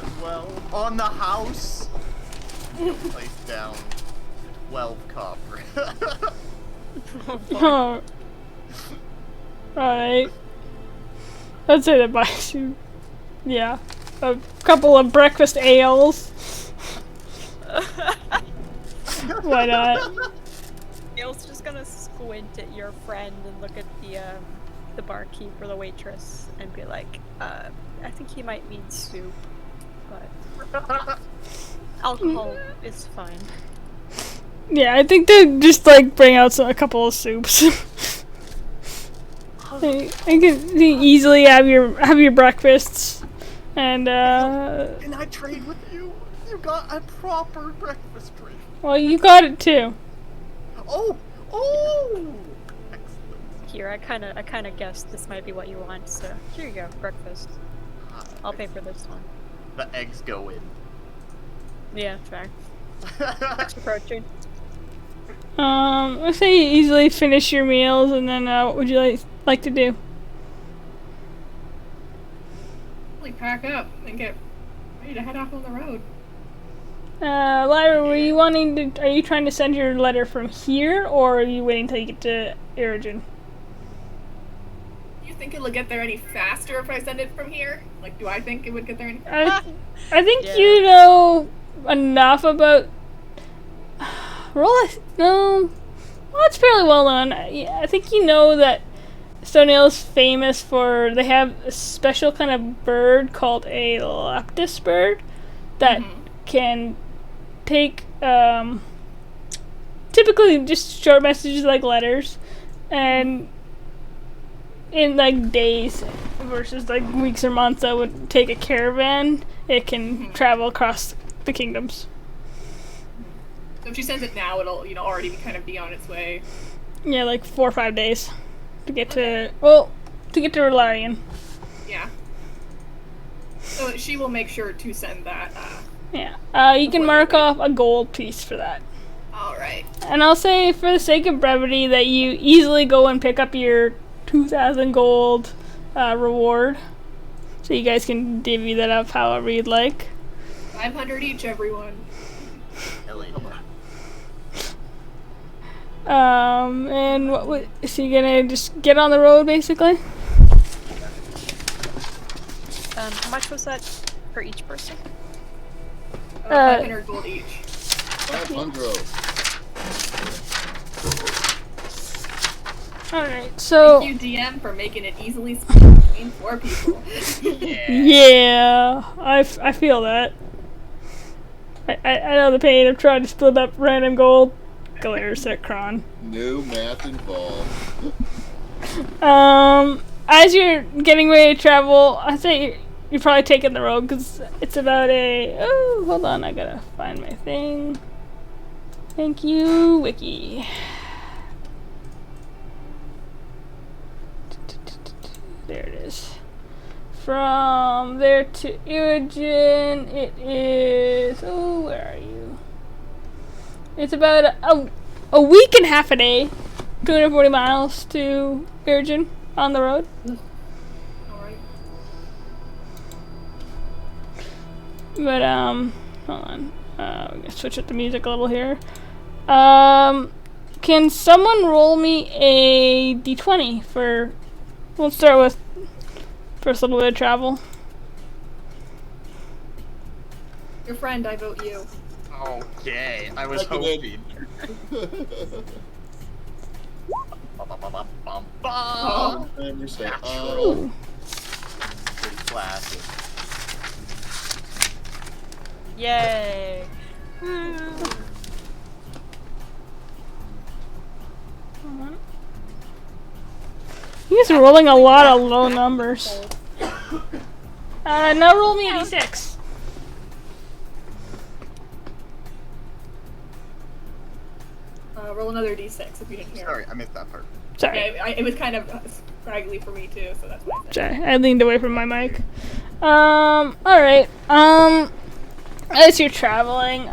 as well. On the house. You'll place down 12 copper. Oh. Right. I'd say that buys you. Yeah. A couple of breakfast ales. Why not? Gail's just gonna squint at your friend and look at the barkeep or the waitress and be like, I think he might need soup, but alcohol is fine. Yeah, I think they just like bring out a couple of soups. I can easily have your breakfasts, and Can I trade with you? You got a proper breakfast drink. well, you got it too. Oh! Excellent. Here, I kinda guessed this might be what you want, so here you go, breakfast. I'll pay for this one. The eggs go in. Yeah, fair. Extra protein. Let's say you easily finish your meals, and then what would you like to do? Like pack up and get ready to head off on the road. Lyra, are you trying to send your letter from here, or are you waiting until you get to Irigen? Do you think it'll get there any faster if I send it from here? Like, do I think it would get there any I think Yeah. you know enough about. No. Well, it's fairly well known. I think you know that Stonehill is famous for. They have a special kind of bird called a leptis bird that can take typically just short messages like letters, and in like days versus like weeks or months that would take a caravan, it can travel across the kingdoms. So if she sends it now, it'll already be on its way. Yeah, like 4 or 5 days to get to Relarian. Yeah. So she will make sure to send that. Yeah. You can mark off a gold piece for that. All right. And I'll say, for the sake of brevity, that you easily go and pick up your 2,000 gold reward. So you guys can divvy that up however you'd like. 500 each, everyone. Hell yeah. And so you're gonna just get on the road, basically? How much was that for each person? 500 gold each. 500. Alright, so... Thank you, DM, for making it easily split between 4 people. Yeah, I feel that. I know the pain of trying to split up random gold. Galera Kron. No math involved. As you're getting ready to travel, I say you're probably taking the road because it's about oh, hold on, I gotta find my thing. Thank you, Wiki. There it is. From there to Irigen, it is. Oh, where are you? It's about a week and half a day. 240 miles to Irigen on the road. Alright. But, hold on. We're gonna switch up the music a little here. Can someone roll me a d20 for. We'll start with first little bit of travel. Your friend, I vote you. Okay, I was Seconded. hoping. Oh, I understand. Natural. Pretty classic. Yay! You guys are rolling a lot of low numbers. Now roll me a d6. Roll another d6 if you didn't hear. Sorry, I missed that part. Sorry. Yeah, it was kind of scraggly for me too, so that's why I said. Sorry, I leaned away from my mic. Alright. As you're traveling,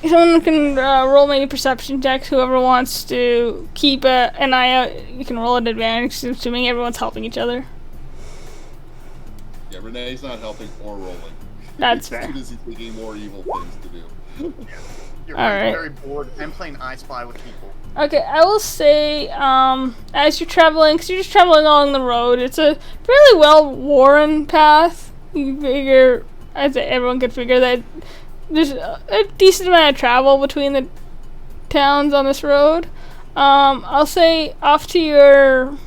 someone can roll any perception checks. Whoever wants to keep an eye out, you can roll an advantage, assuming everyone's helping each other. Yeah, Renee's not helping or rolling. That's fair. He's too busy thinking more evil things to do. You're Alright. very bored. I'm playing I Spy with people. Okay, I will say, as you're traveling, because you're just traveling along the road, it's a fairly well-worn path. You figure, as everyone could figure, that there's a decent amount of travel between the towns on this road. I'll say off to your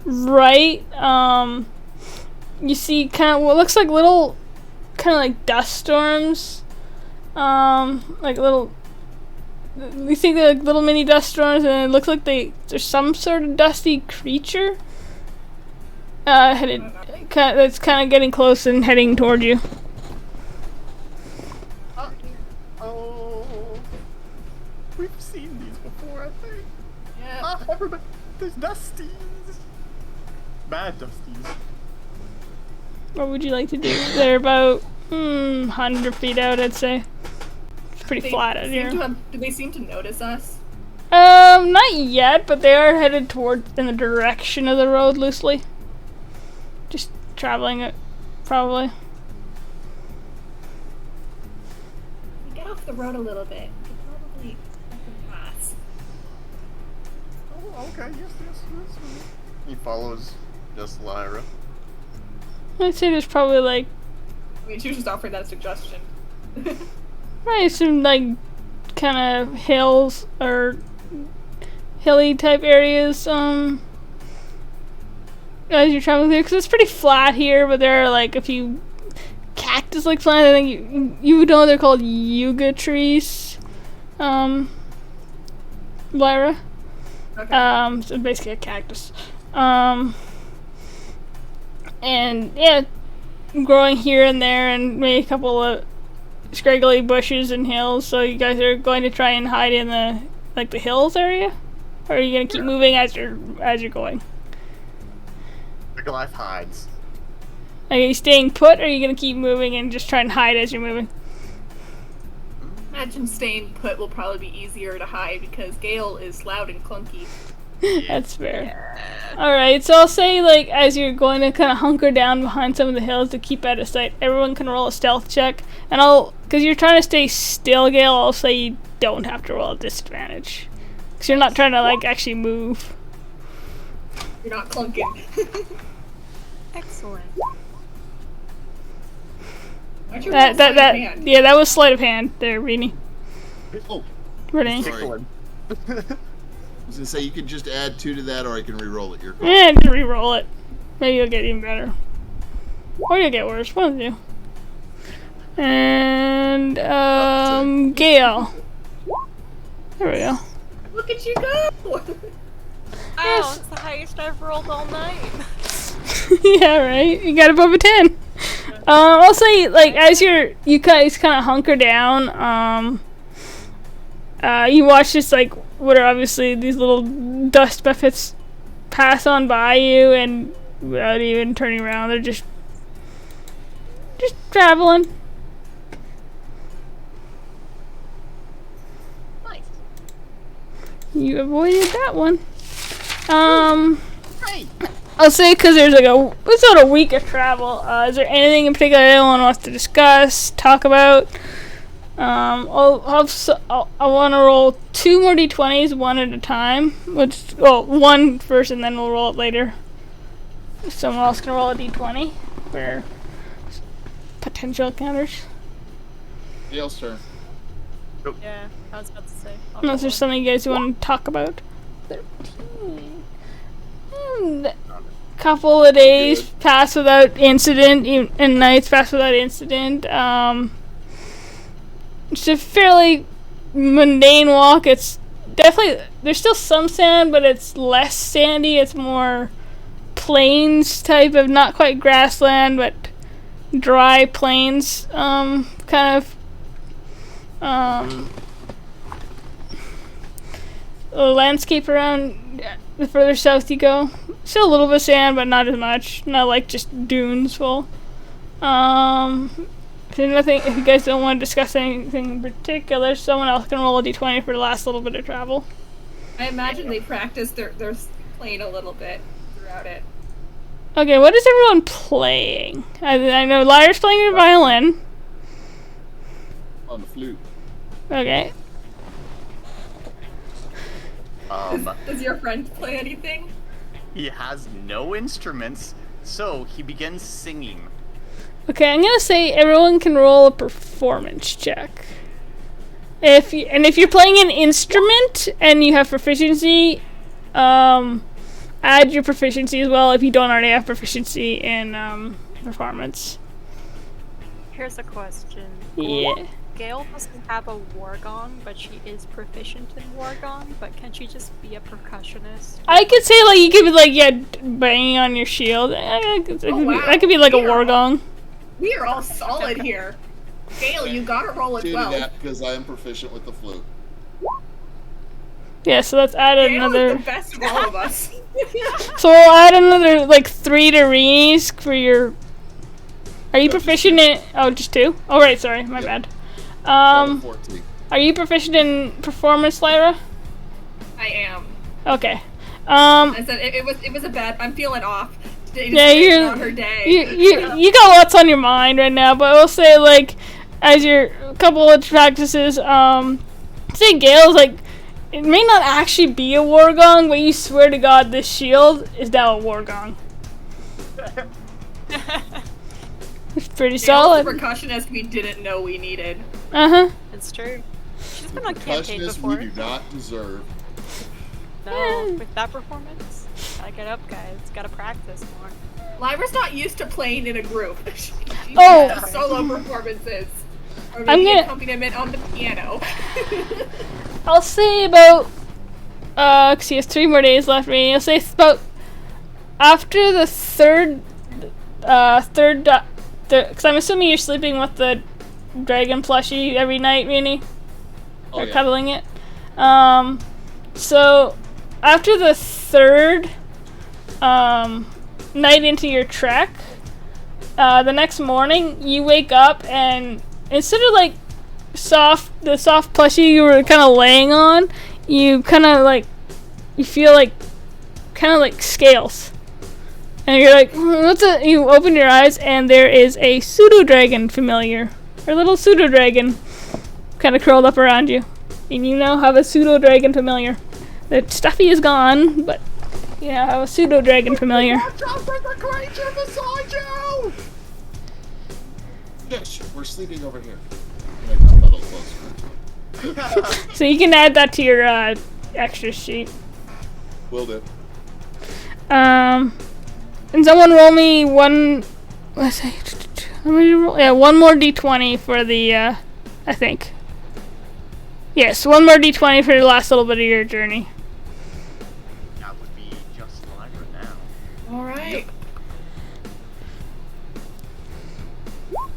right, you see kind of what looks like little, kind of like dust storms. Like little, you think they're like little mini dust storms, and it looks like there's some sort of dusty creature that's kind of getting close and heading toward you. Oh, we've seen these before, I think. Yeah. Everybody, there's dusties. Bad dusties. What would you like to do? They're about 100 feet out, I'd say. It's pretty flat out here. Do they seem to notice us? Not yet, but they are headed toward in the direction of the road loosely. Just traveling it, probably. We get off the road a little bit. We could probably let them pass. Oh, okay, yes. He follows just Lyra. I'd say there's probably like, I mean, she was just offering that suggestion. I assume like kind of hills or hilly type areas as you're traveling through, because it's pretty flat here, but there are like a few cactus like plants. I think you know they're called yuga trees, Lyra. Okay. So basically a cactus, and yeah, growing here and there, and maybe a couple of scraggly bushes and hills. So you guys are going to try and hide in the the hills area, or are you gonna keep moving as you're going? The Goliath hides. Are you staying put, or are you gonna keep moving and just try and hide as you're moving? Imagine staying put will probably be easier to hide because Gale is loud and clunky. That's fair. Alright, so I'll say, like, as you're going to kind of hunker down behind some of the hills to keep out of sight, everyone can roll a stealth check. And because you're trying to stay still, Gale, I'll say you don't have to roll a disadvantage. Because you're not trying to, like, actually move. You're not clunking. Excellent. Aren't you rolling sleight of hand? Yeah, that was sleight of hand there, Renee. Oh, Renee. sorry. I was gonna say you could just add 2 to that, or I can re-roll it. Your call. Yeah, just re-roll it. Maybe you'll get even better. Or you'll get worse, one of you. And, Gale. There we go. Look at you go! Oh, it's the highest I've rolled all night. Yeah, right? You got above a 10. I'll say, like, as you guys kind of hunker down, you watch this, like, what are obviously these little dust buffets pass on by you, and without even turning around, they're just traveling. Nice. You avoided that one. Hey! I'll say, because there's like it's about a week of travel. Is there anything in particular anyone wants to discuss, talk about? I want to roll 2 more d20s, one at a time. One first, and then we'll roll it later. Someone else can roll a d20 for potential encounters. Gale's turn. Yeah, I was about to say. Unless there's something you guys want to talk about. 13. And couple of days pass without incident, and nights pass without incident. It's a fairly mundane walk. It's definitely, there's still some sand, but it's less sandy. It's more plains type of, not quite grassland, but dry plains kind kind of landscape around the further south you go. Still a little bit of sand, but not as much. Not like just dunes full. If you guys don't want to discuss anything in particular, someone else can roll a d20 for the last little bit of travel. I imagine they practice their playing a little bit throughout it. Okay, what is everyone playing? I know Lyra's playing your violin. On the flute. Okay. Does your friend play anything? He has no instruments, so he begins singing. Okay, I'm gonna say everyone can roll a performance check. If you're playing an instrument and you have proficiency, add your proficiency as well if you don't already have proficiency in performance. Here's a question. Yeah. Gale doesn't have a war gong, but she is proficient in war gong. But can she just be a percussionist? I could say like you could be like banging on your shield. That could be like a war gong. We are all solid here. Gale, you gotta roll a 12. That because I am proficient with the flute. Yeah, so let's add Gale another. is the best of all of us. So we'll add another like 3 to Renee's for your. Are you proficient in? Oh, just 2. Oh, right. Sorry, my bad. 14. Are you proficient in performance, Lyra? I am. Okay. I said it was a bad. I'm feeling off. Yeah, you're on her day. You got lots on your mind right now, but I will say like, as your couple of practices, say Gale's like, it may not actually be a war gong, but you swear to God this shield is now a war gong. It's pretty solid. The percussionist we didn't know we needed. It's true. She's been on campaign before. We do not deserve. No, with that performance, gotta get up, guys. Gotta practice more. Lyra's not used to playing in a group. She's solo performances. Or I'm maybe gonna accompaniment on the piano. I'll say about 'cause he has 3 more days left. Me, I'll say it's about after the third, because I'm assuming you're sleeping with the dragon plushie every night, Rini. Or cuddling it. So after the 3rd night into your trek, the next morning you wake up and instead of like the soft plushie you were kind of laying on, you kind of like you feel like kind of like scales, and you're like, what's it? You open your eyes and there is a pseudo dragon familiar, or little pseudo dragon, kind of curled up around you, and you now have a pseudo dragon familiar. The stuffy is gone, but you now have a pseudo dragon familiar. Watch out for the creature beside you! Yes, we're sleeping over here. Make that a little closer. So you can add that to your extra sheet. Will do. And someone roll me one. Let's say, one more d20 for the. I think. Yes, one more d20 for the last little bit of your journey. That would be just Lyra now. All right. Yep.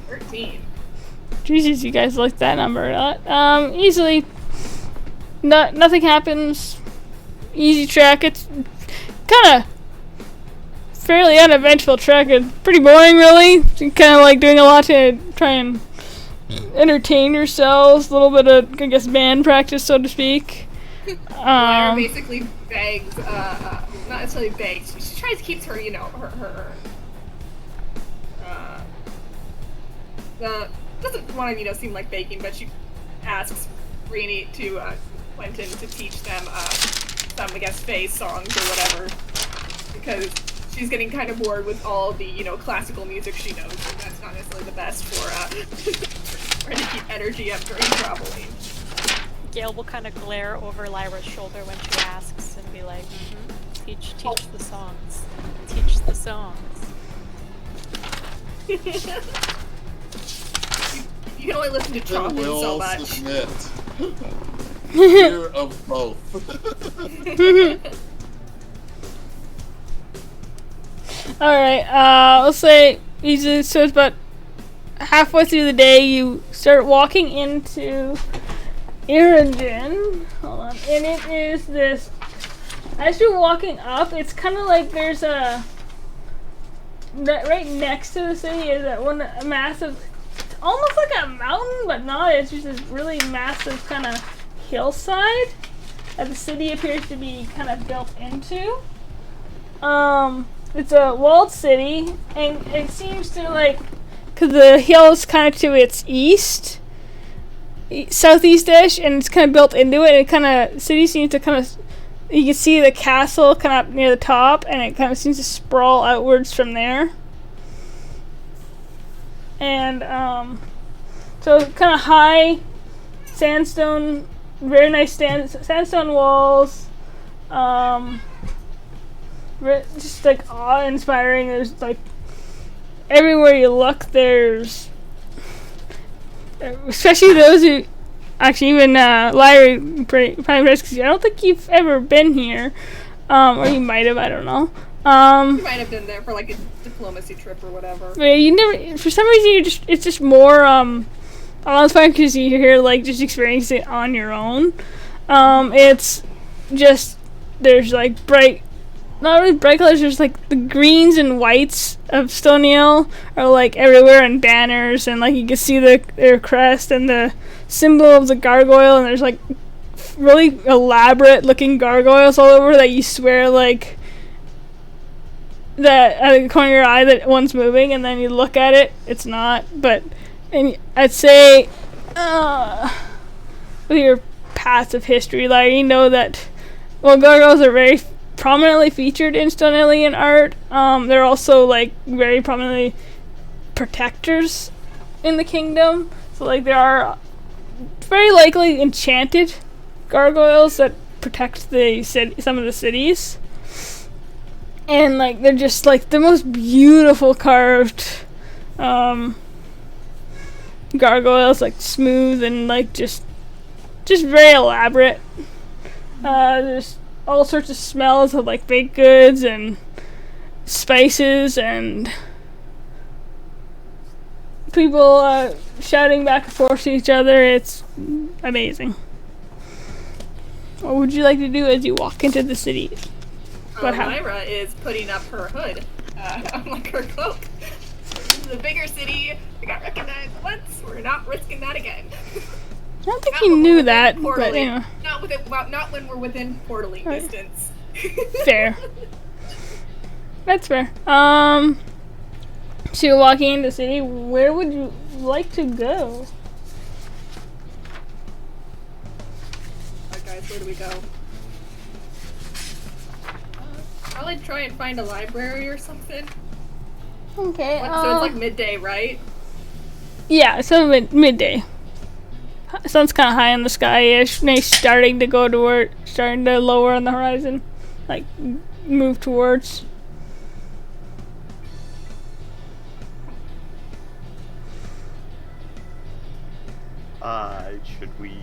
13. Jesus, you guys like that number a lot. Easily. Nothing happens. Easy trek. It's kind of fairly uneventful trek. It's pretty boring, really. Kind of like doing a lot to try and entertain yourselves. A little bit of, I guess, band practice, so to speak. Lyra basically begs, not necessarily begs. She tries to keep her, her doesn't want to, seem like begging, but she asks Rini to Quentin to teach them some, I guess, phase songs or whatever, because she's getting kind of bored with all the, classical music she knows, and that's not necessarily the best for trying to keep energy up during traveling. Gale will kind of glare over Lyra's shoulder when she asks and be like, teach the songs. Teach the songs. You can only listen to Chopin so much. Submit. Fear of both. Alright, let's say easily, so it's about halfway through the day, you start walking into Irigen. Hold on. And it is this. As you're walking up, it's kind of like there's a. Right next to the city is a massive. Almost like a mountain, but not. It's just this really massive kind of hillside that the city appears to be kind of built into. It's a walled city, and it seems to like, cause the hill is kind of to its east, southeast-ish, and it's kind of built into it. And it kind of city seems to kind of, you can see the castle kind of up near the top, and it kind of seems to sprawl outwards from there. And so kind of high sandstone, very nice sandstone walls. Just like awe-inspiring. There's like everywhere you look, there's especially those who actually even Larry probably because I don't think you've ever been here, or you might have. I don't know. You might have been there for like a diplomacy trip or whatever. But you never. For some reason, it's just more awe-inspiring because you're here like just experiencing it on your own. It's just there's like bright. Not really bright colors, there's like the greens and whites of Stoniel are like everywhere in banners, and like you can see their crest and the symbol of the gargoyle, and there's like really elaborate looking gargoyles all over that you swear like that at the corner of your eye that one's moving, and then you look at it, it's not. But and I'd say with your passive history, like you know that gargoyles are very prominently featured in Stonelian art. They're also like very prominently protectors in the kingdom. So like there are very likely enchanted gargoyles that protect some of the cities. And like they're just like the most beautiful carved gargoyles, like smooth and like just very elaborate. There's all sorts of smells of like baked goods and spices and people shouting back and forth to each other. It's amazing. What would you like to do as you walk into the city? Lyra is putting up her hood, like her cloak. This is a bigger city. We got recognized once. We're not risking that again. I don't think you knew that, but you know. Not when we're within portaling distance. Fair. That's fair. So you're walking into the city. Where would you like to go? Alright guys, where do we go? Probably try and find a library or something. Okay. So it's like midday, right? Yeah, so midday. Sun's kind of high in the sky-ish. Nice, starting to lower on the horizon, like move towards. Should we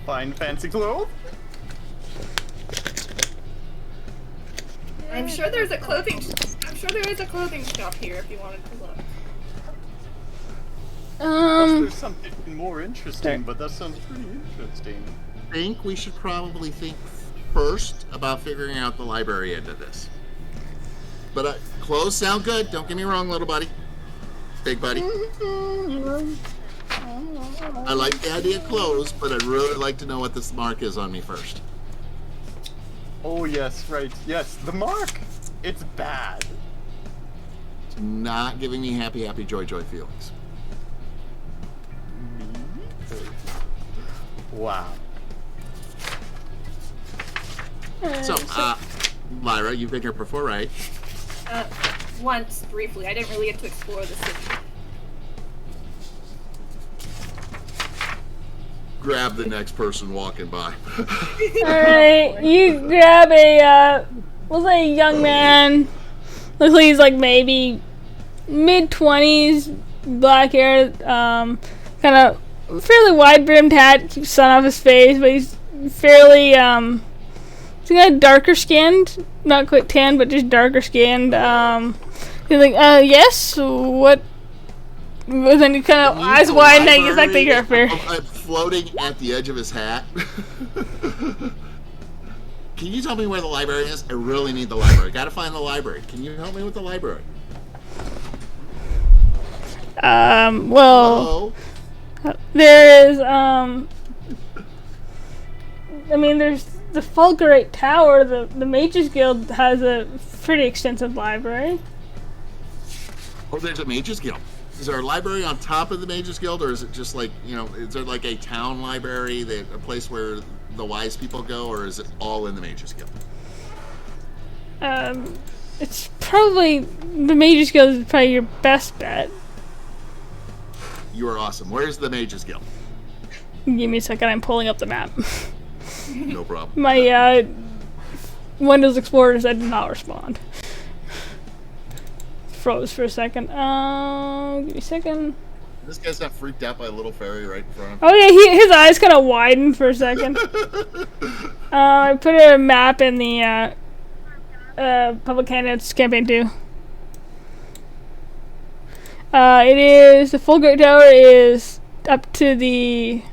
find fancy clothes? I'm sure there is a clothing shop here if you wanted to look. There's something more interesting, but that sounds pretty interesting. I think we should probably think first about figuring out the library end of this. But clothes sound good. Don't get me wrong, little buddy. Big buddy. I like the idea of clothes, but I'd really like to know what this mark is on me first. Oh, yes, right. Yes, the mark. It's bad. It's not giving me happy, joy feelings. Wow. So, Lyra, you've been here before, right? Once, briefly. I didn't really get to explore the city. Grab the next person walking by. Alright, you grab a, we'll say a young man. Looks like he's like maybe mid-20s, black hair, kind of fairly wide-brimmed hat, keeps the sun off his face, but he's fairly, he's kind of darker skinned, not quite tan, but just darker skinned. He's like, yes, what But then you kind of eyes wide and he's like the gripper. I'm floating at the edge of his hat. Can you tell me where the library is? I really need the library. Gotta find the library. Can you help me with the library? Well, there is, I mean, there's the Fulgurite Tower. The Mages Guild has a pretty extensive library. Oh, there's a Mages Guild. Is there a library on top of the Mages Guild, or is it just like, you know, is there like a town library, a place where the wise people go, or is it all in the Mages Guild? It's probably, the Mages Guild is probably your best bet. You are awesome. Where's the Mages Guild? Give me a second, I'm pulling up the map. No problem. My, Windows Explorer did not respond. Froze for a second. Give me a second. This guy's not freaked out by a little fairy right in front of him. Oh yeah, his eyes kind of widened for a second. I put a map in the public candidates campaign too. It is, the Fulgurite Tower is up to the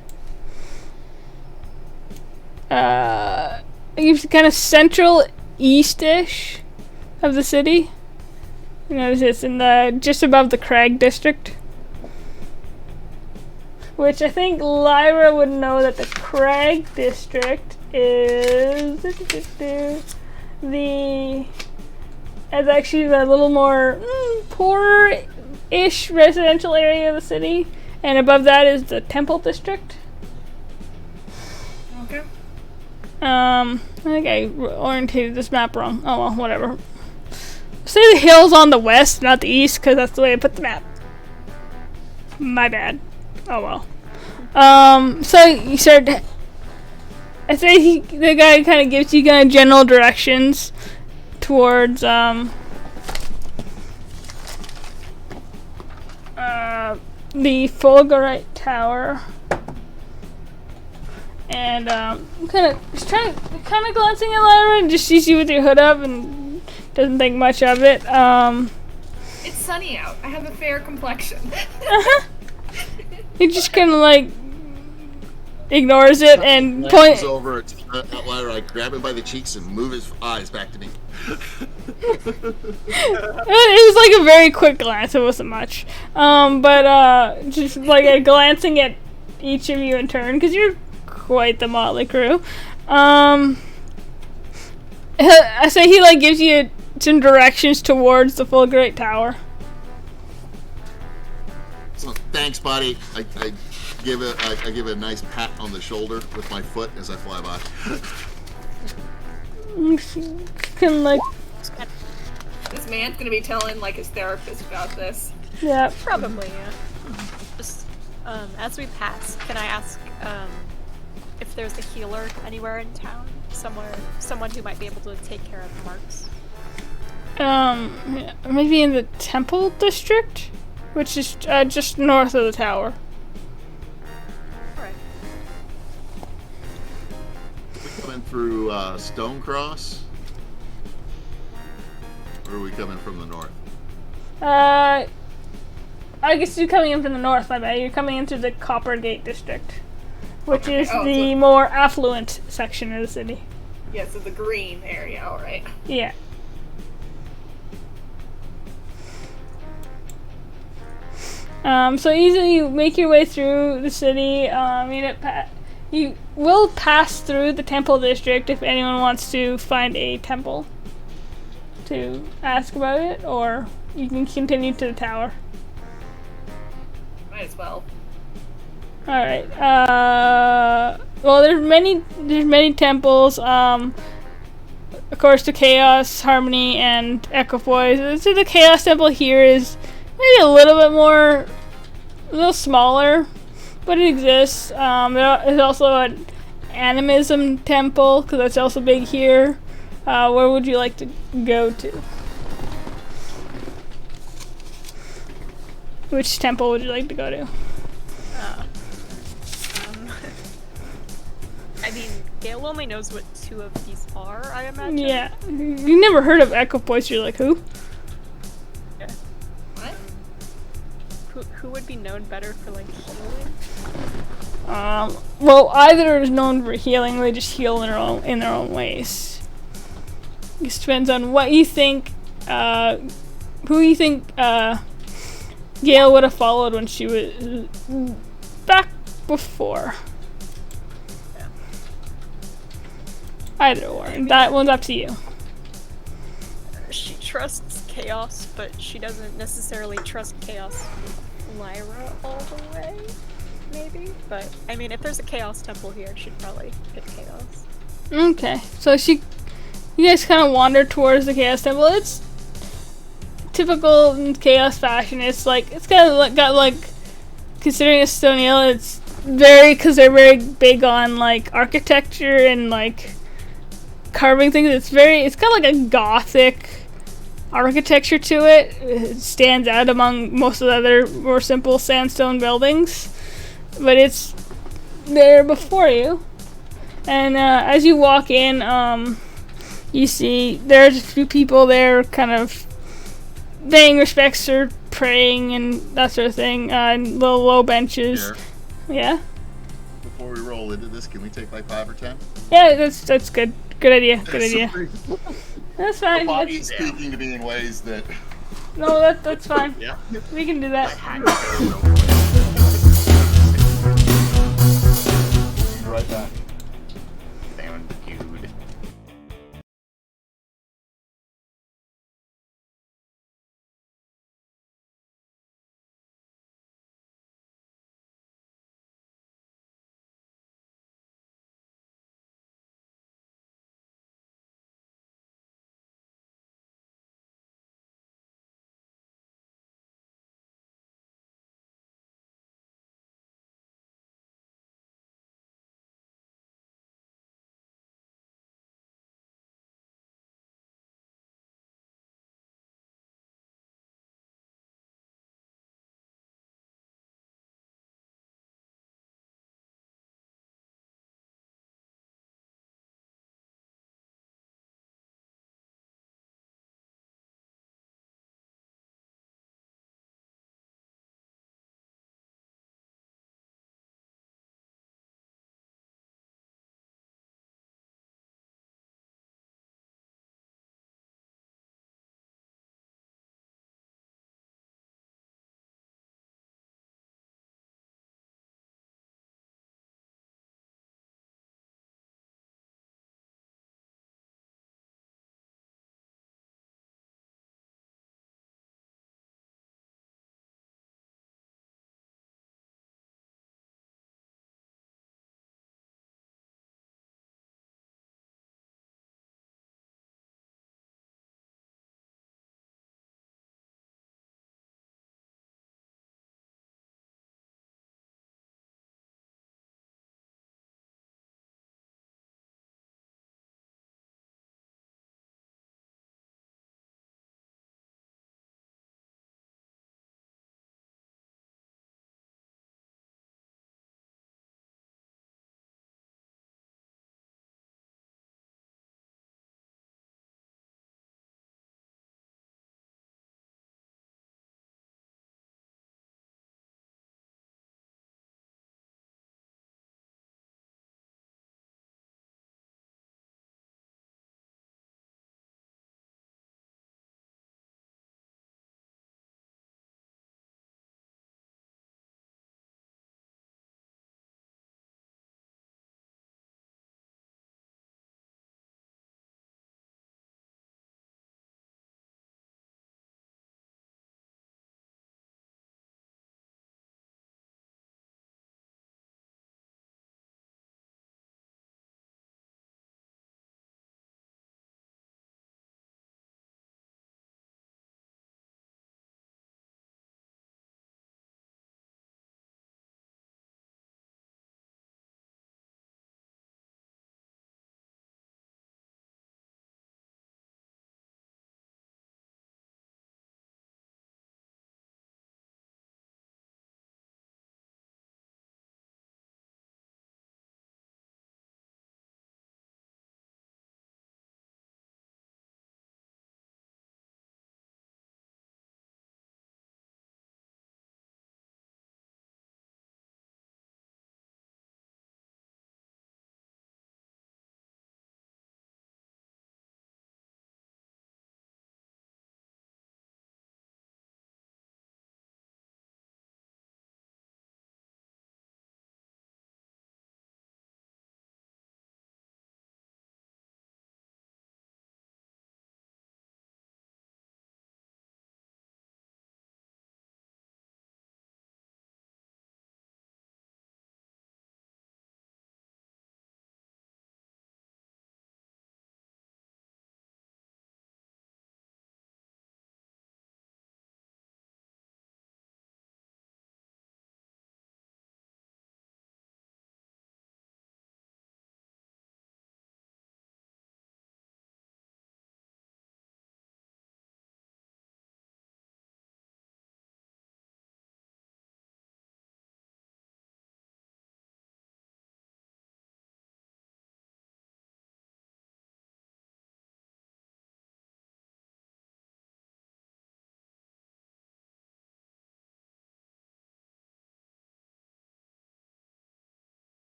it's kind of central east-ish of the city. You notice it's in the just above the Crag district, which I think Lyra would know that the Crag district is actually the little more poor-ish residential area of the city, and above that is the Temple district. Okay. I think I orientated this map wrong. Oh well, whatever. Say the hill's on the west, not the east, because that's the way I put the map. My bad. Oh well. So you start. I say the guy kind of gives you kind of general directions towards the Fulgurite Tower, and kind of glancing at Lyra and just sees you with your hood up and doesn't think much of it. It's sunny out. I have a fair complexion. He just kind of like ignores it and points over at Lyra. I grab him by the cheeks and move his eyes back to me. It was like a very quick glance. It wasn't much, but just like a glancing at each of you in turn, because you're quite the motley crew. I say he like gives you some directions towards the Fulgurite Tower. So thanks, buddy. I give it a nice pat on the shoulder with my foot as I fly by. Can like. This man's gonna be telling like his therapist about this. Yeah. Probably, yeah. Just as we pass, can I ask if there's a healer anywhere in town? Someone who might be able to take care of marks? Maybe in the Temple district, which is just north of the tower. Alright. We coming through Stonecross? Or are we coming from the north? I guess you're coming in from the north, my bad. You're coming into the Coppergate district, which is the more affluent section of the city. Yeah, so the green area, alright. Yeah. So easily you make your way through the city. You will pass through the Temple district if anyone wants to find a temple to ask about it, or you can continue to the tower. Might as well. Alright, well there's many temples, of course the Chaos, Harmony, and Equipoise. So the Chaos Temple here is maybe a little bit more, a little smaller, but it exists. There's also an Animism Temple, because that's also big here. Where would you like to go to? Which temple would you like to go to? I mean, Gale only knows what two of these are, I imagine. Yeah. You never heard of Equipoise, you're like, who? Yeah. What? who would be known better for like healing? Well, either is known for healing, they just heal in their own ways. It depends on what you think, who you think, Gail would have followed when she was back before. Yeah. Either or. That one's up to you. She trusts Chaos, but she doesn't necessarily trust Chaos with Lyra all the way. Maybe, but I mean, if there's a Chaos Temple here, she'd probably pick Chaos. Okay, so you guys kind of wander towards the Chaos Temple. It's typical in Chaos fashion. It's kind of got like, considering it's Stoniel, it's because they're very big on like architecture and like carving things. It's got like a gothic architecture to it. It stands out among most of the other more simple sandstone buildings. But it's there before you, and as you walk in, you see there's a few people there, kind of paying respects or praying and that sort of thing, and little low benches. Here, Yeah, before we roll into this, can we take like 5 or 10? yeah, that's good. Good idea. Good idea. That's fine. Bobby's speaking to me in ways that. No, that's fine. Yeah. We can do that. I had to go real quick.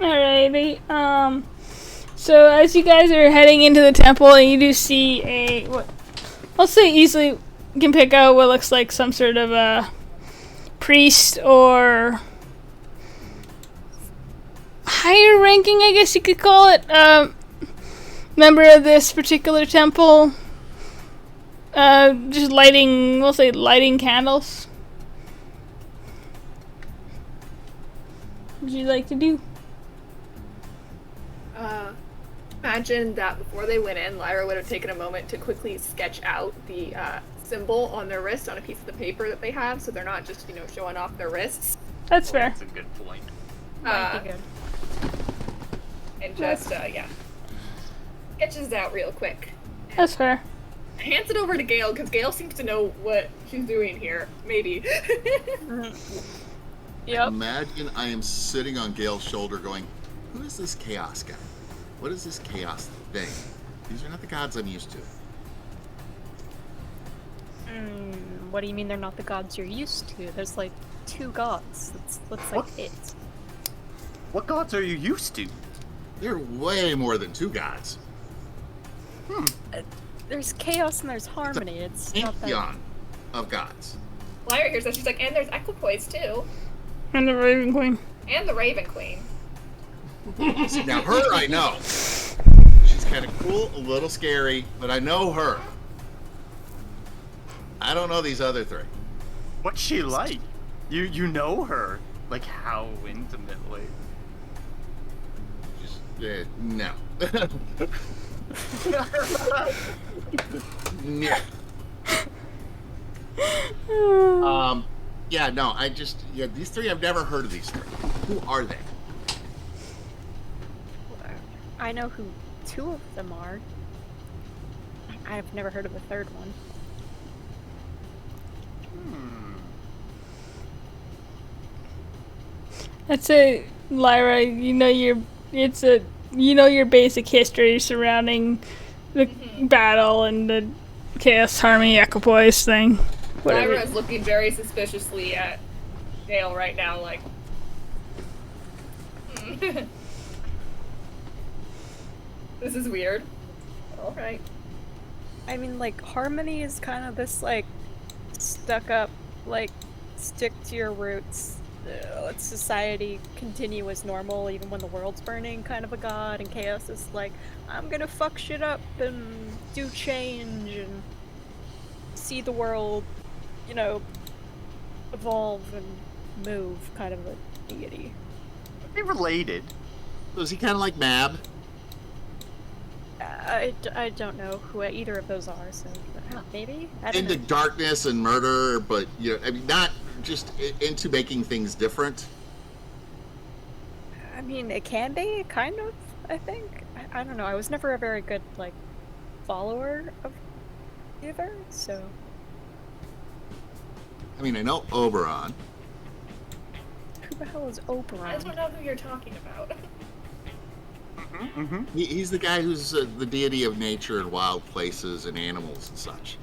Alrighty. So as you guys are heading into the temple, and you do see I'll say easily can pick out what looks like some sort of a priest or higher ranking, I guess you could call it, member of this particular temple. Just lighting candles. What would you like to do? Imagine that before they went in, Lyra would have taken a moment to quickly sketch out the symbol on their wrist on a piece of the paper that they have, so they're not just, showing off their wrists. That's fair. That's a good point. Might be good. And just, sketches it out real quick. That's fair. Hands it over to Gale, because Gale seems to know what she's doing here. Maybe. Yep. Imagine I am sitting on Gale's shoulder going, who is this chaos guy? What is this chaos thing? These are not the gods I'm used to. What do you mean they're not the gods you're used to? There's like 2 gods. That's like it. What gods are you used to? There are way more than 2 gods. There's chaos and there's harmony. It's not that. Pantheon of gods. Lyra hears that, she's like, and there's Equipoise too. And the Raven Queen. And the Raven Queen. Now her I know. She's kind of cool, a little scary, but I know her. I don't know these other 3. What's she like? You know her. Like, how intimately? Just, no. Yeah. Yeah, no, these 3, I've never heard of these 3. Who are they? I know who 2 of them are. I've never heard of the 3rd one. That's a Lyra. Your basic history surrounding the battle and the chaos harmony equipoise thing. Whatever. Lyra is looking very suspiciously at Gale right now, like. This is weird. Alright. I mean, like, harmony is kind of this, like, stuck up, like, stick to your roots, let society continue as normal even when the world's burning kind of a god, and chaos is like, I'm gonna fuck shit up and do change and see the world, evolve and move, kind of a deity. Are they related? So is he kind of like Mab? I don't know who either of those are, so maybe? I don't Into know. darkness and murder, but, not just into making things different. I mean, it can be, kind of, I think. I don't know, I was never a very good, like, follower of either, so... I mean, I know Oberon. Who the hell is Oberon? I don't know who you're talking about. He's the guy who's the deity of nature and wild places and animals and such.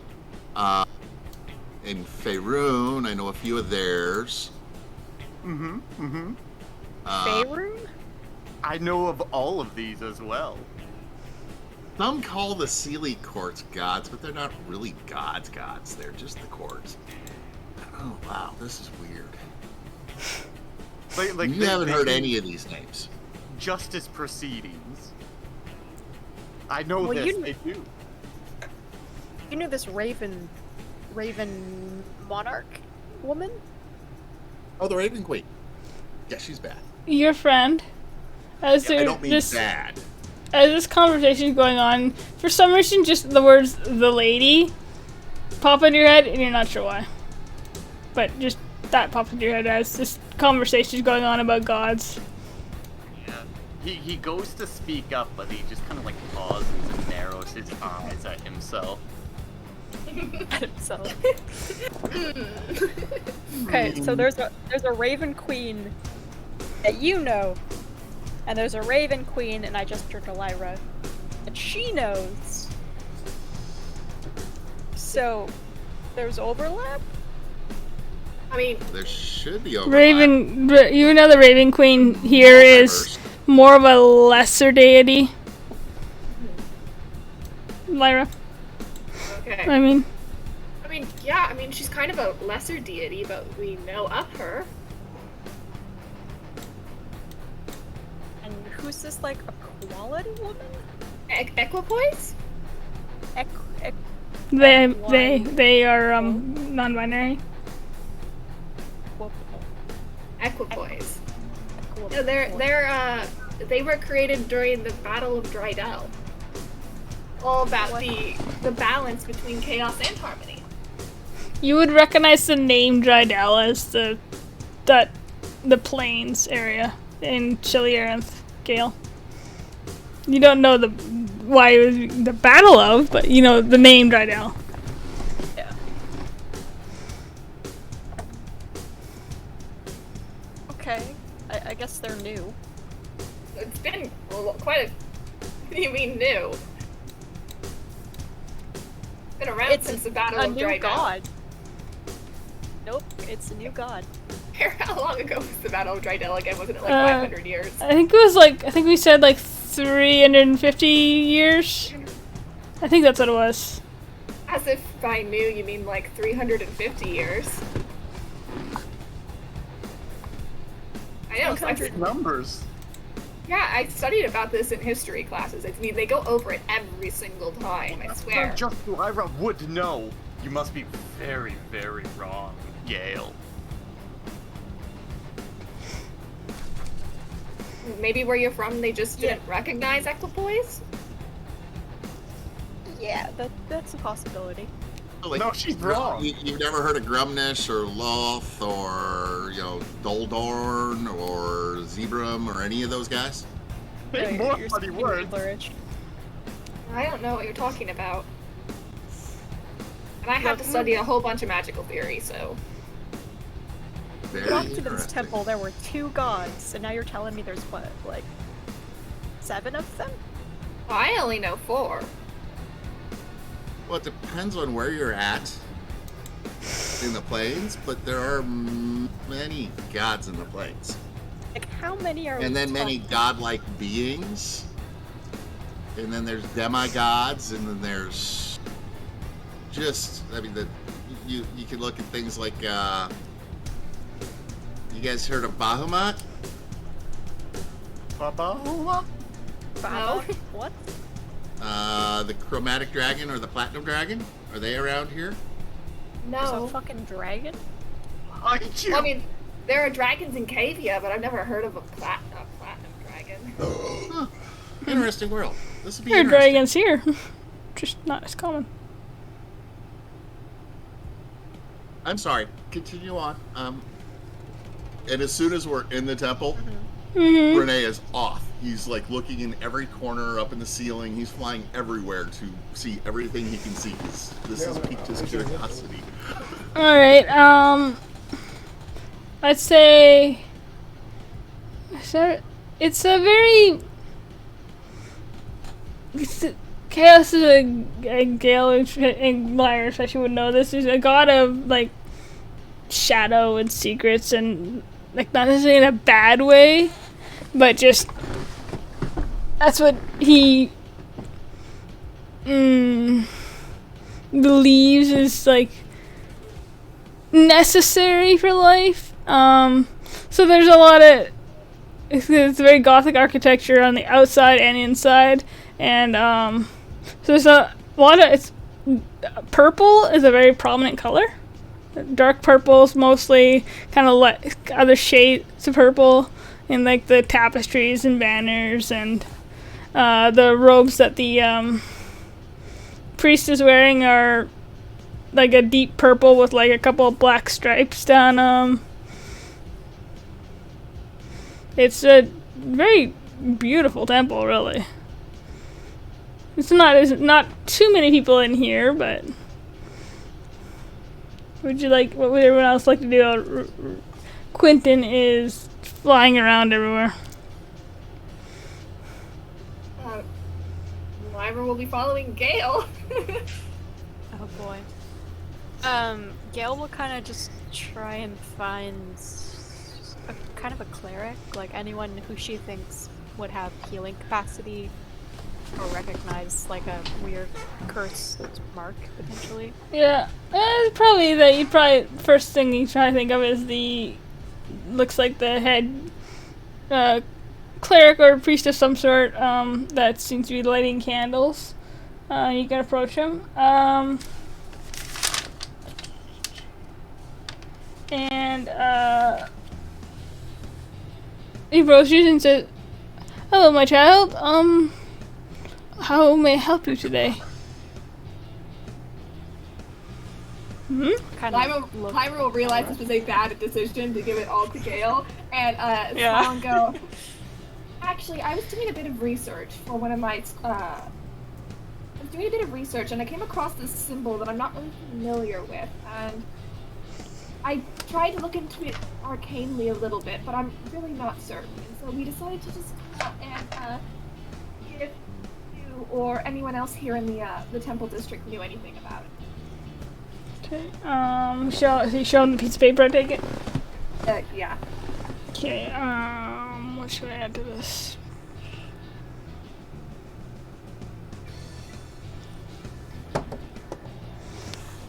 In Faerun, I know a few of theirs. Faerun? I know of all of these as well. Some call the Sealy courts gods, but they're not really gods. They're just the courts. Oh, wow, this is weird. Like you haven't heard any of these names. Justice proceedings. I know Well, this, you- they do. You knew this Raven monarch woman? Oh, the Raven Queen. Yeah, she's bad. Your friend, as I they're don't mean just bad. as this conversation is going on, for some reason, just the words "the lady" pop into your head, and you're not sure why. But just that pops into your head as this conversation is going on about gods. He goes to speak up, but he just kind of like pauses and narrows his eyes at himself. So. Okay, so there's a Raven Queen that you know, and there's a Raven Queen, and I just turned to Lyra, and she knows. So there's overlap. I mean, There should be overlap. Raven, you know the Raven Queen here is more of a lesser deity. Lyra. Okay. I mean, yeah, she's kind of a lesser deity, but we know of her. And who's this, like, equality woman? Equipoise? they are non-binary. Equipoise. No, they were created during the Battle of Drydell. All about the balance between chaos and harmony. You would recognize the name Drydell as the plains area in Chiliaranth, Gale. You don't know why it was the battle of, but you know the name Drydell. Yeah. Okay. I guess they're new. It's been quite a... What do you mean new? It's been around since the Battle of Drydell. It's a new god. Nope, it's a new god. How long ago was the Battle of Drydell again? Wasn't it like 500 years? I think it was I think we said 350 years. I think that's what it was. As if by new you mean 350 years. I know, because numbers. Yeah, I studied about this in history classes. They go over it every single time, I swear. Just Lyra would know. You must be very, very wrong, Gale. Maybe where you're from, they just didn't recognize Equipoise? Yeah, that's a possibility. No, she's wrong. You've never heard of Grumnish or Loth or, Doldorn or Zebram or any of those guys? Big more funny words. I don't know what you're talking about. And I had to study a whole bunch of magical theory, so... Very Walked into this interesting. temple, there were 2 gods, and now you're telling me there's 7 of them? Well, I only know 4. Well, it depends on where you're at in the plains, but there are many gods in the plains. Like, how many are And then many godlike beings. And then there's demigods, and then there's just, you can look at things like, you guys heard of Bahamut? Bahuma? No. What? The chromatic dragon or the platinum dragon? Are they around here? There's a No. fucking dragon? Aren't you? Well, there are dragons in Cavia, but I've never heard of a platinum dragon. Huh. Interesting world. This would be There are interesting. dragons here, just not as common. I'm sorry. Continue on. And as soon as we're in the temple, Mm-hmm. Renee is off. He's looking in every corner, up in the ceiling. He's flying everywhere to see everything he can see. This has piqued his curiosity. All right. I'd say it's a very Chaos is a Gale and Lyra especially would know this. Is a god of shadow and secrets and not necessarily in a bad way, but just that's what he believes is necessary for life. So there's a lot of it's very gothic architecture on the outside and inside, and so there's a lot of purple is a very prominent color. Dark purples mostly, kind of other shades of purple in the tapestries and banners and the robes that the priest is wearing are a deep purple with a couple of black stripes down them. It's a very beautiful temple, really. There's not too many people in here, but what would everyone else like to do? Quentin is flying around everywhere. Lyra will be following Gale. Oh boy. Gale will kind of just try and find a kind of a cleric, anyone who she thinks would have healing capacity or recognize like a weird curse mark potentially. Yeah, probably that. You probably first thing you try to think of is looks like the head cleric or priest of some sort that seems to be lighting candles. You can approach him. And he approaches you and says, "Hello, my child. How may I help you today?" Lyra will realize this was a bad decision to give it all to Gale, and smile and go, "Actually, I was doing a bit of research for one of my, and I came across this symbol that I'm not really familiar with, and I tried to look into it arcanely a little bit, but I'm really not certain, and so we decided to just come out and, if you or anyone else here in the Temple District knew anything about it." Okay. He showed the piece of paper, I take it? Yeah. Okay, what should I add to this?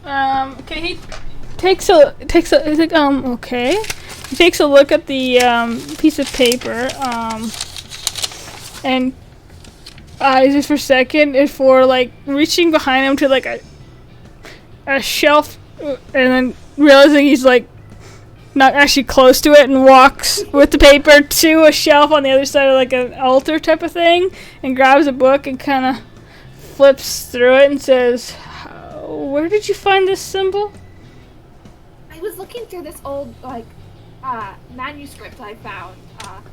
Okay, he takes a, he's like, okay. He takes a look at the, piece of paper, and just for a second, before, like, reaching behind him to, like, a shelf, and then realizing he's like not actually close to it, and walks with the paper to a shelf on the other side of like an altar type of thing, and grabs a book and kind of flips through it and says, "Where did you find this symbol?" I was looking through this old like manuscript I found. It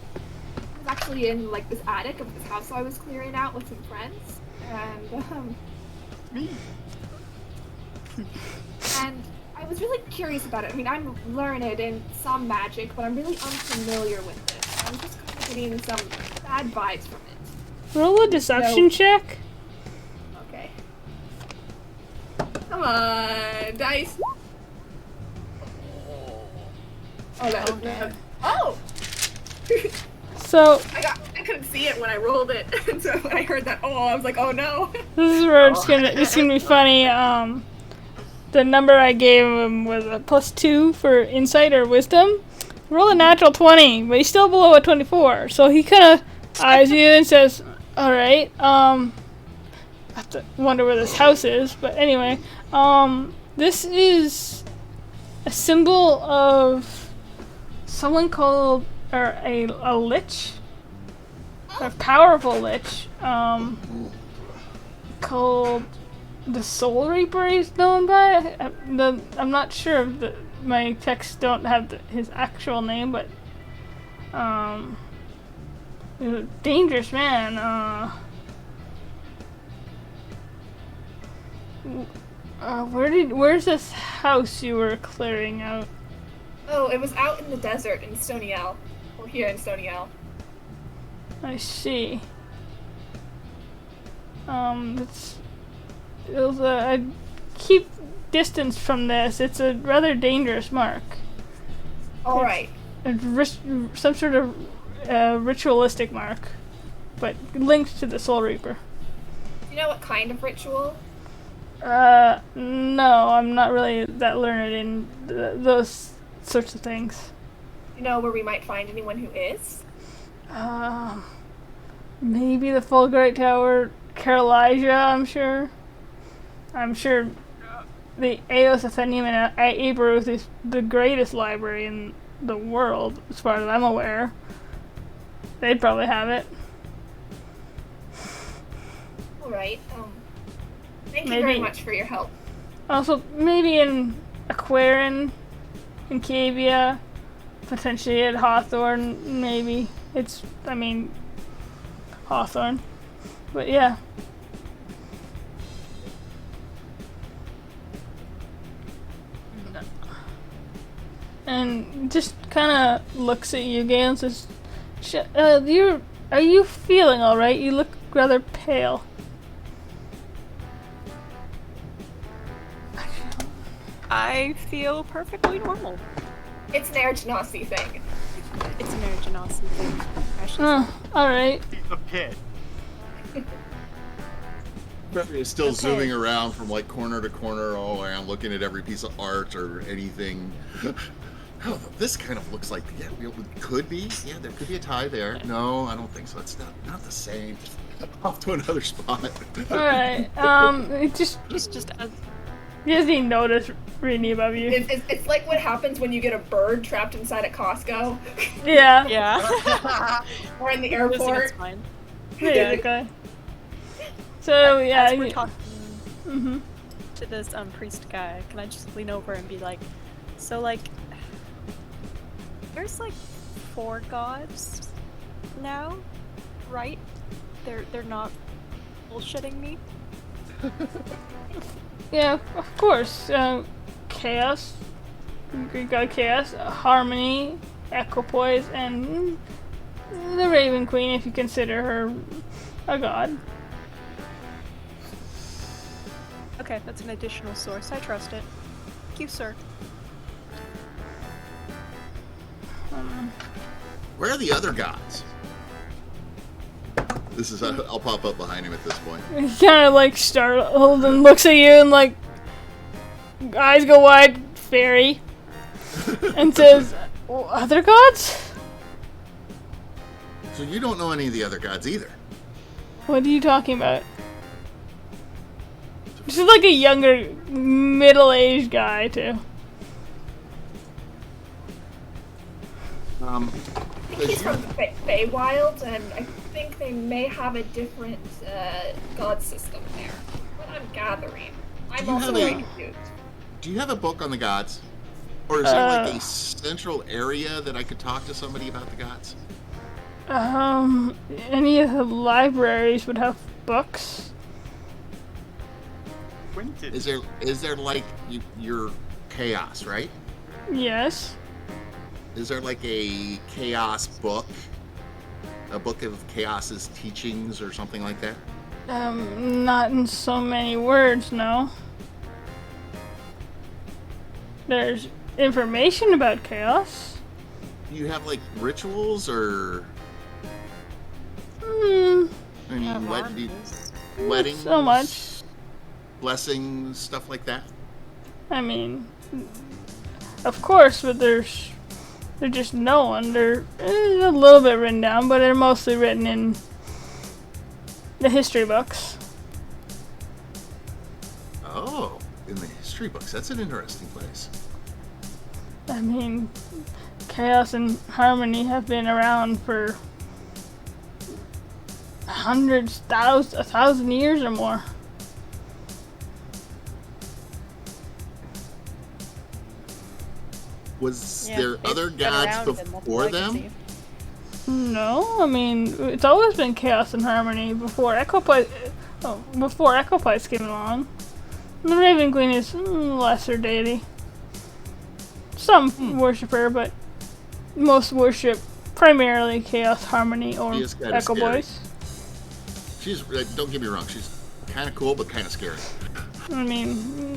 was actually in like this attic of this house I was clearing out with some friends, and Me. and I was really curious about it. I mean, I'm learned in some magic, but I'm really unfamiliar with it. I'm just kind of getting some bad vibes from it. Roll a deception check. Okay. Come on, dice. Oh, that was bad. Oh! So I couldn't see it when I rolled it, and so when I heard that, I was like, oh no. this is where it's gonna be funny. The number I gave him was a +2 for insight or wisdom. Roll a natural 20, but he's still below a 24. So he kind of eyes you and says, "Alright, I have to wonder where this house is." But anyway, this is a symbol of someone called, or a lich, a powerful lich, called the Soul Reaper. He's known by. I'm not sure if my texts don't have his actual name, but he's a dangerous man. Where's this house you were clearing out? Oh, it was out in the desert in Stoniel, or here in Stoniel. I see. I keep distance from this. It's a rather dangerous mark. Alright. Some sort of ritualistic mark, but linked to the Soul Reaper. Do you know what kind of ritual? No, I'm not really that learned in those sorts of things. Do you know where we might find anyone who is? Maybe the Fulgurite Tower, Carolisia, I'm sure the Eos Athenium and Aberuth is the greatest library in the world, as far as I'm aware. They'd probably have it. Alright, thank you very much for your help. Also, maybe in Aquarin, in Cavia, potentially at Hawthorne, maybe. Hawthorne. But yeah. And just kind of looks at you, Gale, and says, are you feeling alright? You look rather pale. I feel perfectly normal. It's an air genasi thing. It's a marriage and awesome thing. Alright. The pit. Jeffrey is still Okay. zooming around from like corner to corner, all around, looking at every piece of art or anything. Oh, this kind of looks like, yeah, it could be. Yeah, there could be a tie there. No, I don't think so. It's not the same. Off to another spot. Alright. It just as he doesn't even notice reading above you. It's like what happens when you get a bird trapped inside a Costco Yeah. yeah. or in the Listen, it's airport. fine. Basically. So yeah. As we're talking Mm-hmm. to this priest guy, can I just lean over and be like, so like, there's like 4 gods now, right? They're not bullshitting me. Yeah, of course. Chaos, Greek god chaos, harmony, equipoise, and the Raven Queen, if you consider her a god. Okay, that's an additional source. I trust it. Thank you, sir. Where are the other gods? This is, I'll pop up behind him at this point. He kind of like startled and looks at you and like eyes go wide, fairy, and says, "Other gods? So you don't know any of the other gods either. What are you talking about?" This is like a younger, middle-aged guy too. He's from Feywild, and I think they may have a different god system there. What I'm gathering. I'm Do you also have very a- confused. Do you have a book on the gods? Or is there like a central area that I could talk to somebody about the gods? Any of the libraries would have books. Quentin. Is there like your chaos, right? Yes. Is there like a chaos book? A book of chaos's teachings or something like that? Not in so many words, no. There's information about chaos. Do you have like rituals or Hmm. I mean Harmonies. weddings? So much. Blessings, stuff like that? I mean, of course, but they're just known. They're a little bit written down, but they're mostly written in the history books. Oh, in the history books. That's an interesting place. I mean, chaos and harmony have been around for hundreds, thousands, 1,000 years or more. Was Yeah, there they've other been gods around in multiple before them? legacies. No, I mean, it's always been chaos and harmony before Equipoise came along. The Raven Queen is lesser deity. Some worship her, but most worship primarily chaos, harmony, or She is kinda Equipoise. She's, don't get me wrong, she's kind of cool, but kind of scary. I mean,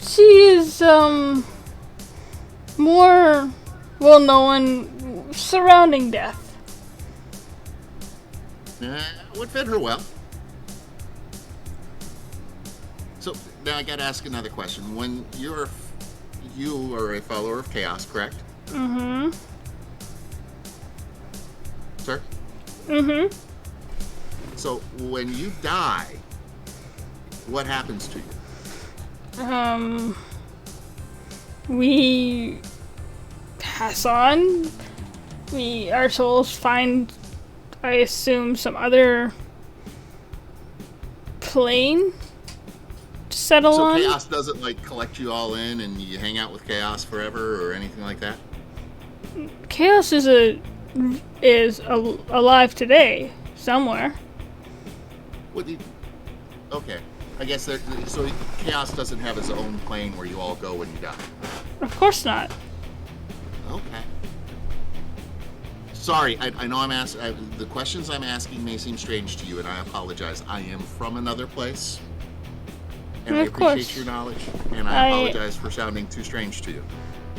she is more well known surrounding death. Would fit her well. So now I gotta ask another question. When you are a follower of chaos, correct? Mm-hmm. Sir? Mm-hmm. So when you die, what happens to you? We pass on. Our souls find, I assume, some other plane to settle So on. chaos doesn't like collect you all in and you hang out with chaos forever or anything like that? Chaos is alive today somewhere. What do you, okay. I guess so chaos doesn't have its own plane where you all go when you die. Of course not. Okay. Sorry, I know the questions I'm asking may seem strange to you, and I apologize. I am from another place, and I Of appreciate course. your knowledge, and I apologize for sounding too strange to you.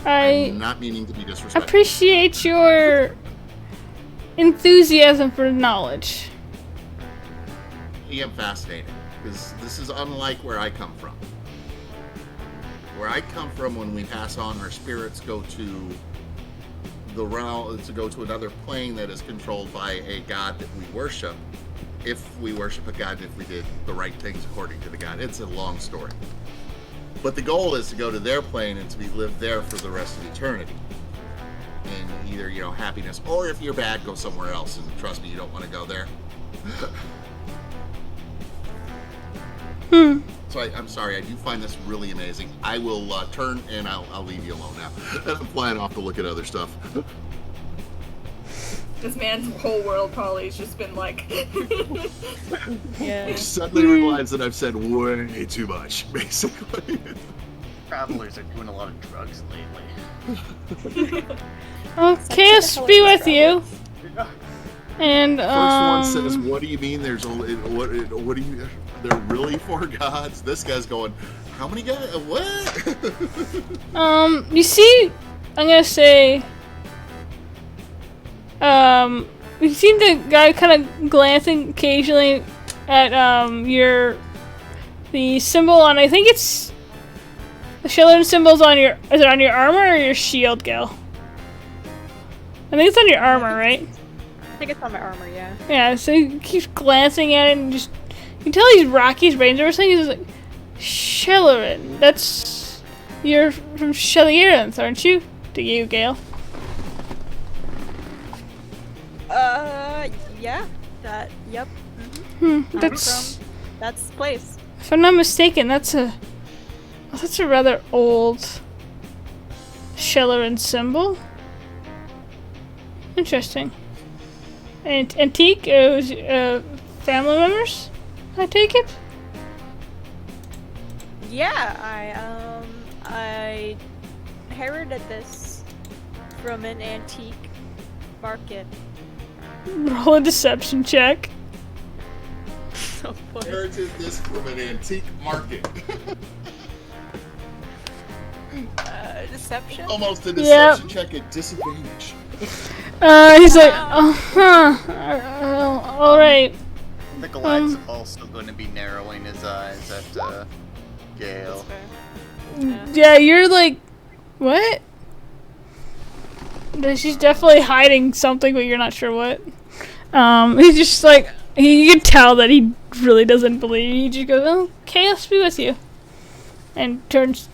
I'm not meaning to be disrespectful. appreciate your enthusiasm for knowledge. I am fascinated because this is unlike where I come from. Where I come from, when we pass on, our spirits go to the realm, to go to another plane that is controlled by a god that we worship. If we worship a god, if we did the right things according to the god, it's a long story. But the goal is to go to their plane and to be lived there for the rest of eternity. And either, you know, happiness, or if you're bad, go somewhere else. And trust me, you don't want to go there. So I'm sorry, I do find this really amazing. I will turn and I'll leave you alone now. I'm flying off to look at other stuff. This man's whole world probably has just been like. Yeah. I suddenly realized that I've said way too much, basically. Travelers are doing a lot of drugs lately. Okay, be with you. And First one says, "What do you mean? There's only what do you? There are really 4 gods?" This guy's going, "How many gods? What?" You see, I'm gonna say, you see the guy kind of glancing occasionally at the symbol on. I think it's the Shillen symbol's on your. Is it on your armor or your shield, Gil? I think it's on your armor, right? I think it's on my armor, yeah. Yeah. So he keeps glancing at it and just. You can tell he's Rocky's brains. Every time he's like, Shillerin. That's you're from Shellerinth, aren't you? To you, Gale. Yeah. Yep. That's That's the place. if I'm not mistaken, that's a rather old Shillerin symbol. Interesting. And antique family members, I take it. Yeah, I inherited this from an antique market. Roll a deception check. Oh boy. Inherited this from an antique market. Deception? Almost a deception check at disadvantage. He's like, all right. Nikolai's also going to be narrowing his eyes at Gale. Yeah, you're like, what? She's definitely hiding something, but you're not sure what. He's just like, you can tell that he really doesn't believe you. He just goes, "Oh, chaos be with you," and turns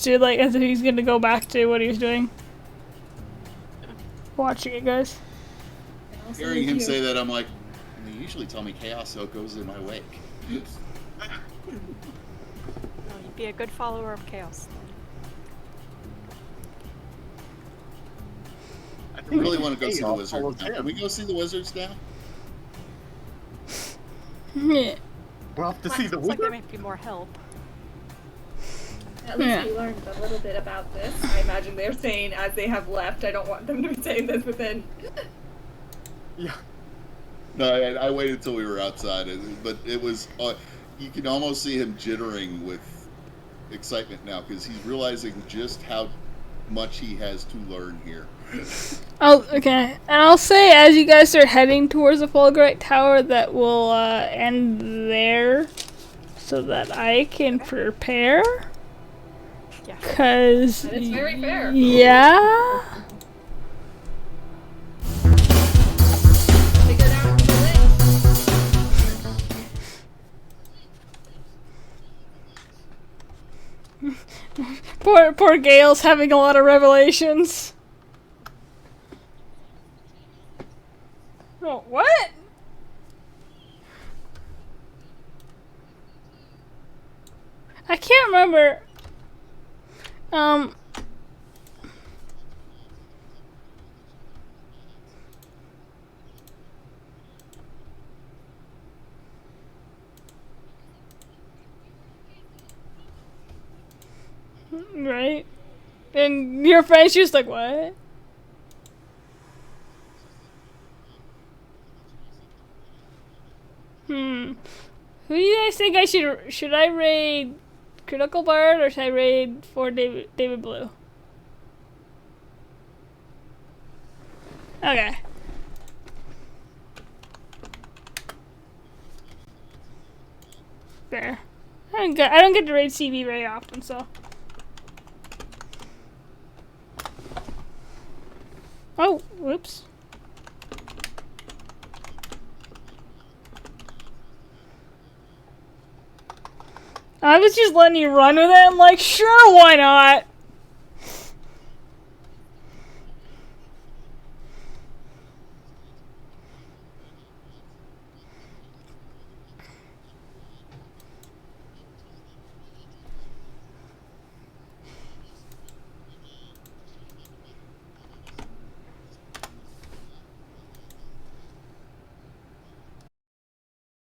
to like as if he's gonna go back to what he was doing. Watching it, guys. Hearing him say that, I'm like, they usually tell me chaos so it goes in my wake. No, you'd be a good follower of chaos. I really want to go see the wizard. Can we go see the wizards now? Yeah. We're off to see the Looks like there wizard. might be more help. At least we learned a little bit about this. I imagine they're saying as they have left. I don't want them to be saying this within. Yeah. No, I waited until we were outside, but it was. You can almost see him jittering with excitement now because he's realizing just how much he has to learn here. Okay. And I'll say, as you guys are heading towards the Fulgurite Tower, that will end there, so that I can prepare. Yeah. Cause It's very fair. Yeah. They go down to the list. Poor Gale's having a lot of revelations. Oh, what? I can't remember. Right? And your friend's just like, what? Who do you guys think I should I raid Critical Bard, or should I raid for David Blue? Okay. Fair. I don't get to raid CB very often, so. Oh, whoops. I was just letting you run with it. I'm like, sure, why not?